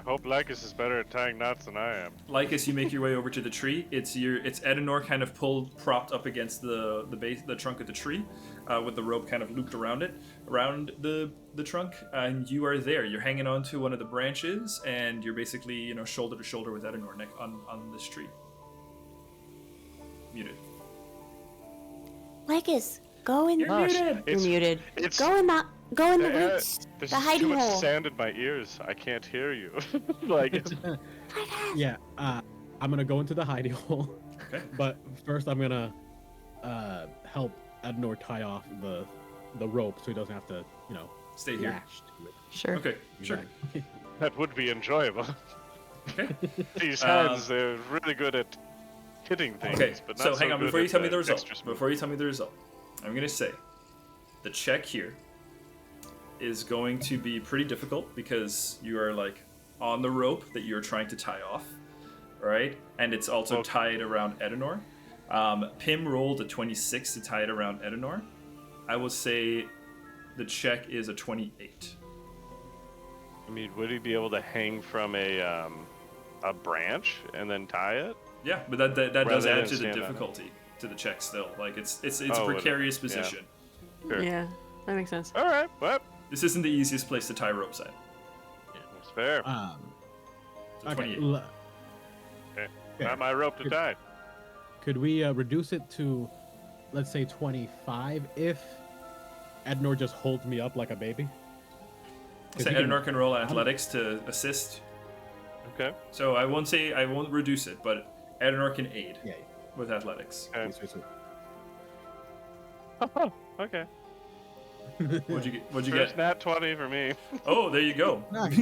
B: I hope Lycus is better at tying knots than I am.
A: Lycus, you make your way over to the tree. It's Edenor kind of propped up against the trunk of the tree, with the rope kind of looped around it, around the trunk, and you are there. You're hanging onto one of the branches, and you're basically shoulder to shoulder with Edenor on this tree. Muted.
F: Lycus, go in.
A: You're muted.
C: You're muted.
B: It's
F: Go in the roots.
B: There's
F: The
B: too
F: hiding
B: much
F: hole.
B: sand in my ears. I can't hear you. Like it's
E: Yeah, I'm gonna go into the hidey hole,
A: Okay.
E: but first I'm gonna help Adnor tie off the rope so he doesn't have to,
A: Stay here.
E: lash to it.
C: Sure.
A: Okay. Sure.
E: Exactly.
B: that would be enjoyable.
A: Okay.
B: These hands, they're really good at hitting things,
A: Okay,
B: but not
A: so hang on,
B: good
A: before you
B: at
A: tell me the result,
B: extra smooth.
A: I'm gonna say the check here is going to be pretty difficult because you are like on the rope that you're trying to tie off, right? And it's also
B: Well-
A: tied around Edenor. Pim rolled a 26 to tie it around Edenor. I will say the check is a 28.
B: I mean, would he be able to hang from a branch and then tie it?
A: Yeah, but that does
B: Rather
A: add
B: than
A: to the
B: stand on it.
A: difficulty to the check still. Like it's a
B: Oh, would it?
A: precarious
B: Yeah.
A: position.
B: Sure.
C: Yeah, that makes sense.
B: All right, well,
A: This isn't the easiest place to tie ropes at.
B: it's fair.
A: It's a
E: Okay.
A: 28.
B: Okay.
E: yeah.
B: Not my rope to tie.
E: Could we reduce it to, let's say, 25 if Adnor just holds me up like a baby? 'Cause
A: So
E: he can-
A: Edenor can roll athletics to assist.
B: Okay.
A: So I won't reduce it, but Edenor can aid
E: Yeah.
A: with athletics.
B: Okay.
E: Sweet, sweet,
B: Okay.
A: What'd you
B: First
A: get?
B: nat 20 for me.
A: Oh, there you go. Like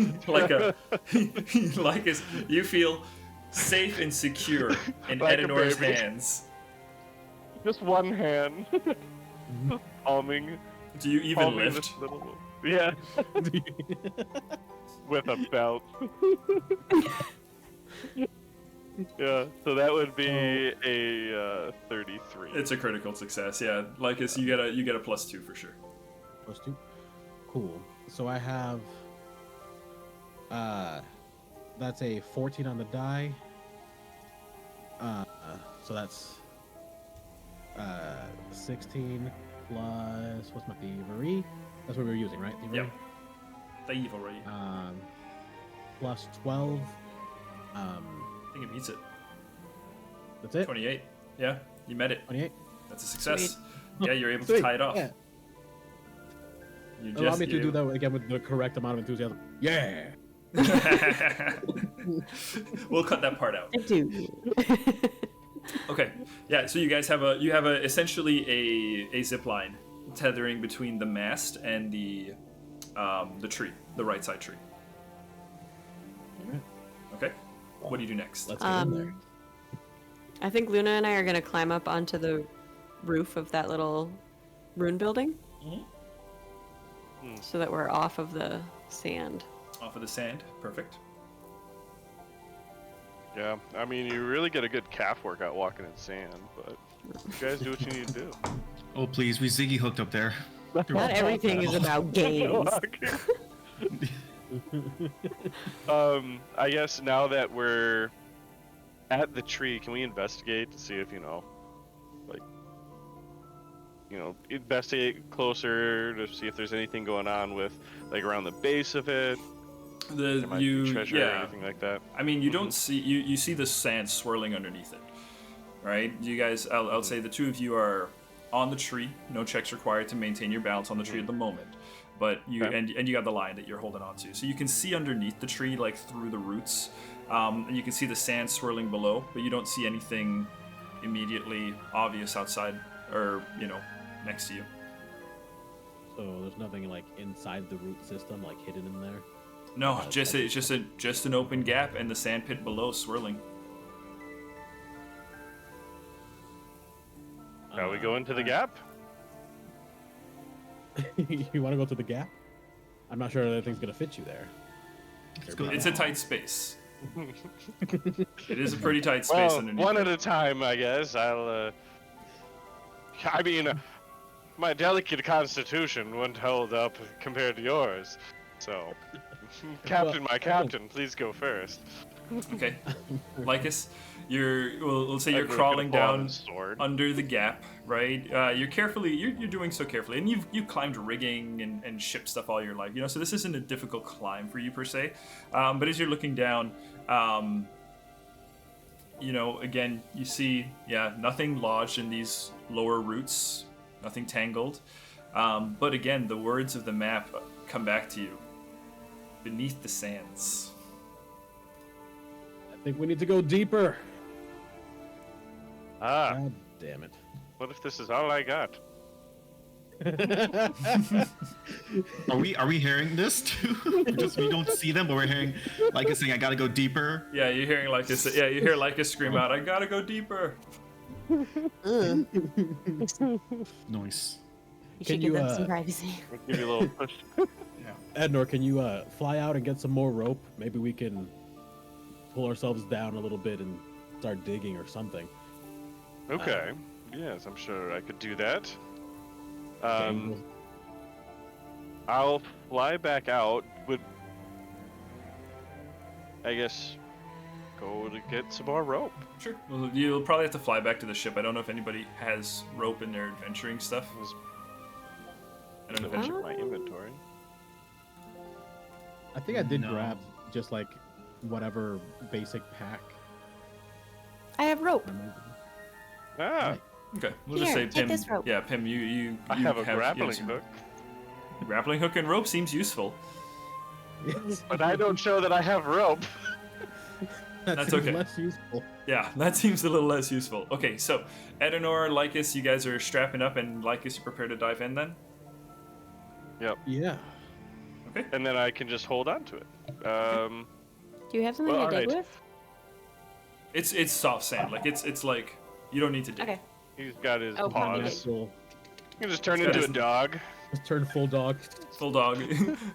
A: you feel safe and secure in
B: Like a
A: Edenor's
B: baby.
A: hands.
B: Just one hand. Palming.
A: Do you even
B: palming
A: lift?
B: this little. Yeah. With a belt. Yeah, so that would be a 33.
A: It's a critical success. Yeah, Lycus, you get a +2 for sure.
E: +2. Cool. So I have, that's a 14 on the die. So that's 16 plus, what's my thievery? That's what we were using, right? Thievery?
A: Yep. Thievery.
E: Plus 12.
A: I think it beats it.
E: That's it?
A: 28. Yeah, you met it.
E: 28?
A: That's a success.
C: Sweet.
A: Yeah, you're able to
E: Sweet,
A: tie it off.
E: yeah.
A: You
E: Allow me to do that again with the correct amount of enthusiasm. Yeah!
A: We'll cut that part out.
C: I do.
A: Okay. Yeah. So you guys have essentially a zip line tethering between the mast and the tree, the right side tree.
E: Alright.
A: Okay. What do you do next?
E: Let's get in there.
C: I think Luna and I are gonna climb up onto the roof of that little rune building. so that we're off of the sand.
A: Off of the sand. Perfect.
B: Yeah, I mean, you really get a good calf workout walking in sand, but you guys do what you need to do.
D: Oh, please, we Ziggy hooked up there.
C: Not everything is about games.
B: I guess now that we're at the tree, can we investigate to see if, investigate closer to see if there's anything going on with, like, around the base of it? There might be treasure or anything like that.
A: I mean, you don't see you see the sand swirling underneath it, right? You guys, I'll say the two of you are on the tree. No checks required to maintain your balance on the tree at the moment, but you and you got the line that you're holding on to, so you can see underneath the tree, like through the roots, and you can see the sand swirling below, but you don't see anything immediately obvious outside or next to you.
E: So there's nothing like inside the root system, like hidden in there.
A: No, it's just an open gap and the sand pit below swirling.
B: Shall we go into the gap?
E: You want to go to the gap? I'm not sure that thing's gonna fit you there.
A: It's a tight space. It is a pretty tight space underneath.
B: One at a time, I guess. My delicate constitution wouldn't hold up compared to yours. So, Captain, please go first.
A: Okay, Lycus, we'll say you're crawling down under the gap, right? You're doing so carefully, and you've climbed rigging and ship stuff all your life, so this isn't a difficult climb for you per se. But as you're looking down, again, you see, nothing lodged in these lower roots, nothing tangled. But again, the words of the map come back to you. Beneath the sands.
E: I think we need to go deeper. God damn it.
B: What if this is all I got?
D: Are we hearing this too? We don't see them, but we're hearing Lycus saying, "I gotta go deeper."
A: Yeah, you're hearing Lycus. Yeah, you hear Lycus scream out, "I gotta go deeper."
D: Nice.
F: You should give them some privacy.
B: I'll give you a little push.
E: Ednor, can you fly out and get some more rope? Maybe we can pull ourselves down a little bit and start digging or something.
B: Okay. Yes, I'm sure I could do that. I'll fly back out. Would I guess go to get some more rope?
A: Sure. Well, you'll probably have to fly back to the ship. I don't know if anybody has rope in their adventuring stuff. I don't know if
B: Check my inventory.
E: I think I did grab just like whatever basic pack.
F: I have rope.
B: Ah,
A: Okay, we'll
F: Here,
A: just say
F: take
A: Pim.
F: this rope.
A: Yeah, Pim, you
B: I have a
A: you
B: grappling hook,
A: Grappling hook and rope seems useful.
B: but I don't show that I have rope.
A: That's
E: seems
A: okay.
E: Less useful.
A: Yeah, that seems a little less useful. Okay, so Edenor, Lycus, you guys are strapping up, and Lycus, you prepare to dive in then?
B: Yep.
E: Yeah.
A: Okay.
B: And then I can just hold on to it.
F: Do you have something
B: Well,
F: to dig
B: alright.
F: with?
A: It's soft sand. Like it's like you don't need to dig.
F: Okay.
B: He's got his
F: Oh,
B: paws.
E: Cool.
B: You can just turn
A: He's got
B: into a
A: his-
B: dog.
E: Let's turn full dog.
A: Full dog,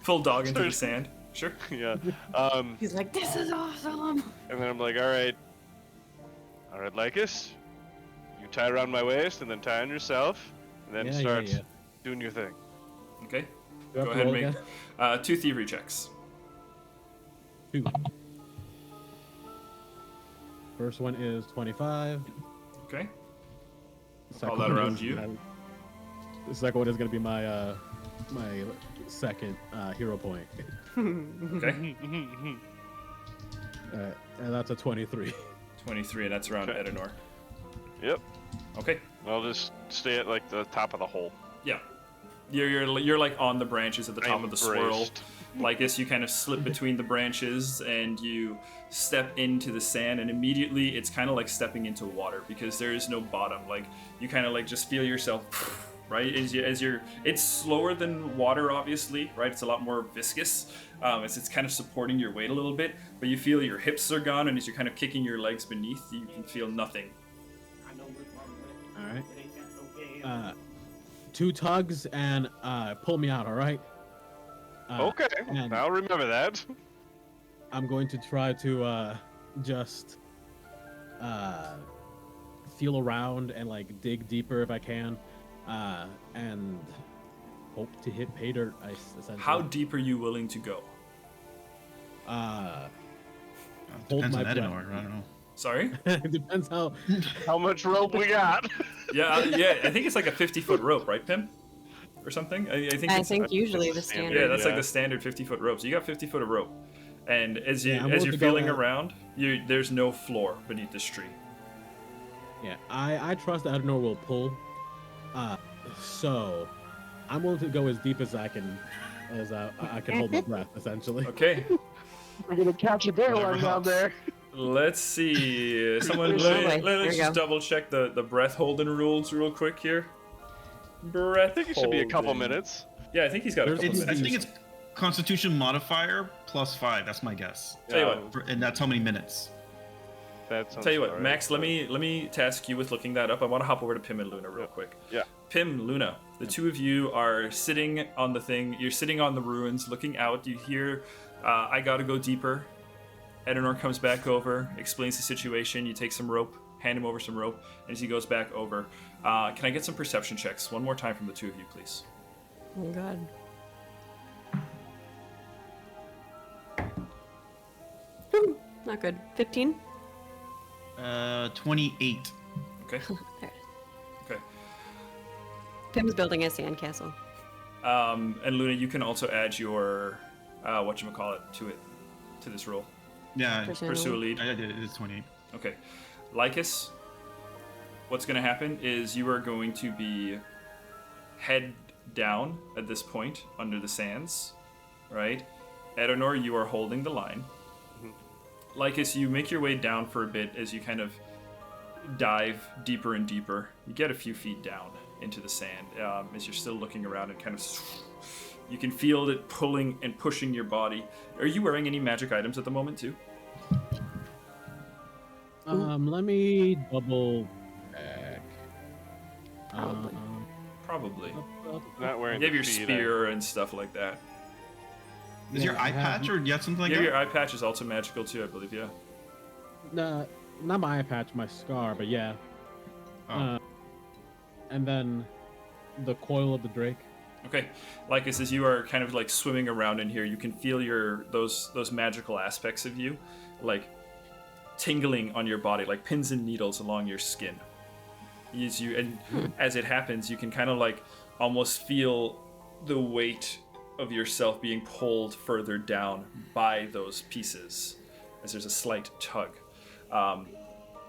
A: full dog into the sand. Sure.
B: Yeah.
F: He's like, this is awesome.
B: And then I'm like, all right, Lycus, you tie around my waist and then tie on yourself, and then start doing your thing.
A: Okay.
E: Do I have
A: Go
E: to
A: ahead and
E: roll
A: make
E: again?
A: 2 thievery checks.
E: 2. First one is 25.
A: Okay.
E: Second
A: All that
E: one
A: around
E: is-
A: you?
E: The second one is going to be my my second hero point.
A: Okay.
E: And that's a 23.
A: 23, and that's around
B: Okay.
A: Edenor.
B: Yep.
A: Okay.
B: I'll just stay at like the top of the hole.
A: Yeah. You're like on the branches at the top
B: I'm
A: of the swirl.
B: braced.
A: Lycus, you kind of slip between the branches and you step into the sand, and immediately it's kind of like stepping into water because there is no bottom. Like you kind of like just feel yourself, right? As you're, it's slower than water, obviously, right? It's a lot more viscous. It's kind of supporting your weight a little bit, but you feel your hips are gone, and as you're kind of kicking your legs beneath, you can feel nothing.
E: All right. 2 tugs and pull me out. All right.
B: Okay,
E: and
B: I'll remember that.
E: I'm going to try to just feel around and like dig deeper if I can, and hope to hit pay dirt. Essentially.
A: How deep are you willing to go?
E: Hold
D: Depends
E: my
D: on
E: breath.
D: Edenor, I don't know.
A: Sorry?
E: It depends how.
B: How much rope we got?
A: Yeah, I think it's like a 50-foot rope, right, Pim? Or something? I think
C: I
A: it's,
C: think usually the
B: standard.
C: standard.
A: yeah, that's like
B: Yeah.
A: the standard 50-foot rope. So you got 50 foot of rope. And as
E: Yeah, I'm
A: you're
E: willing to go
A: feeling
E: at-
A: around, there's no floor beneath this tree.
E: Yeah, I trust that Adenor will pull. So I'm willing to go as deep as I can, as I can hold my breath, essentially.
A: Okay.
B: We're gonna catch a bear
D: Whatever
B: line down
D: helps.
B: there.
A: Let's see. Someone
C: Oh, boy. Here
A: let's
C: we
A: just
C: go.
A: double check the breath holding rules real quick here. Breath
B: I think it should be a couple
A: holding.
B: minutes.
A: Yeah, I think he's got a
E: There's-
A: couple
D: I
A: minutes.
D: think it's Constitution modifier +5. That's my guess.
A: Tell you what.
D: And that's how many minutes.
B: That sounds
A: Tell you what,
B: about right.
A: Max, let me task you with looking that up. I want to hop over to Pim and Luna real quick.
B: Yeah.
A: Pim, Luna, the two of you are sitting on the thing. You're sitting on the ruins, looking out. You hear, I gotta go deeper. Edenor comes back over, explains the situation. You take some rope, hand him over some rope, and as he goes back over, can I get some perception checks one more time from the two of you, please?
C: Oh god. Not good. 15?
D: 28.
A: Okay.
C: There.
A: Okay.
C: Pim's building a sandcastle.
A: And Luna, you can also add your whatchamacallit to this roll.
D: Yeah,
A: Pursue a lead.
D: I did it. It's 28.
A: Okay. Lycus, what's going to happen is you are going to be head down at this point under the sands, right? Edenor, you are holding the line. Lycus, you make your way down for a bit as you kind of dive deeper and deeper. You get a few feet down into the sand as you're still looking around and kind of... You can feel it pulling and pushing your body. Are you wearing any magic items at the moment, too?
E: Let me double check.
C: Probably.
A: Probably.
B: Not wearing
A: You have
B: the
A: your
B: feet,
A: spear and stuff like that.
D: Is your
E: Yeah, I
D: eye
E: have-
D: patch or you have something like
A: Yeah,
D: that?
A: your eye patch is also magical too, I believe. Yeah.
E: Nah, not my eye patch, my scar, but yeah.
D: Oh.
E: And then the coil of the Drake.
A: Okay. Like as you are kind of like swimming around in here, you can feel those magical aspects of you, like tingling on your body, like pins and needles along your skin. As it happens, you can kind of like almost feel the weight of yourself being pulled further down by those pieces, as there's a slight tug.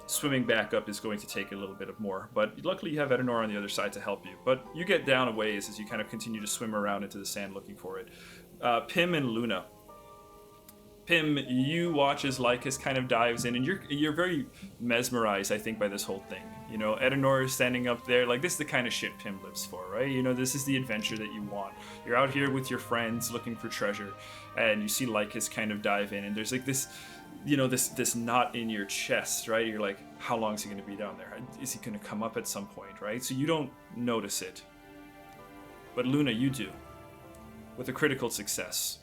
A: Swimming back up is going to take a little bit of more, but luckily you have Edenor on the other side to help you. But you get down a ways as you kind of continue to swim around into the sand looking for it. Pim and Luna. Pim, you watch as Lycus kind of dives in, and you're very mesmerized, I think, by this whole thing. You know, Edenor is standing up there, like, this is the kind of shit Pim lives for, right? You know, this is the adventure that you want. You're out here with your friends looking for treasure, and you see Lycus kind of dive in, and there's like this, you know, this knot in your chest, right? You're like, how long is he going to be down there? Is he going to come up at some point, right? So you don't notice it. But Luna, you do. With a critical success.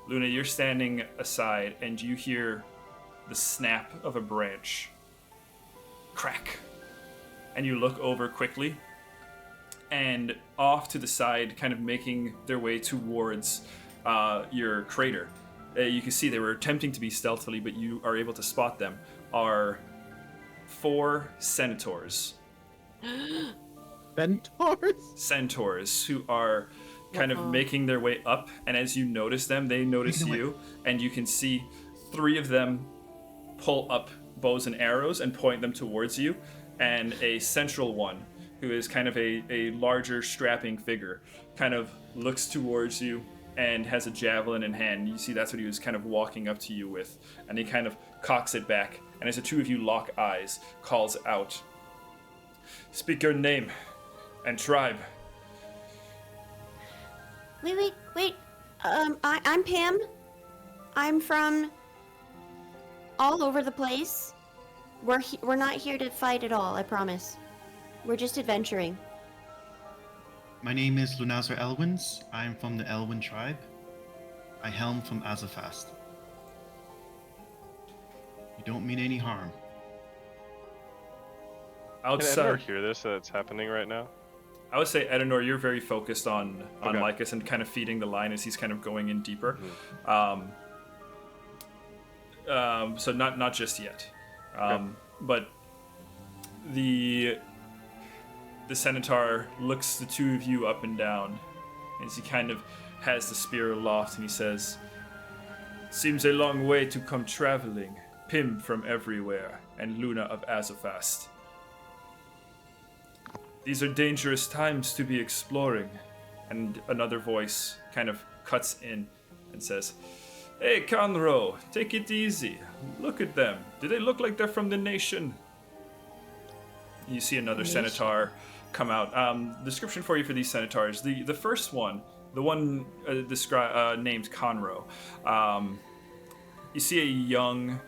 A: Luna, you're standing aside and you hear the snap of a branch. Crack. And you look over quickly, and off to the side, kind of making their way towards your crater. You can see they were attempting to be stealthily, but you are able to spot them, are 4 centaurs. Centaurs who are kind of making their way up, and as you notice them, they notice you, and you can see 3 of them pull up bows and arrows and point them towards you, and a central one, who is kind of a larger strapping figure, kind of looks towards you and has a javelin in hand. You see that's what he was kind of walking up to you with, and he kind of cocks it back, and as the two of you lock eyes, calls out, "Speak your name and tribe."
F: Wait. I'm Pam. I'm from all over the place. We're not here to fight at all, I promise. We're just adventuring.
D: My name is Lunazar Elwins. I am from the Elwin tribe. I helm from Azafast. You don't mean any harm.
B: Can Edinor
A: Outside,
B: hear this that's happening right now?
A: I would say, Edenor, you're very focused on
B: Okay.
A: Lycus and kind of feeding the line as he's kind of going in deeper. So not just yet. But the Centaur looks the two of you up and down as he kind of has the spear aloft and he says, "Seems a long way to come traveling, Pim from everywhere, and Luna of Azafast. These are dangerous times to be exploring." And another voice kind of cuts in and says, "Hey, Conroe, take it easy. Look at them. Do they look like they're from the nation?" You see another centaur come out. Description for you for these centaurs. The first one, the one named Conroe. You see a young,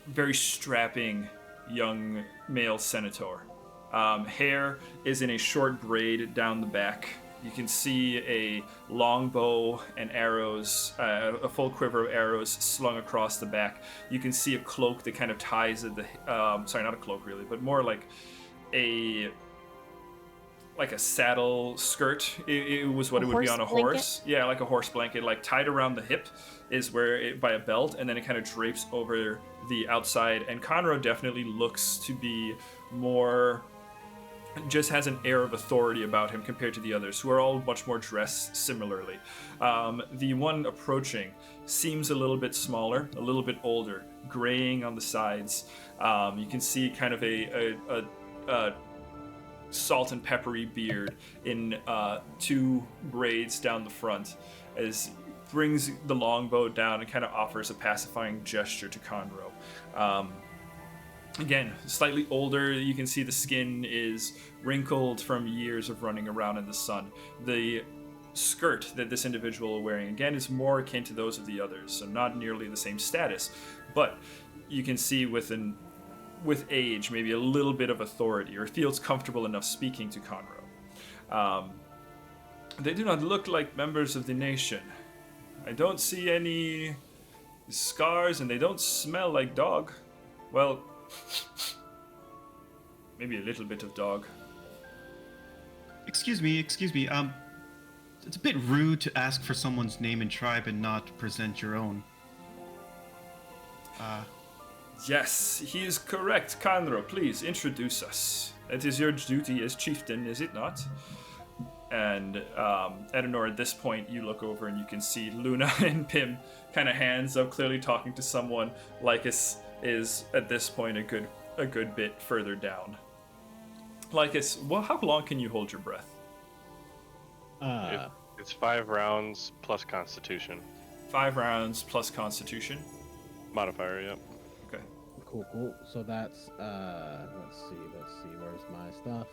A: very strapping young male centaur. Hair is in a short braid down the back. You can see a long bow and arrows, a full quiver of arrows slung across the back. You can see a cloak that kind of ties at the, sorry, not a cloak really, but more like a saddle skirt. It was what it would be on a horse. Yeah, like a horse blanket, like tied around the hip is where it, by a belt, and then it kind of drapes over the outside. And Conroe definitely looks to be more, just has an air of authority about him compared to the others, who are all much more dressed similarly. The one approaching seems a little bit smaller, a little bit older, graying on the sides. You can see kind of a salt and peppery beard in two braids down the front, as brings the longbow down and kind of offers a pacifying gesture to Conroe. Again, slightly older. You can see the skin is wrinkled from years of running around in the sun. The skirt that this individual is wearing, again, is more akin to those of the others, so not nearly the same status. But you can see with age, maybe a little bit of authority, or feels comfortable enough speaking to Conroe. They do not look like members of the nation. I don't see any scars, and they don't smell like dog. Well, maybe a little bit of dog.
D: Excuse me. It's a bit rude to ask for someone's name and tribe and not present your own.
A: Yes, he is correct. Conroe, please introduce us. It is your duty as chieftain, is it not? And Edenor, at this point, you look over and you can see Luna and Pim kind of hands up, clearly talking to someone. Lycus is at this point a good bit further down. Lycus, how long can you hold your breath?
B: It's 5 rounds plus Constitution.
E: 5 rounds plus Constitution.
B: Modifier, yep.
E: Okay. Cool. So that's let's see, where's my stuff?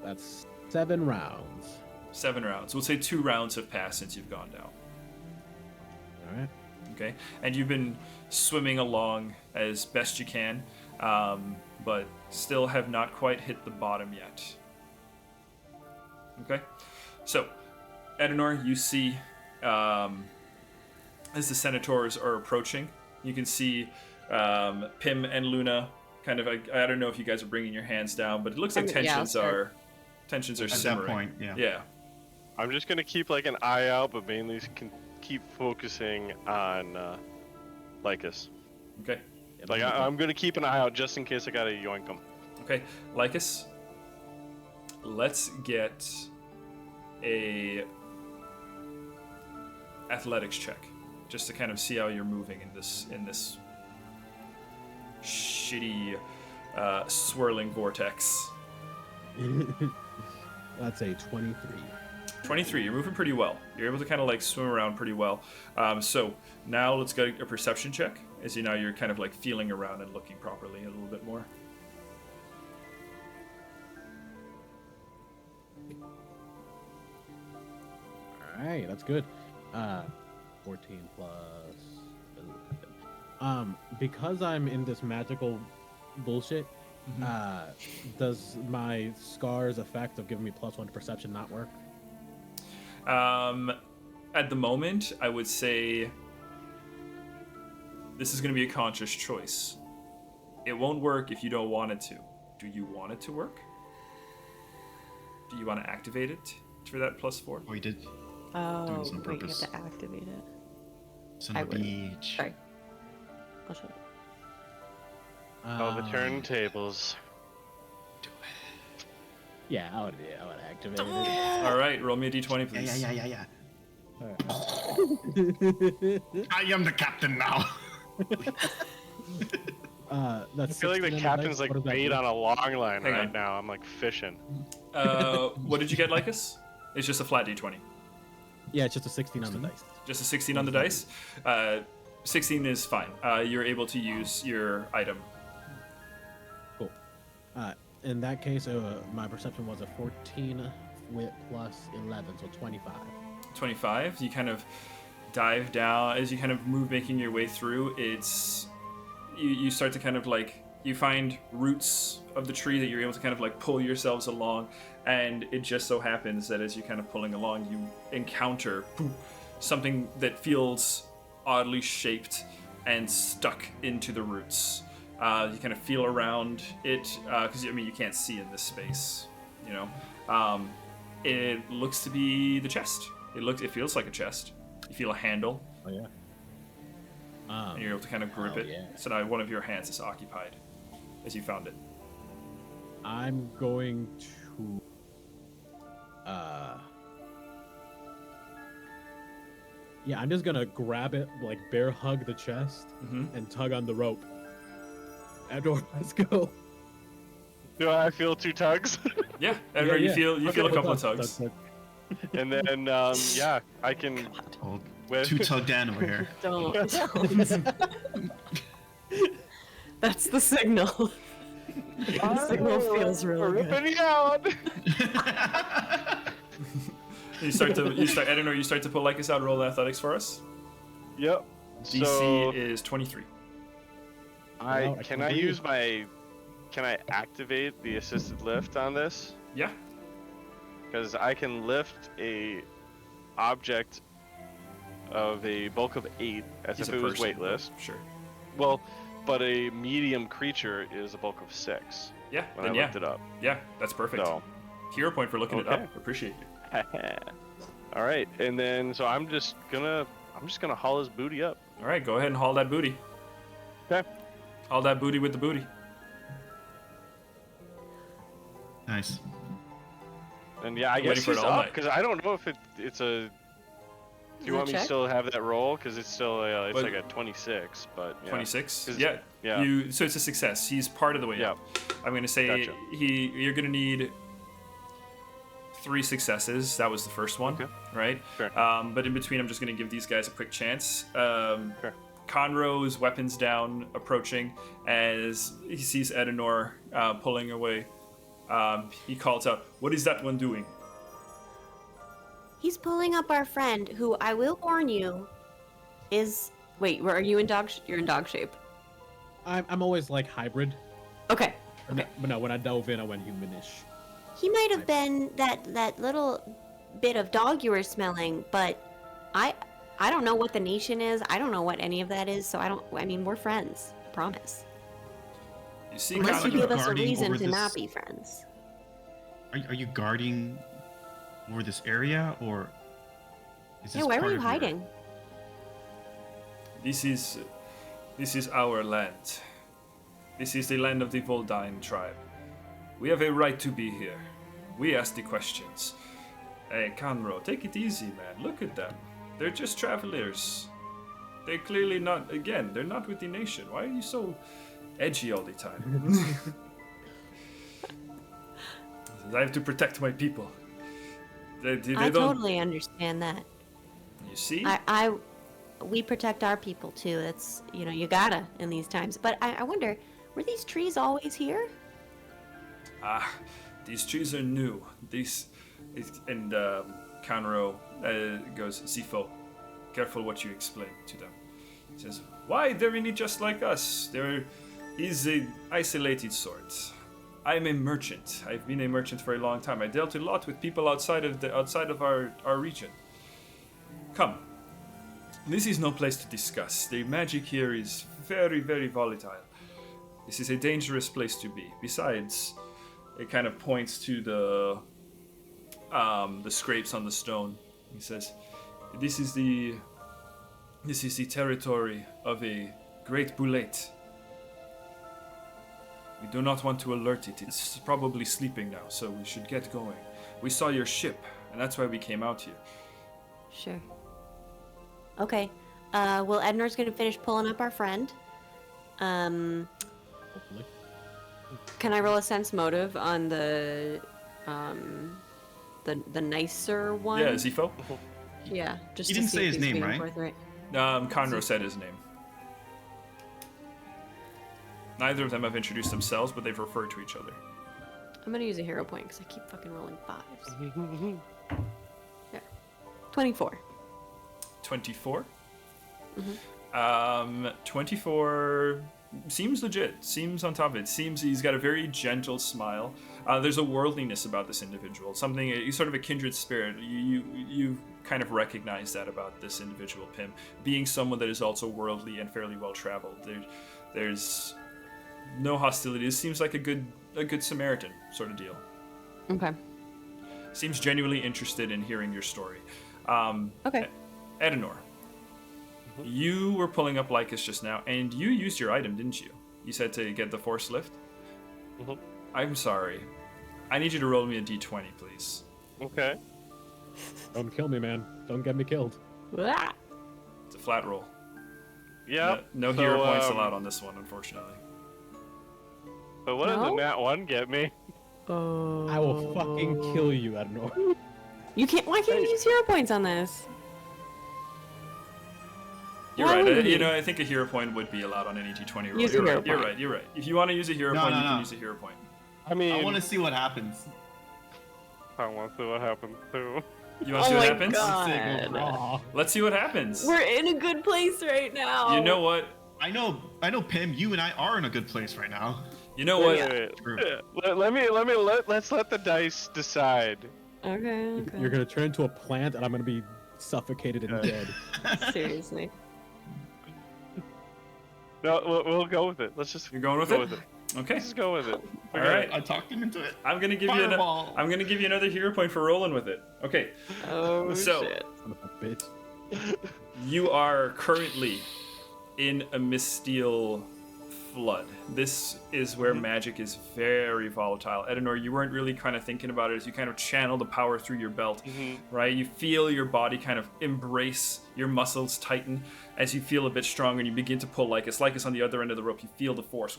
E: That's 7 rounds.
A: 7 rounds. We'll say 2 rounds have passed since you've gone down.
E: All right.
A: Okay, and you've been swimming along as best you can, but still have not quite hit the bottom yet. Okay, so Edenor, you see as the Senators are approaching, you can see Pim and Luna kind of. I don't know if you guys are bringing your hands down, but it looks like tensions are simmering.
D: That point,
A: Yeah.
B: I'm just gonna keep like an eye out, but mainly keep focusing on Lycus.
A: Okay.
B: Like I'm gonna keep an eye out just in case I gotta yoink him.
A: Okay, Lycus, let's get a athletics check, just to kind of see how you're moving in this shitty swirling vortex.
E: That's a 23.
A: 23, you're moving pretty well. You're able to kind of like swim around pretty well. So now let's get a perception check, as you're kind of like feeling around and looking properly a little bit more.
E: All right, that's good. 14 plus 11. Because I'm in this magical bullshit, Does my scars effect of giving me +1 to perception not work?
A: At the moment, I would say this is going to be a conscious choice. It won't work if you don't want it to. Do you want it to work? Do you want to activate it for that +4?
D: Oh, you did.
C: Oh,
D: Doing this on
C: wait, you
D: purpose.
C: have to activate it.
D: Son
C: I
D: of a
C: would.
D: bitch.
C: Sorry. I'll show you.
B: Oh, the turntables.
E: Yeah, I would activate it.
A: All right, roll me a d20, please.
D: Yeah.
E: Alright.
D: I am the captain now.
E: That's
B: I feel like the
E: 16 on dice.
B: captain's like
E: What does that
B: bait
E: do?
B: on a long line
A: Hang
B: right
A: on.
B: now. I'm like fishing.
A: What did you get, Lycus? It's just a flat d20.
E: Yeah, it's just a 16 on the dice.
A: Just a 16 on the dice. 16 is fine. You're able to use your item.
E: Cool. In that case, my perception was a 14 with +11, so 25.
A: 25. You kind of dive down as you kind of move, making your way through. It's you start to kind of like you find roots of the tree that you're able to kind of like pull yourselves along, and it just so happens that as you're kind of pulling along, you encounter something that feels oddly shaped and stuck into the roots. You kind of feel around it because I mean you can't see in this space, you know. It looks to be the chest. It feels like a chest. You feel a handle,
E: Oh yeah.
A: and you're able to kind of grip
E: Oh,
A: it.
E: yeah.
A: So now one of your hands is occupied as you found it.
E: I'm going to yeah, I'm just gonna grab it, like bear hug the chest and tug on the rope. Ador, let's go.
B: Do I feel 2 tugs?
A: Yeah, Edgar, you feel
E: Okay,
A: a couple of
E: tug,
A: tugs.
E: tug.
B: And then yeah, I can
D: Oh,
B: with
D: two tugged down over here.
C: Don't. That's the signal. The signal feels really good.
B: ripping out.
A: You start, Eleanor, you start to pull Lycus out. Roll athletics for us.
B: Yep.
A: DC
B: So
A: is 23.
E: Wow, I
B: can
E: can
B: I
E: breathe.
B: use can I activate the assisted lift on this?
A: Yeah.
B: Because I can lift a object of a bulk of 8 as
A: He's
B: if
A: a
B: it was
A: person,
B: weightless.
A: but Sure.
B: Well, but a medium creature is a bulk of 6
A: Yeah.
B: when
A: Then
B: I
A: yeah.
B: looked it up.
A: Yeah. That's perfect.
B: So,
A: Hero point for looking it
B: Okay.
A: up. Appreciate you.
B: all right, and then so I'm just gonna haul his booty up.
A: All right. Go ahead and haul that booty.
B: Okay.
A: Haul that booty with the booty.
D: Nice.
B: And yeah, I
A: Waiting
B: guess
A: for it
B: he's
A: all
B: up
A: night.
B: because I don't know if it's a. Do you
C: Is
B: want
C: it
B: me to
C: check?
B: still have that roll? Because it's still it's
A: What?
B: like a 26, but yeah.
A: 26.
B: 'Cause-
A: Yeah.
B: yeah.
A: So it's a success. He's part of the way
B: Yeah.
A: up. I'm gonna say
B: Gotcha.
A: you're gonna need 3 successes. That was the first one,
B: Okay.
A: right?
B: Fair.
A: But in between, I'm just gonna give these guys a quick chance.
B: Sure.
A: Conroe's weapons down, approaching as he sees Edenor pulling away. He calls out, "What is that one doing?"
F: He's pulling up our friend, who I will warn you, is.
C: Wait, where are you in dog? You're in dog shape.
E: I'm always like hybrid.
C: Okay.
E: But no, when I dove in, I went humanish.
F: He might have been that little bit of dog you were smelling, but I don't know what the nation is. I don't know what any of that is. So I mean, we're friends. Promise.
A: You see,
F: Unless you
D: Conroe
F: give us a
D: guarding
F: reason
D: over
F: to
D: this-
F: not be friends.
D: Are you guarding over this area, or is this
F: Yeah, where
D: part
F: were you
D: of your-
F: hiding?
A: This is our land. This is the land of the Voldine tribe. We have a right to be here. We ask the questions. Hey, Conroe, take it easy, man. Look at them. They're just travelers. They're clearly not, again, they're not with the nation. Why are you so edgy all the time? I have to protect my people. They
F: I
A: don't,
F: totally understand that.
A: you see?
F: We protect our people too. That's you gotta in these times. But I wonder, were these trees always here?
A: These trees are new. Conroe goes, Zifo, careful what you explain to them. He says, why? They're really just like us. is an isolated sort. I'm a merchant. I've been a merchant for a long time. I dealt a lot with people outside of our region. Come. This is no place to discuss. The magic here is very, very volatile. This is a dangerous place to be. Besides, it kind of points to the scrapes on the stone. He says, This is the territory of a great boulette. We do not want to alert it. It's probably sleeping now, so we should get going. We saw your ship, and that's why we came out here.
F: Sure. Okay. Well, Ednor's gonna finish pulling up our friend.
E: Hopefully.
C: Can I roll a sense motive on the nicer one?
A: Yeah, Zepho?
C: Yeah, just
D: He
C: to
D: didn't
C: see
D: say
C: if
D: his
C: he's
D: name,
C: being
D: right?
C: forthright.
A: Conroe said his name. Neither of them have introduced themselves, but they've referred to each other.
C: I'm gonna use a hero point because I keep fucking rolling 5s. Yeah. 24.
A: 24?
C: Mm-hmm.
A: 24 seems legit, seems on top of it, seems he's got a very gentle smile. There's a worldliness about this individual, something, sort of a kindred spirit. You kind of recognize that about this individual, Pim, being someone that is also worldly and fairly well traveled. There's no hostility. This seems like a good Samaritan sort of deal.
C: Okay.
A: Seems genuinely interested in hearing your story.
C: Okay.
A: Edenor, you were pulling up Lycus just now, and you used your item, didn't you? You said to get the force lift?
B: Mhm.
A: I'm sorry. I need you to roll me a d20, please.
B: Okay.
E: Don't kill me, man. Don't get me killed.
C: Ah!
A: It's a flat roll.
B: Yeah.
A: No hero points allowed on this one, unfortunately.
B: But what did the
C: No?
B: nat 1 get me?
C: Oh.
E: I will fucking kill you, Adnor.
C: You can't. Why can't you use hero points on this?
A: You're
C: Why
A: right.
C: would you?
A: I think a hero point would be allowed on any d20 roll.
C: Use a
A: You're
C: hero
A: right. You're
C: point.
A: right. You're right. If you want to use a hero
D: No,
A: point,
D: no,
A: you can
D: no.
A: use a hero point.
B: I mean,
D: I want to see what happens.
B: I want to see what happens too.
A: You want to see
C: Oh
A: what
C: my
A: happens?
C: God.
D: Let's say go raw.
A: Let's see what happens.
C: We're in a good place right now.
A: You know what?
D: I know, Pim. You and I are in a good place right now.
A: You know what?
D: True.
B: Let's let the dice decide.
C: Okay.
E: You're gonna turn into a plant, and I'm gonna be suffocated and dead.
C: Seriously.
B: No, we'll go with it. Let's just
A: You're going with
B: go
A: it?
B: with it.
A: Okay.
B: Let's just go with it.
A: All right.
D: I talked him into it.
A: I'm gonna give
D: Fireball.
A: I'm gonna give you another hero point for rolling with it. Okay.
C: Oh
A: So-
C: shit.
E: Son of a bitch.
A: You are currently in a Misteel flood. This is where magic is very volatile. Edenor, you weren't really kind of thinking about it as you kind of channel the power through your belt, right? You feel your body kind of embrace, your muscles tighten as you feel a bit stronger and you begin to pull Lycus. Lycus on the other end of the rope, you feel the force.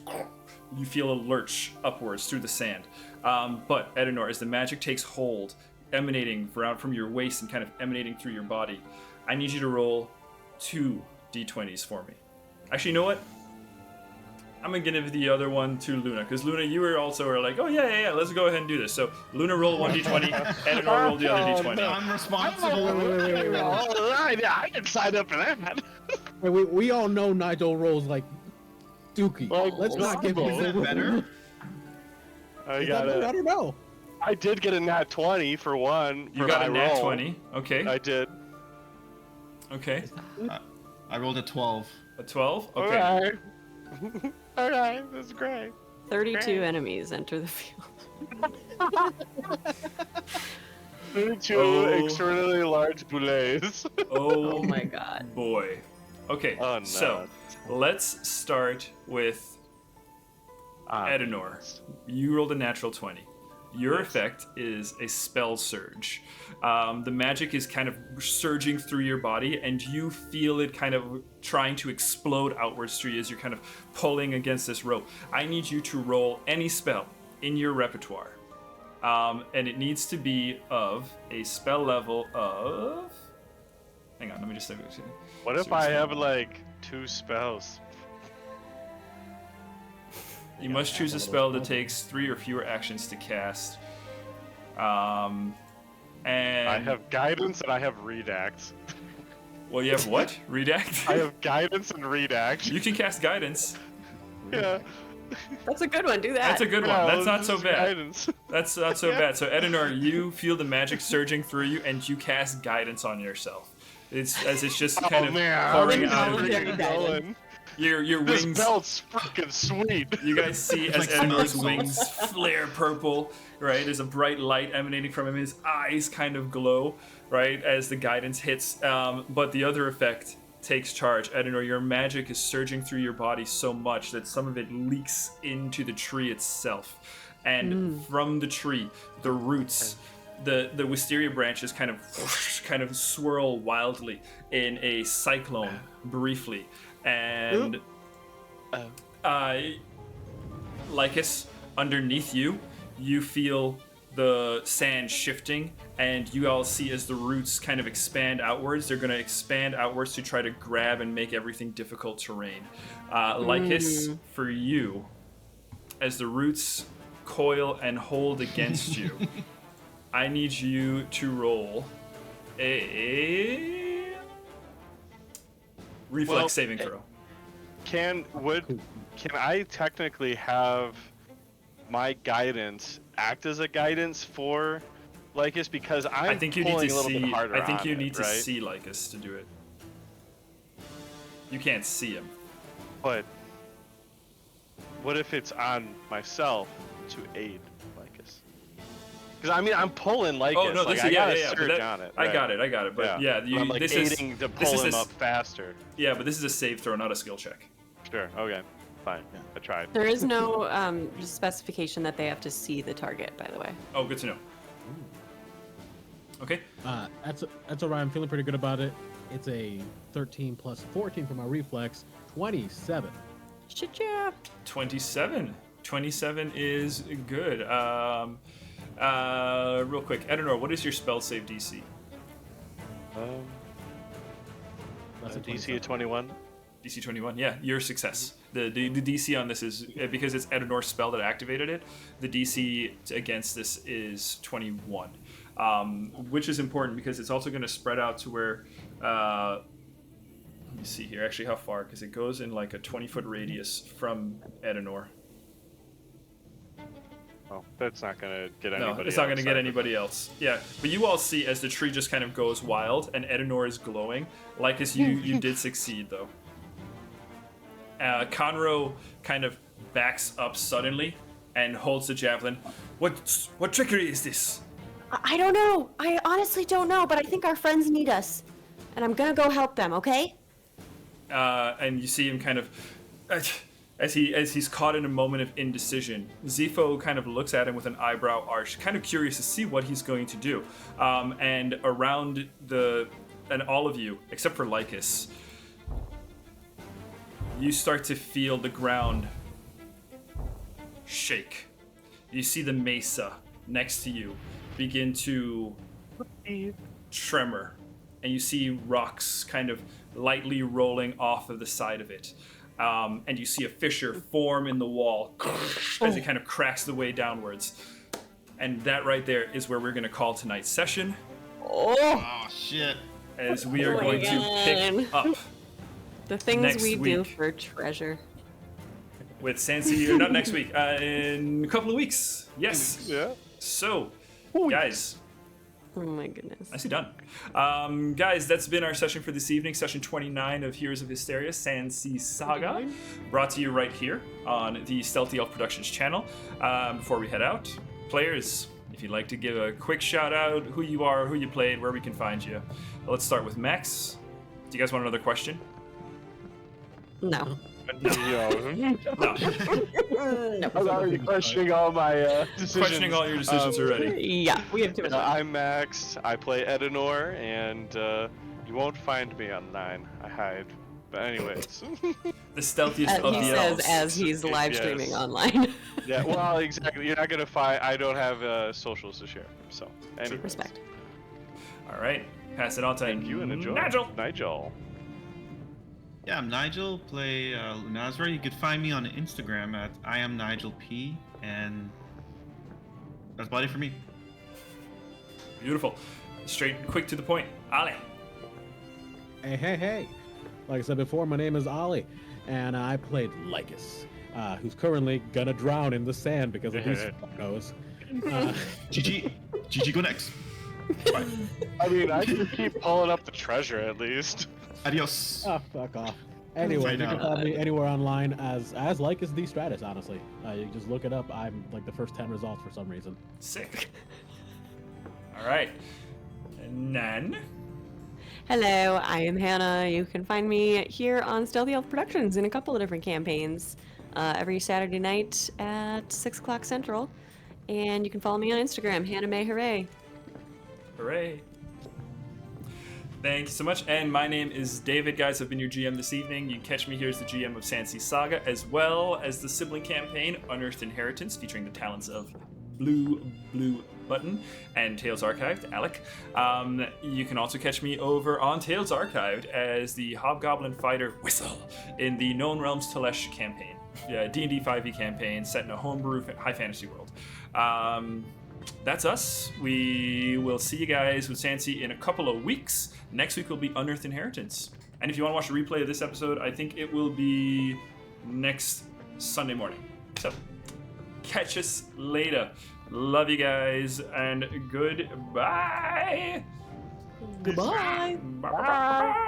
A: You feel a lurch upwards through the sand. But Edenor, as the magic takes hold, emanating from your waist and kind of emanating through your body, I need you to roll 2 d20s for me. Actually, you know what? I'm gonna give the other one to Luna, because Luna, you were like, oh yeah, let's go ahead and do this. So Luna roll 1 d20, Edenor roll the other d20.
D: I'm responsible.
B: I didn't sign up for that.
E: Hey, we all know Nigel rolls like Dookie.
B: Like,
E: Let's not give him
D: Is that better?
B: I
E: I
B: got it.
E: don't know.
B: I did get a nat 20 for one.
A: You
B: for
A: got
B: my
A: a nat
B: roll.
A: 20. Okay.
B: I did.
A: Okay.
D: I rolled a 12.
A: A 12. Okay.
B: Alright. Alright, that's great.
C: 32
B: Great.
C: enemies enter the field.
B: 32
A: Oh.
B: extraordinarily large boulets.
A: Oh,
C: Oh my god.
A: boy. Okay.
B: Oh, no.
A: So let's start with Edenor. You rolled a natural 20. Your effect is a spell surge. The magic is kind of surging through your body, and you feel it kind of trying to explode outwards through you as you're kind of pulling against this rope. I need you to roll any spell in your repertoire. And it needs to be of a spell level of... Hang on, let me just...
B: What if I have like 2 spells?
A: You must choose a spell that takes 3 or fewer actions to cast. And
B: I have guidance and I have redact.
A: Well, you have what? Redact?
B: I have guidance and redact.
A: You can cast guidance.
B: Yeah.
C: That's a good one. Do that.
A: That's a good one.
B: Yeah,
A: That's not
B: this
A: so
B: is
A: bad.
B: guidance.
A: That's not so bad. So Edenor, you feel the magic surging through you, and you cast guidance on yourself. It's just kind
B: Oh
A: of
B: man,
A: pouring
B: I'm
A: out of
C: Involuntary
A: you.
C: guidance.
A: Your
B: This
A: wings.
B: belt's fucking sweet.
A: You guys see as
D: like
A: Edenor's
D: somersaults.
A: wings flare purple, right? There's a bright light emanating from him. His eyes kind of glow, right, as the guidance hits. But the other effect takes charge. Edenor, your magic is surging through your body so much that some of it leaks into the tree itself. And from the tree, the roots, the wisteria branches kind of swirl wildly in a cyclone briefly. And Lycus, underneath you, you feel the sand shifting, and you all see as the roots kind of expand outwards, they're going to expand outwards to try to grab and make everything difficult terrain. Lycus, for you, as the roots coil and hold against you, I need you to roll a reflex saving throw.
B: Can I technically have my guidance act as a guidance for Lycus, because
A: I think you need
B: pulling
A: to
B: a little
A: see.
B: bit harder
A: I think
B: on
A: you
B: it,
A: need to
B: right?
A: see Lycus to do it. You can't see him.
B: But what if it's on myself to aid Lycus? Because I mean, I'm pulling Lycus.
A: Oh no,
B: like,
A: this
B: I
A: is
B: gotta
A: but
B: surge
A: that-
B: on it.
A: I
B: right?
A: got it. But yeah,
B: But I'm like
A: this
B: aiding
A: is
B: to
A: this
B: pull
A: is
B: him
A: a,
B: up faster.
A: yeah, but this is a save throw, not a skill check.
B: Sure. Okay. Fine. I tried.
C: There is no specification that they have to see the target, by the way.
A: Oh, good to know. Okay.
E: That's all right. I'm feeling pretty good about it. It's a 13 plus 14 for my reflex, 27.
C: Shit, yeah.
A: 27. 27 is good. Real quick, Edenor, what is your spell save DC?
E: That's a
B: DC of 21.
A: DC 21. Yeah, your success. The DC on this is, because it's Edenor's spell that activated it, the DC against this is 21. Which is important because it's also going to spread out to where, let me see here, actually how far, because it goes in like a 20-foot radius from Edenor.
B: Oh, that's not gonna get
A: No,
B: anybody.
A: it's not going to
B: else,
A: get
B: I
A: anybody else. Yeah, but you all see as the tree just kind of goes wild and Edenor is glowing. Lycus, you did succeed though. Conroe kind of backs up suddenly and holds the javelin. What trickery is this?
F: I don't know. I honestly don't know, but I think our friends need us. And I'm gonna go help them, okay?
A: And you see him kind of, as he's caught in a moment of indecision. Zepho kind of looks at him with an eyebrow arch, kind of curious to see what he's going to do. And around and all of you, except for Lycus, you start to feel the ground shake. You see the mesa next to you begin to tremor, and you see rocks kind of lightly rolling off of the side of it. And you see a fissure form in the wall as it kind of cracks the way downwards. And that right there is where we're going to call tonight's session,
D: Oh shit.
A: as we are
C: Oh my
A: going to pick up
C: The things
A: Next
C: we do
A: week.
C: for treasure.
A: with Sandsea, or not next week, in a couple of weeks. Yes.
B: Yeah.
A: So, guys,
C: Oh my goodness.
A: nicely done. Guys, that's been our session for this evening, session 29 of Heroes of Histaeria, Sandsea Saga, brought to you right here on the Stealthy Elf Productions channel. Before we head out, players, if you'd like to give a quick shout out, who you are, who you played, where we can find you. Let's start with Max. Do you guys want another question?
C: No.
B: Yo,
A: No.
B: I'm already questioning all my decisions.
A: Questioning all your decisions already.
C: Yeah, we have too much.
B: I'm Max. I play Edenor, and you won't find me online. I hide. But anyways.
A: The stealthiest of
C: He
A: the
C: says
A: elves.
C: as he's live streaming
B: Yes.
C: online.
B: Yeah, well, exactly. You're not gonna find. I don't have socials to share. So, anyways.
C: Respect.
A: All right, pass it on to
B: Thank you and enjoy.
A: Nigel.
D: Yeah, I'm Nigel, play Lunazra. You could find me on Instagram at IamNigelP, and that's about it for me.
A: Beautiful. Straight and quick to the point. Ale.
E: Hey. Like I said before, my name is Ollie, and I played Lycus. who's currently gonna drown in the sand because of these fuckos.
D: GG, go next. Bye.
B: I mean, I can keep pulling up the treasure at least.
D: Adios.
E: Oh, fuck off. Anyway, you can find me anywhere online as like as the Stratus, honestly. You just look it up. I'm like the first 10 results for some reason.
A: Sick. All right. And Nan.
C: Hello, I am Hannah. You can find me here on Stealthy Elf Productions in a couple of different campaigns every Saturday night at 6 o'clock Central. And you can follow me on Instagram, Hannah May Hooray.
A: Hooray. Thank you so much. And my name is David, guys. I've been your GM this evening. You can catch me here as the GM of Sandsea Saga, as well as the sibling campaign, Unearthed Inheritance, featuring the talents of Blue Button and Tales Archived, Alec. You can also catch me over on Tales Archived as the Hobgoblin Fighter Whistle in the Known Realms Telesh campaign. D&D 5e campaign set in a homebrew high fantasy world. That's us. We will see you guys with Sandsea in a couple of weeks. Next week will be Unearthed Inheritance. And if you want to watch a replay of this episode, I think it will be next Sunday morning. So catch us later. Love you guys, and goodbye.
C: Goodbye.
A: Bye.